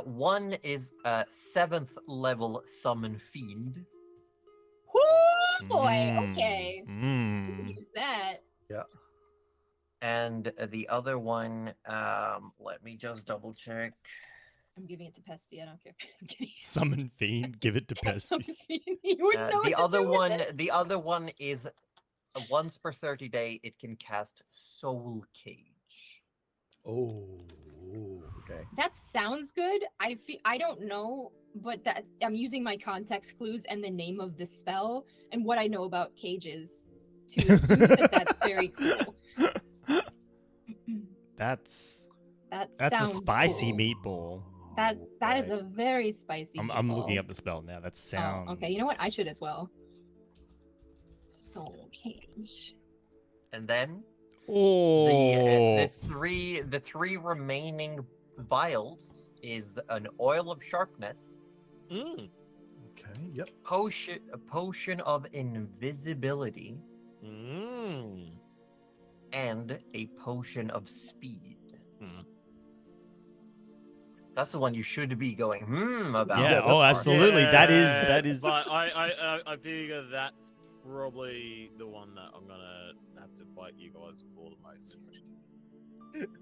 One is 7th level summon fiend. Woo, boy. Mm, Okay, we mm. can use that. And the other one, let me just double check. I'm giving it to Pesty. I don't care. Summon fiend, give it to Pesty. You wouldn't know what The to other do with one, it. the other one is once per 30 day, it can cast Soul Cage. Oh, okay. That sounds good. I don't know, but that I'm using my context clues and the name of the spell and what I know about cages to assume that that's very cool. That's That a sounds spicy cool. meatball. That is a very spicy. I'm looking meatball. up the spell now. That sounds. Oh, okay. You know what? I should as well. Soul cage. And then Oh. the three remaining vials is an oil of sharpness, Mm. Okay. Yep. a potion of invisibility, Mm. and a potion of speed. Hmm. That's the one you should be going about. Yeah. Yeah, Oh, that's- absolutely. That is. But I figure that's probably the one that I'm gonna have to fight you guys for the most.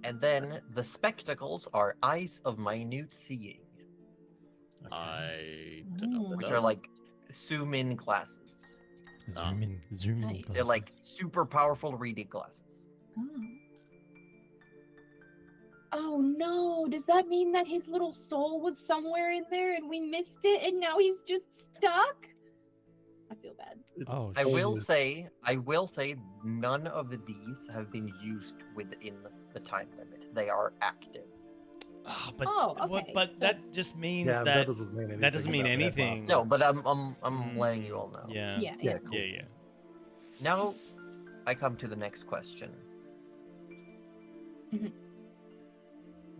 And then the spectacles are eyes of minute seeing, Okay. I don't know what which that are does. like zoom in glasses. Zoom in. Zoom in. Nice. They're like super powerful reading glasses. Oh no, does that mean that his little soul was somewhere in there and we missed it and now he's just stuck? I feel bad. Oh, I will shit. say none of these have been used within the time limit. They are active. but Oh, what? okay, But so- that just means Yeah, that. doesn't mean anything. that doesn't mean about the anything. headmaster. No, but I'm letting you all know. Yeah. Yeah, Yeah, yeah. cool. Yeah. Now I come to the next question. Mhm.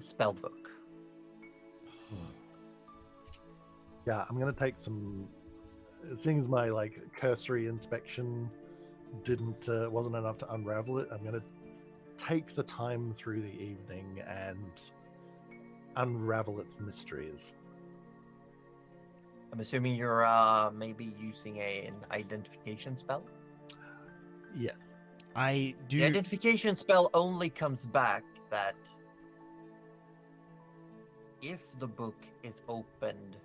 Spellbook. Yeah, I'm gonna take some. Seeing as my like cursory inspection wasn't enough to unravel it, I'm gonna take the time through the evening and unravel its mysteries. I'm assuming you're maybe using an identification spell. Yes. I do. The identification spell only comes back that if the book is opened.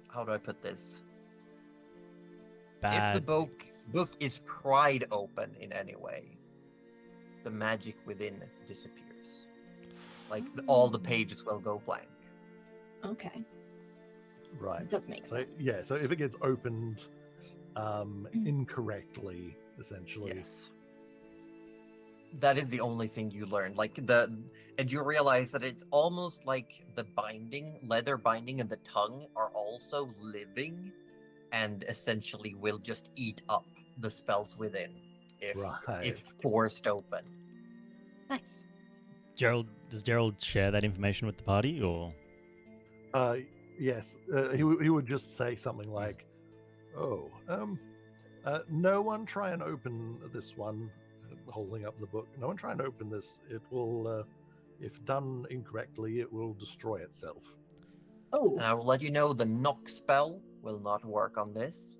How do I put this? Bad. If the book is pried open in any way, the magic within disappears. Like all the pages will go blank. Okay, Right. does make So sense. yeah, so if it gets opened incorrectly, essentially. Yes. That is the only thing you learn. And you realize that it's almost like the leather binding and the tongue are also living and essentially will just eat up the spells within if Right. forced open. Nice. Does Gerald share that information with the party, or? Yes, he would just say something like, "Oh, no one try and open this one." Holding up the book. No one try and open this. It will, if done incorrectly, it will destroy itself. Oh, And I will let you know the knock spell will not work on this.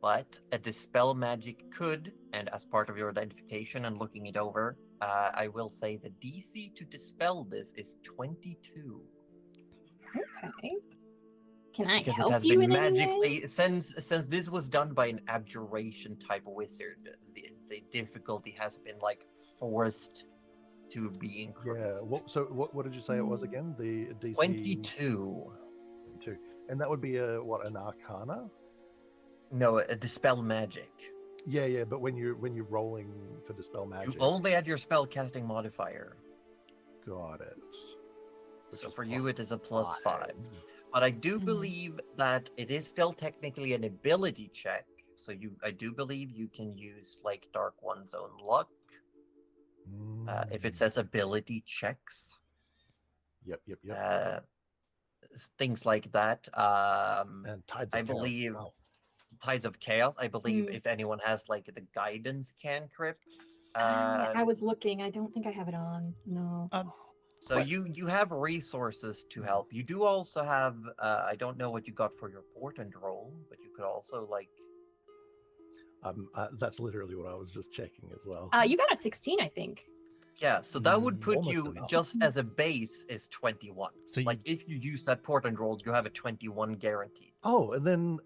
But a dispel magic could, and as part of your identification and looking it over, I will say the DC to dispel this is 22. okay. Can I Because it help has you been in any magically way? since this was done by an abjuration type wizard, the difficulty has been like forced to be increased. Yeah. What did you say it was again? The DC 22. 22. And that would be an Arcana? No, a dispel magic. Yeah. But when you're rolling for dispel magic, You only add your spell casting modifier. got it. Which So is for you, plus it is a +5. But I do Mhm. believe that it is still technically an ability check. So I do believe you can use like Dark One's own luck if it Mm. says ability checks. Yep. Things like that. And Tides I of Chaos as believe well. Tides of Chaos. I believe Mm. if anyone has like the guidance cantrip. I was looking. I don't think I have it on. No. So But- you have resources to help. You do also have I don't know what you got for your portent roll, but you could also like That's literally what I was just checking as well. You got a 16, I think. Yeah, so that would put Almost you enough. just as a base is 21. So Like if you use that portent roll, you have a 21 guaranteed. Oh, and then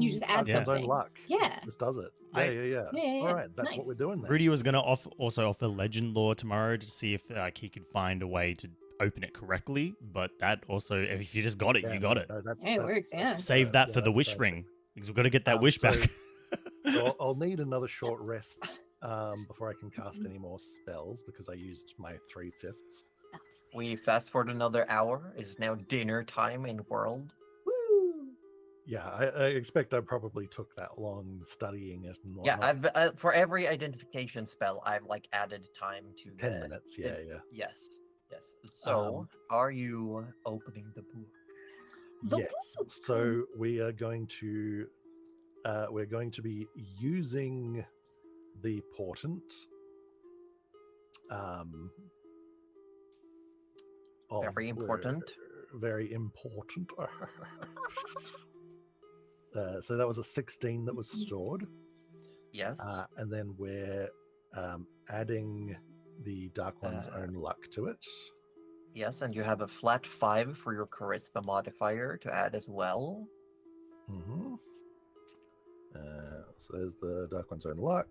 you just add Dark One's own something. luck. Yeah. Just does it. I- Yeah. Yeah. All right, that's what we're Nice. doing then. Rudy was gonna also offer legend lore tomorrow to see if he could find a way to open it correctly, but that also, if you just got it, Yeah, you got it. No, that's, Yeah, it that's- works, yeah. that's, Save that for the that's wish perfect. ring because we've got to get that wish So- back. So I'll need another short rest before I can cast any more spells because I used my 3/5. That's We fast forward another hour. It's now dinner time in world. woo. Yeah, I expect I probably took that long studying it and Yeah, whatnot. I've for every identification spell, I've like added time to 10 the- minutes. the- Yeah. Yes. So, are you opening the book? The Yes. book. So we are going to be using the portent. Very important. Very important. So that was a 16 that was stored. Yes. And then we're adding the Dark One's own luck to it. Yes, and you have a flat 5 for your charisma modifier to add as well. Mm-hmm. So there's the Dark One's own luck.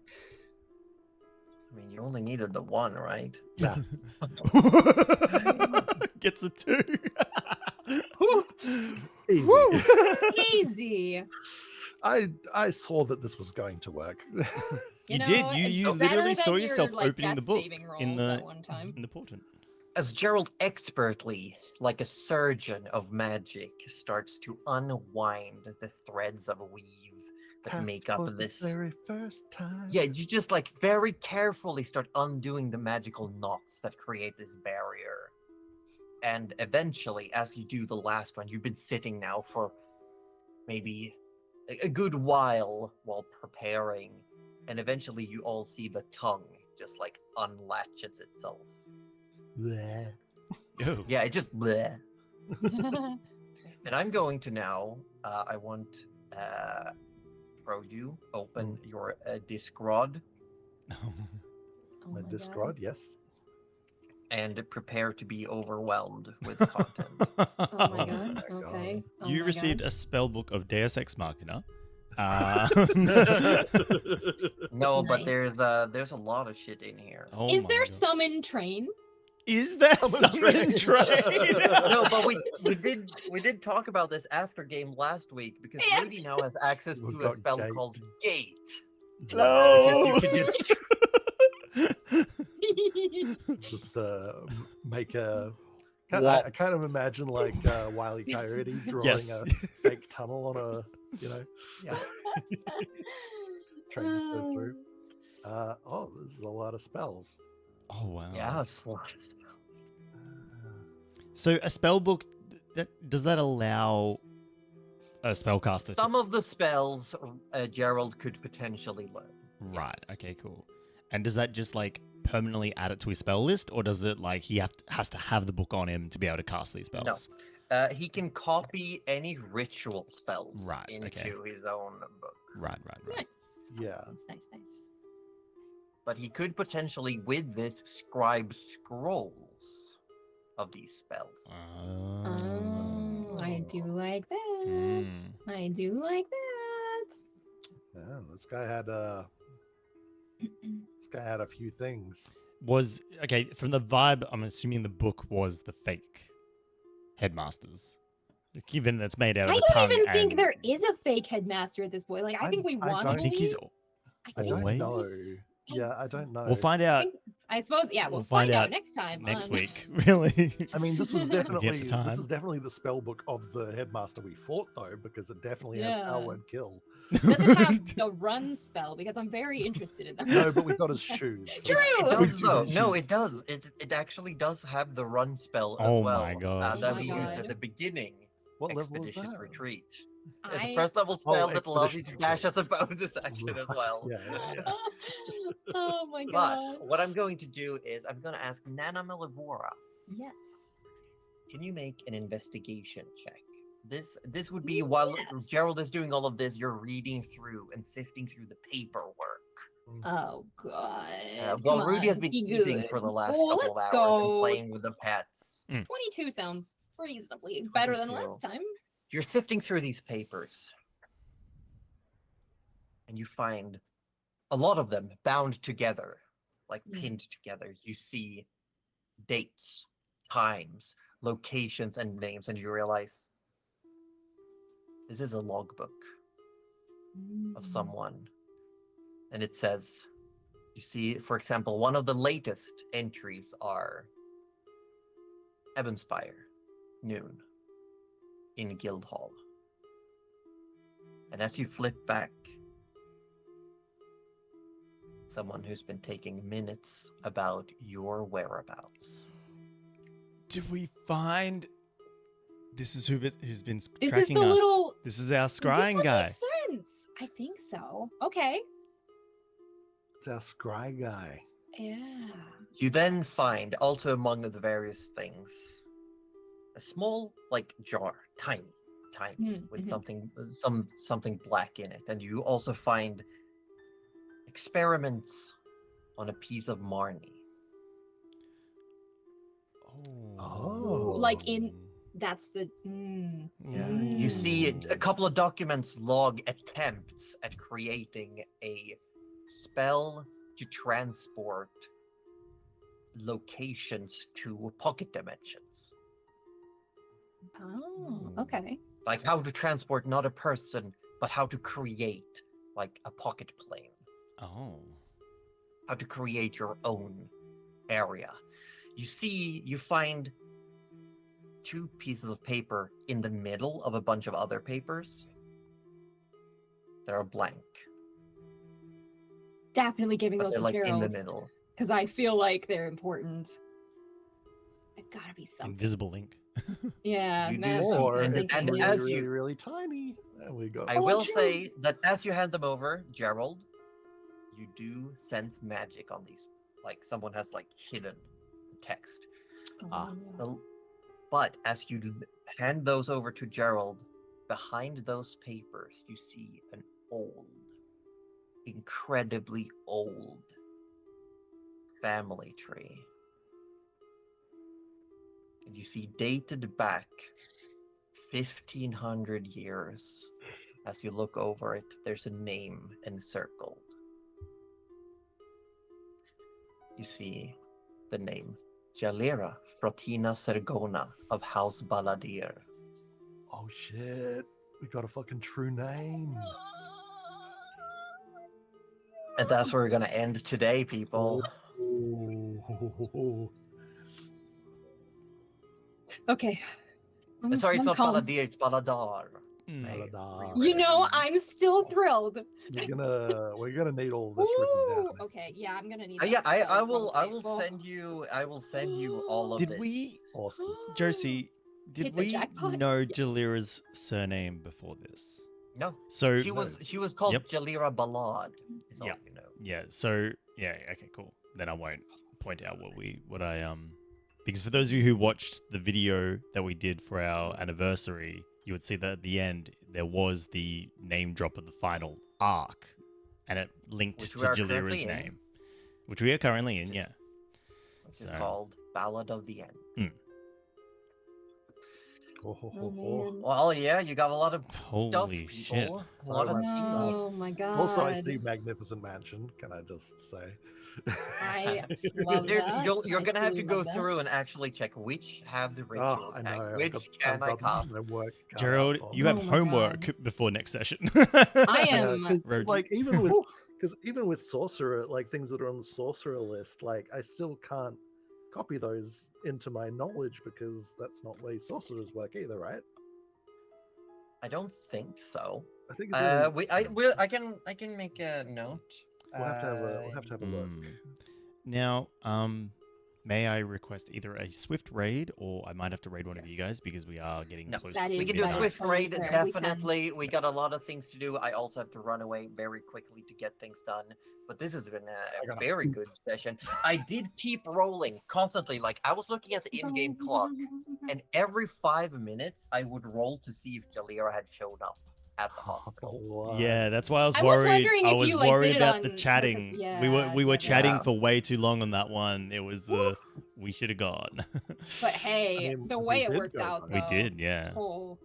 I mean, you only needed the 1, right? Yeah. Gets a 2. Easy. Woo! Easy. I saw that this was going to work. You know, did. it's You better literally than saw your, yourself like, opening the death book saving in rolls the that one time. in the portent. As Gerald expertly, like a surgeon of magic, starts to unwind the threads of weave that make up this. very first time. Yeah, you just like very carefully start undoing the magical knots that create this barrier. And eventually, as you do the last one, you've been sitting now for maybe a good while preparing. And eventually you all see the tongue just like unlatches itself. Bleh. Oh. Yeah, it just bleh. And I'm going to now, I want Froju open your disc rod Oh My my disc God. rod, yes. and prepare to be overwhelmed with content. Oh my Oh God. my Okay. Oh You my received God. a spell book of Deus Ex Machina. No, but Nice. there's a lot of shit in here. Oh Is my there God. summon train? Is there Summon summon train. train? No, but we did talk about this after game last week because Yeah. Rudy now has access We've to a got spell gate. called Gate. No. Which is you can just Just make a. I What? kind of imagine like Wile E. Coyote drawing Yes. a fake tunnel on a, yeah. train just goes through. Oh, this is a lot of spells. Oh wow. Yeah, it's a lot of spells. So a spell book does that allow a spellcaster Some of the spells Gerald could potentially learn. Right. yes. Okay. Cool. And does that just like permanently add it to his spell list, or does it like he has to have the book on him to be able to cast these spells? He can copy any ritual spells Right, into okay. his own book. Right. Nice. Yeah. Nice. But he could potentially, with this, scribe scrolls of these spells. Oh, I do like that. Hmm. I do like that. Man, this guy had a few things. Was okay from the vibe. I'm assuming the book was the fake headmasters, given that's made out of I the don't tongue. even think and there is a fake headmaster at this point. Like, I think we I want Do to you think he's? believe. I don't Always? know. Yeah, I don't know. We'll find out I suppose, yeah, we'll find out next time. next on- week. Really. I mean, this was Forget definitely the time. this is definitely the spell book of the headmaster we fought though, because it definitely has Yeah. our word kill. Does it have the run spell? Because I'm very interested in that. No, but we got his shoes. True. It Oh, does we though. do No, shoes. it does. It actually does have the run spell as Oh well. my God. That Oh we my used God. at the beginning. What level is Expeditious that? Retreat. It's a I- first level spell Oh, that allows you to Expeditious dash Retreat. as a bonus action as well. Yeah. Oh my But god. what I'm going to do is I'm going to ask Nana Melivora, Yes. can you make an investigation check This would be while Gerald is doing all of this, you're reading through and sifting through the paperwork. Oh god. While Come Rudy has on, been be eating good. for the last Oh, couple of let's hours and go. playing with the pets. 22 sounds reasonably better than 22. last time. You're sifting through these papers. And you find a lot of them bound together, like pinned together. You see dates, times, locations, and names, and you realize this is a logbook of someone. And it says, you see, for example, one of the latest entries are Ebenspire, noon, in Guildhall. And as you flip back, someone who's been taking minutes about your whereabouts. Did we find? This is who's been This is tracking the us. little- This is our This scrying would guy. make sense. I think so. Okay. It's our scry guy. Yeah. You then find, also among the various things, a small, like, jar, tiny, with something black in it, and you also find experiments on a piece of Marnie. Ooh, like in that's the Yeah. You see a couple of documents log attempts at creating a spell to transport locations to pocket dimensions. Oh, okay. Like how to transport not a person, but how to create like a pocket plane. Oh. How to create your own area. You find 2 pieces of paper in the middle of a bunch of other papers that are blank. Definitely giving But those they're to like in the Gerald middle. because I feel like they're important. They've got to be something. Invisible ink. Yeah. You do that's see- what Or I'm and thinking really, is- as really, you- really tiny. There we go. I will say that as you hand them over, Gerald, you do sense magic on these. Like someone has like hidden the text. Oh, But as you hand those over to Gerald, behind those papers, you see an old, incredibly old family tree. And you see dated back 1,500 years. As you look over it, there's a name encircled. You see the name Jalera Frotina Sergona of House Balladir. Oh shit. We got a fucking true name. And that's where we're gonna end today, people. Oh. Okay. Sorry, it's I'm not calm. Balladir, it's Balladar. Balladar. You know, I'm still thrilled. We're gonna need all this written Ooh, down. okay, yeah, I'm gonna need. Yeah, that I spell will from Faithful. send you all of Did this. we, Awesome. Josie? Did Hit the we jackpot? know Jalira's surname before this? No. So She was called Yep. Jalira Ballad. Is all Yep. you know. yeah. So yeah. Okay. Cool. Then I won't point out what I because for those of you who watched the video that we did for our anniversary, you would see that at the end there was the name drop of the final arc, and it linked Which to we are Jalira's currently in. name, which we are currently in. Which is- Yeah. Which is So- called Ballad of the End. Oh, man. Well, yeah, you got a lot of stuff, Holy people. shit. A lot of So much stuff. Oh my god. Also, I see Magnificent Mansion. Can I just say? I love that. You're I gonna have to truly go love that. through and actually check which have the ritual Oh, I tag, know. which can I copy. my work cut out Gerald, for you me. have Oh my homework God. before next session. I am. Yeah, 'cause, Road- like even with Ooh. because even with sorcerer, like things that are on the sorcerer list, like I still can't copy those into my knowledge because that's not the way sorcerers work either, right? I don't think so. I think it's only- I can make a note. we'll have to have a look. Now, May I request either a swift raid or I might have to raid one of you Yes. guys because we are getting No, close. That to we is- can do a that is swift totally raid, fair. We can. definitely. We got a lot of things to do. I also have to run away very quickly to get things done. But this has been a very good session. I did keep rolling constantly. Like, I was looking at the in-game clock, and every 5 minutes, I would roll to see if Jalira had shown up at the hospital. Yeah, that's why I was I was worried. wondering I if was you, like, worried did it about on the purpose. chatting. Yeah, we were yeah, chatting yeah. for way too long on that one. It was we should have gone. But hey, mean, the we way it did worked go out, on. we though. did, yeah. Oh,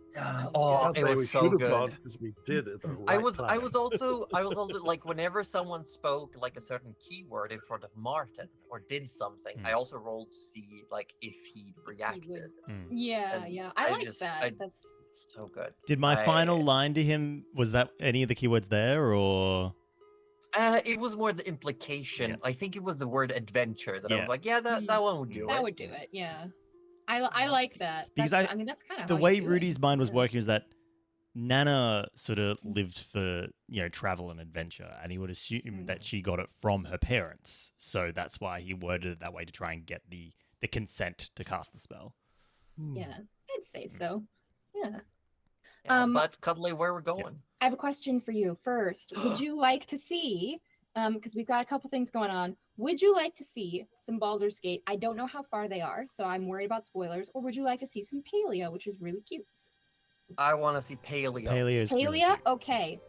Oh, I'd it say was we so should have good. gone because we did at the right I was time. also like whenever someone spoke like a certain keyword in front of Martin or did something, I also rolled to see like if he reacted. Mm. yeah, And yeah. I like just- that. That's It's so good. Did my I- final line to him, was that any of the keywords there or? It was more the implication. Yeah. I think it was the word adventure that I Yeah. was like, yeah, that one would do that it. would do it. Yeah, I like that. Because That's, I mean, that's kind of The way Rudy's mind was working was that Nana sort of lived for, travel and adventure, and he would assume that she got it from her parents. So that's why he worded it that way to try and get the consent to cast the spell. Yeah, I'd say so. Yeah. Yeah, but Cuddly, where we're going? I have a question for you first. Would you like to see, because we've got a couple things going on, would you like to see some Baldur's Gate? I don't know how far they are, so I'm worried about spoilers. Or would you like to see some Paleo, which is really cute? I want to see Paleo. Paleo's really Paleo? cute. Okay.